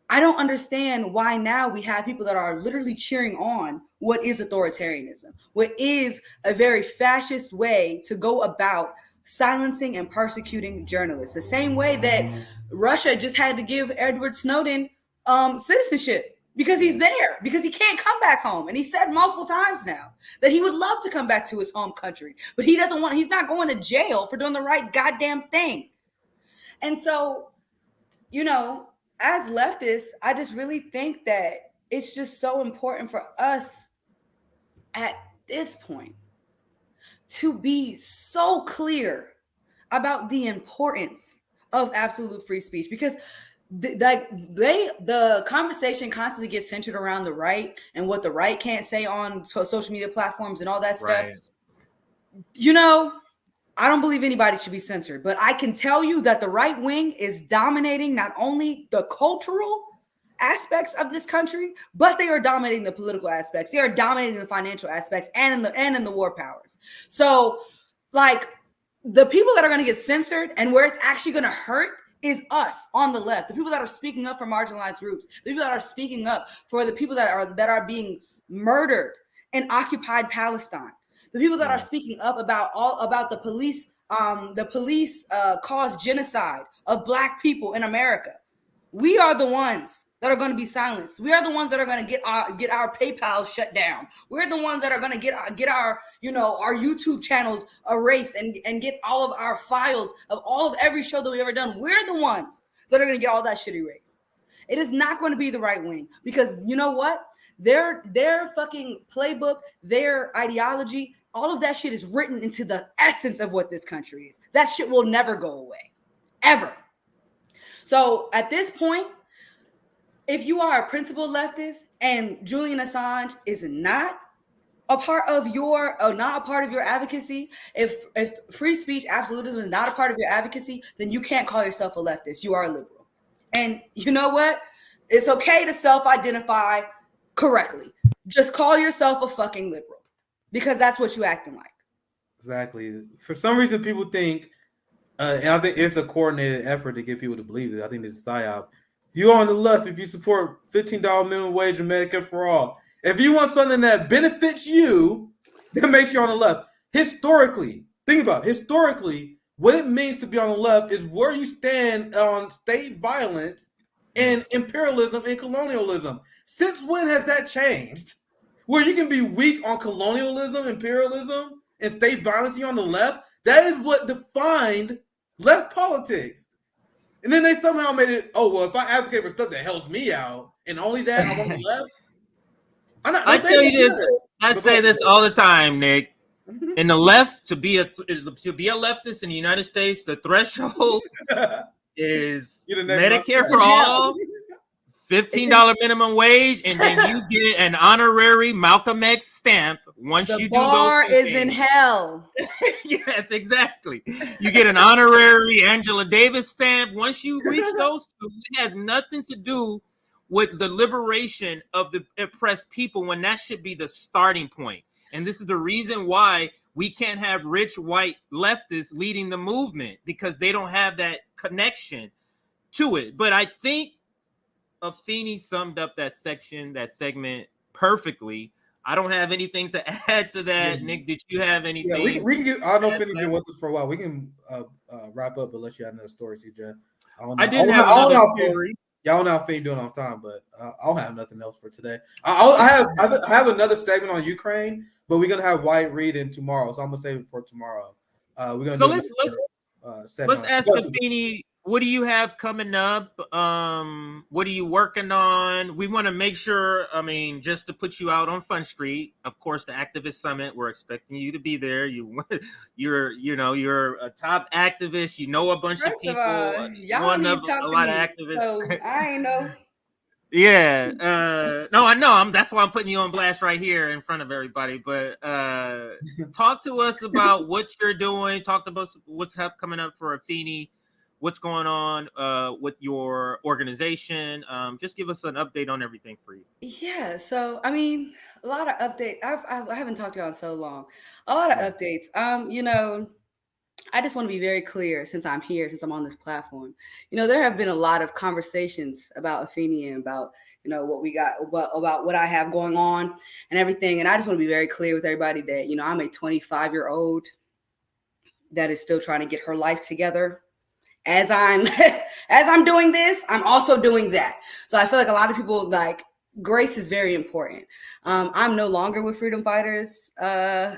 I don't understand why now we have people that are literally cheering on what is authoritarianism, what is a very fascist way to go about silencing and persecuting journalists. The same way that Russia just had to give Edward Snowden citizenship because he's there, because he can't come back home. And he said multiple times now that he would love to come back to his home country, but he's not going to jail for doing the right goddamn thing. And so, you know, as leftists, I just really think that it's just so important for us at this point to be so clear about the importance of absolute free speech, because the conversation constantly gets centered around the right and what the right can't say on social media platforms and all that stuff. Right. You know, I don't believe anybody should be censored, but I can tell you that the right wing is dominating not only the cultural aspects of this country, but they are dominating the political aspects. They are dominating the financial aspects and in the war powers. So, like, the people that are going to get censored and where it's actually going to hurt is us on the left, the people that are speaking up for marginalized groups, the people that are speaking up for the people that are being murdered in occupied Palestine, the people that are speaking up about the police caused genocide of Black people in America. We are the ones that are going to be silenced. We are the ones that are going to get our PayPal shut down. We're the ones that are going to get our our YouTube channels erased and get all of our files of every show that we've ever done. We're the ones that are going to get all that shit erased. It is not going to be the right wing, because you know what? Their fucking playbook, their ideology, all of that shit is written into the essence of what this country is. That shit will never go away, ever. So at this point, if you are a principled leftist and Julian Assange is not a part of your advocacy, if free speech absolutism is not a part of your advocacy, then you can't call yourself a leftist. You are a liberal. And you know what? It's okay to self-identify correctly. Just call yourself a fucking liberal, because that's what you acting like. Exactly. For some reason, people think And I think it's a coordinated effort to get people to believe it. I think it's a psyop. You're on the left if you support $15 minimum wage and Medicare for all. If you want something that benefits you, then make sure you're on the left. Historically, think about it. Historically, what it means to be on the left is where you stand on state violence and imperialism and colonialism. Since when has that changed? Where you can be weak on colonialism, imperialism, and state violence, you're on the left. That is what defined left politics. And then they somehow made it, oh, well, if I advocate for stuff that helps me out, and only that I'm on the left. I tell you this, I say this all the time, Nick. In the left, to be a leftist in the United States, the threshold is Medicare for all, $15 minimum wage, and then you get an honorary Malcolm X stamp once you do those. The bar is in hell. Yes, exactly. You get an honorary Angela Davis stamp once you reach those two. It has nothing to do with the liberation of the oppressed people, when that should be the starting point. And this is the reason why we can't have rich white leftists leading the movement, because they don't have that connection to it. But I think Afeni summed up that segment perfectly. I don't have anything to add to that. Mm-hmm. Nick, did you have anything? Yeah, we can get. I don't know if Afeni been with us for a while. We can wrap up unless you have another story, CJ. I didn't have another story. Y'all know how Afeni doing on time, but I'll have nothing else for today. I have another segment on Ukraine, but we're gonna have White read in tomorrow, so I'm gonna save it for tomorrow. We're gonna let's ask Afeni, what do you have coming up? What are you working on? We want to make sure, I mean, just to put you out on Fun Street, of course, the Activist Summit, we're expecting you to be there. You're a top activist. You know a bunch of people. Y'all need to talk to me. Lot of activists. So I ain't know. Yeah. No, I know. That's why I'm putting you on blast right here in front of everybody. But talk to us about what you're doing. Talk about what's coming up for Afeni. What's going on with your organization? Just give us an update on everything for you. Yeah, so I mean, a lot of updates. I haven't talked to y'all in so long. A lot of updates. I just want to be very clear, since I'm here, since I'm on this platform. There have been a lot of conversations about Afeni and about what we got, about what I have going on and everything. And I just want to be very clear with everybody that I'm a 25-year-old that is still trying to get her life together. As I'm doing this, I'm also doing that. So I feel like a lot of people, like, grace is very important. I'm no longer with Freedom Fighters, as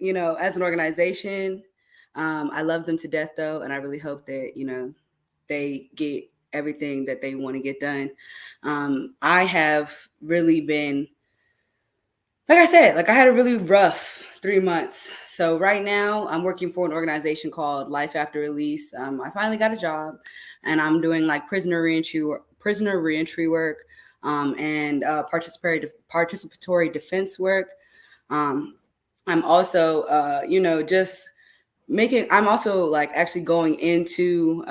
an organization. I love them to death, though, and I really hope that, they get everything that they want to get done. I have really been, like I said, I had a really rough 3 months. So right now I'm working for an organization called Life After Release. I finally got a job, and I'm doing prisoner reentry work, and participatory defense work. I'm also, I'm also actually going into,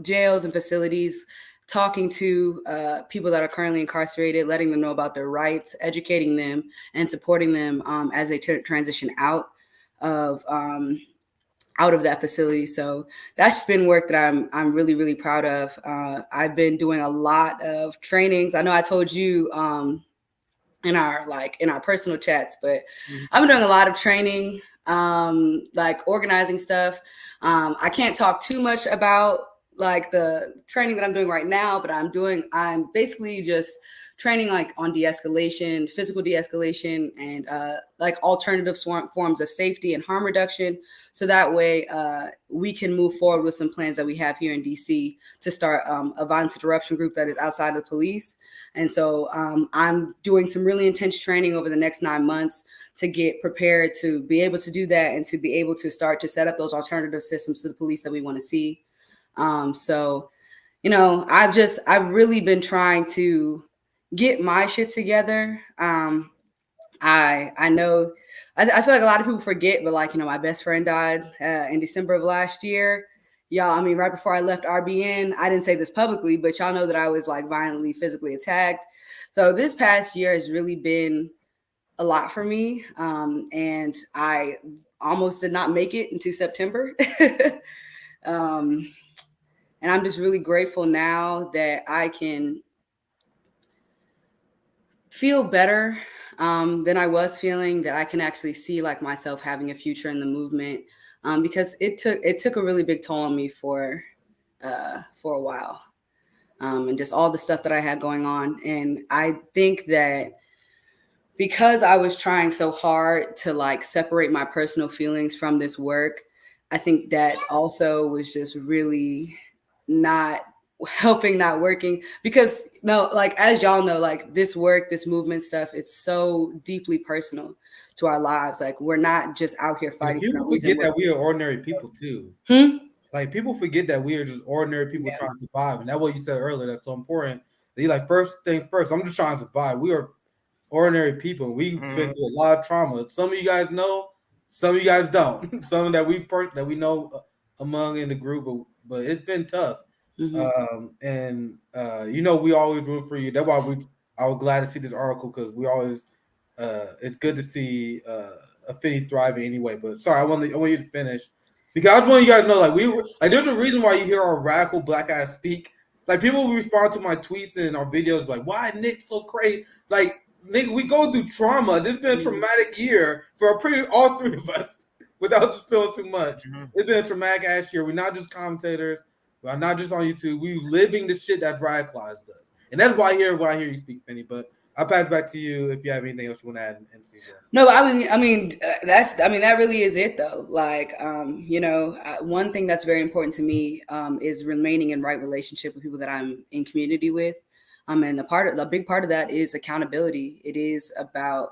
jails and facilities, talking to people that are currently incarcerated, letting them know about their rights, educating them, and supporting them as they transition out of that facility. So that's been work that I'm really, really proud of. I've been doing a lot of trainings. I know I told you in our personal chats, but I've been doing a lot of training, organizing stuff. I can't talk too much about the training that I'm doing right now, but I'm basically just training on de-escalation, physical de-escalation, and alternative forms of safety and harm reduction. So that way we can move forward with some plans that we have here in DC to start a violence interruption group that is outside of the police. And so I'm doing some really intense training over the next 9 months to get prepared to be able to do that, and to be able to start to set up those alternative systems to the police that we want to see. I've really been trying to get my shit together. I know, I feel like a lot of people forget, but my best friend died in December of last year. Y'all, I mean, right before I left RBN, I didn't say this publicly, but y'all know that I was violently, physically attacked. So this past year has really been a lot for me. And I almost did not make it into September. And I'm just really grateful now that I can feel better than I was feeling, that I can actually see like myself having a future in the movement, because it took a really big toll on me for a while, and just all the stuff that I had going on. And I think that because I was trying so hard to like separate my personal feelings from this work, I think that also was just really not helping, not working, because like, as y'all know, like this work, this movement stuff, it's so deeply personal to our lives. Like we're not just out here fighting. People forget that we are ordinary people too. Like people forget that we are just ordinary people trying to survive. And that's what you said earlier. That's so important. That you like, first thing first, I'm just trying to survive. We are ordinary people. We've been through a lot of trauma. Some of you guys know, some of you guys don't. Some that we know among in the group, but it's been tough. And we always root for you. That's why I was glad to see this article, because we always it's good to see Afeni thriving anyway. But sorry, I want you to finish, because I just want you guys to know, like there's a reason why you hear our radical black guys speak. Like people will respond to my tweets and our videos like, why Nick so crazy? Like, nigga, we go through trauma. This has been a traumatic year for all three of us, without spilling too much. It's been a traumatic ass year. We're not just commentators. We're not just on YouTube. We're living the shit that radicalized us. And that's why I hear you speak, Finny. But I'll pass back to you if you have anything else you want to add. No, I mean, that really is it though. Like, one thing that's very important to me is remaining in right relationship with people that I'm in community with. And the big part of that is accountability. It is about,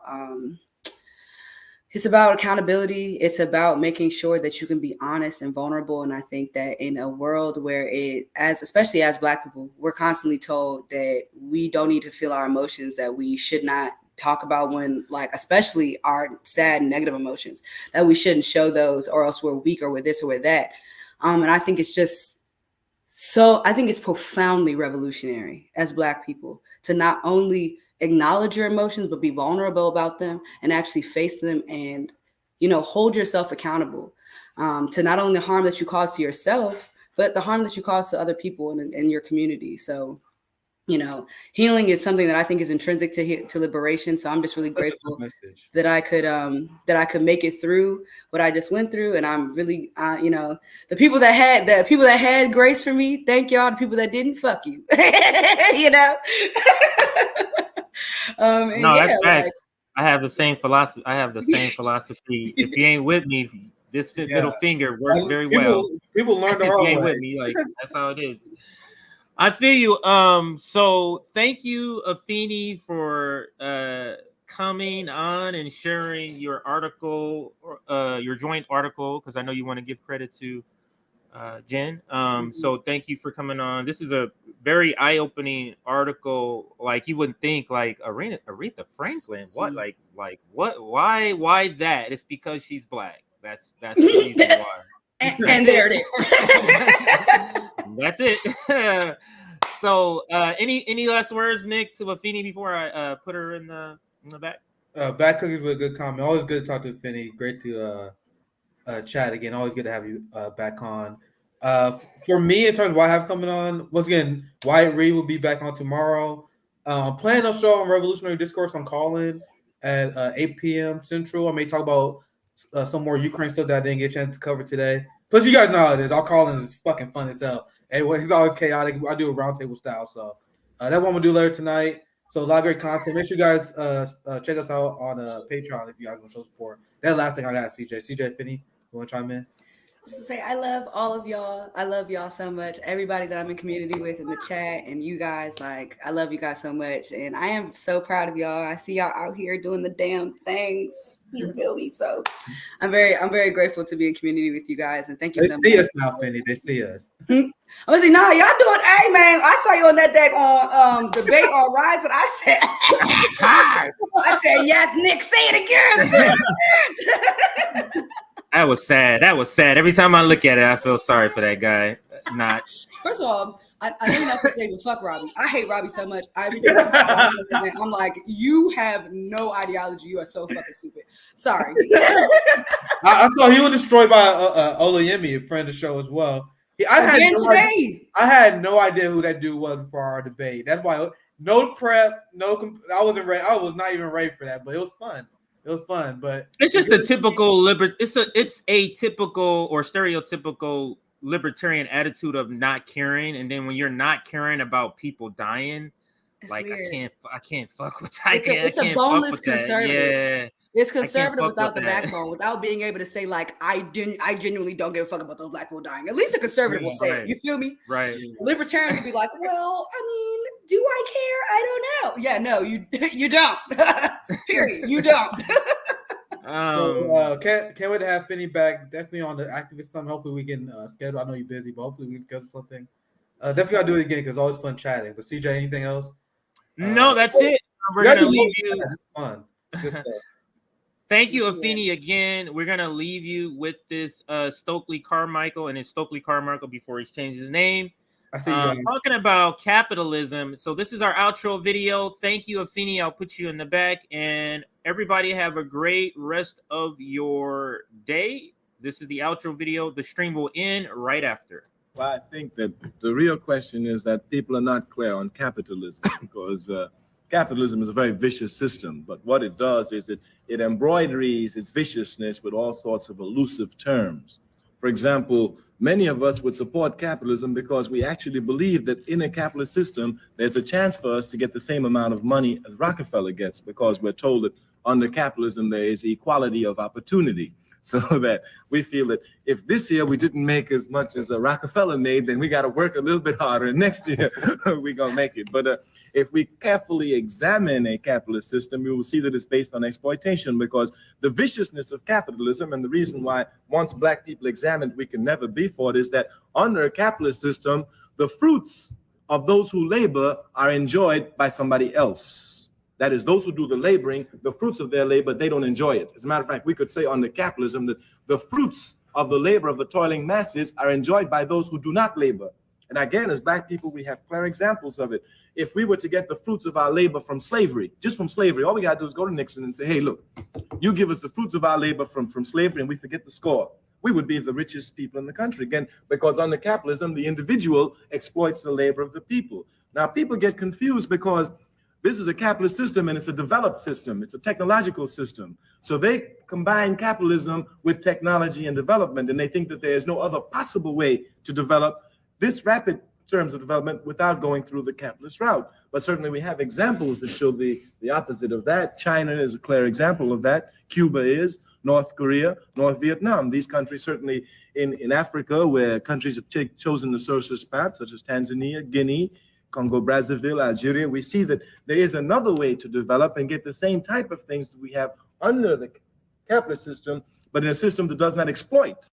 it's about accountability. It's about making sure that you can be honest and vulnerable. And I think that in a world where especially as Black people, we're constantly told that we don't need to feel our emotions, that we should not talk about when, like, especially our sad and negative emotions, that we shouldn't show those, or else we're weak, or we're this or we're that. And I think it's profoundly revolutionary as Black people to not only acknowledge your emotions, but be vulnerable about them and actually face them and, hold yourself accountable to not only the harm that you cause to yourself, but the harm that you cause to other people in your community. So, healing is something that I think is intrinsic to liberation. So I'm just really grateful that I could make it through what I just went through. And I'm really, the people that had grace for me, thank y'all. The people that didn't, fuck you. No, that's facts. I have the same philosophy. If you ain't with me, this middle finger works very well. People learn the hard way. If you ain't with me, like, that's how it is. I feel you. So thank you, Afeni, for coming on and sharing your article, your joint article, because I know you want to give credit to Jen. So thank you for coming on. This is a very eye-opening article. Like, you wouldn't think, like, Aretha Franklin. What? Like what? Why that? It's because she's Black. That's the reason why. And there it is. That's it. So, any last words, Nick, to Afeni before I put her in the back? Bad cookies with a good comment. Always good to talk to Afeni. Great to chat again. Always good to have you back on. For me, in terms of what I have coming on, once again, Wyatt Reed will be back on tomorrow. I'm planning a show on Revolutionary Discourse on Call-In at 8 p.m. Central. I may talk about some more Ukraine stuff that I didn't get a chance to cover today. Plus, you guys know how it is. Our call-in is fucking fun as hell. Anyway, he's always chaotic. I do a roundtable style. So that's what I'm going to do later tonight. So a lot of great content. Make sure you guys check us out on Patreon if you guys want to show support. That last thing I got, CJ, Finny, you want to chime in? Just to say, I love all of y'all. I love y'all so much. Everybody that I'm in community with in the chat, and you guys, like, I love you guys so much. And I am so proud of y'all. I see y'all out here doing the damn things. You feel me? So I'm very grateful to be in community with you guys. And thank you so much. They see us now, Finny. They see us. I'm gonna say, no, y'all doing, hey man, I saw you on that deck on debate on Rise, and I said, yes, Nick, say it again. That was sad. Every time I look at it, I feel sorry for that guy. Not. First of all, I know you're not supposed to say, but fuck Robbie. I hate Robbie so much. I'm like, you have no ideology. You are so fucking stupid. Sorry. I saw he was destroyed by Olayemi, a friend of the show as well. I had no idea who that dude was before our debate. That's why no prep, I wasn't ready. I was not even ready for that, but it was fun. It was fun, but it's just a typical it's a typical or stereotypical libertarian attitude of not caring, and then when you're not caring about people dying, it's like weird. I can't fuck with that. It's a boneless conservative. Yeah. It's conservative without the backbone, without being able to say, like, I genuinely don't give a fuck about those black people dying. At least a conservative will say it. You feel me? Right. Libertarians will be like, well, I mean, do I care? I don't know. Yeah, no, you don't. Period. You don't. So can't wait to have Finney back. Definitely on the Activist Summit. Hopefully we can schedule. I know you're busy, but hopefully we can schedule something. Definitely gotta do it again because it's always fun chatting. But CJ, anything else? No, that's it. We're gonna leave you. Fun. Good stuff. Thank you, Afeni, again. We're going to leave you with this Stokely Carmichael, and it's Stokely Carmichael before he's changed his name. Talking about capitalism. So this is our outro video. Thank you, Afeni. I'll put you in the back. And everybody have a great rest of your day. This is the outro video. The stream will end right after. Well, I think that the real question is that people are not clear on capitalism because capitalism is a very vicious system, but what it does is it embroideries its viciousness with all sorts of elusive terms. For example, many of us would support capitalism because we actually believe that in a capitalist system, there's a chance for us to get the same amount of money as Rockefeller gets, because we're told that under capitalism, there is equality of opportunity. So that we feel that if this year we didn't make as much as a Rockefeller made, then we got to work a little bit harder. And next year we're going to make it. But if we carefully examine a capitalist system, we will see that it's based on exploitation, because the viciousness of capitalism, and the reason why once black people examine it, we can never be for it, is that under a capitalist system, the fruits of those who labor are enjoyed by somebody else. That is, those who do the laboring, the fruits of their labor, they don't enjoy it. As a matter of fact, we could say under capitalism that the fruits of the labor of the toiling masses are enjoyed by those who do not labor. And again, as black people, we have clear examples of it. If we were to get the fruits of our labor from slavery, just from slavery, all we got to do is go to Nixon and say, hey, look, you give us the fruits of our labor from slavery and we forget the score. We would be the richest people in the country. Again, because under capitalism, the individual exploits the labor of the people. Now, people get confused because this is a capitalist system and it's a developed system. It's a technological system. So they combine capitalism with technology and development, and they think that there is no other possible way to develop this rapid terms of development without going through the capitalist route. But certainly we have examples that show the opposite of that. China is a clear example of that. Cuba is, North Korea, North Vietnam. These countries certainly in Africa, where countries have chosen the socialist path, such as Tanzania, Guinea, Congo, Brazzaville, Algeria, we see that there is another way to develop and get the same type of things that we have under the capitalist system, but in a system that does not exploit.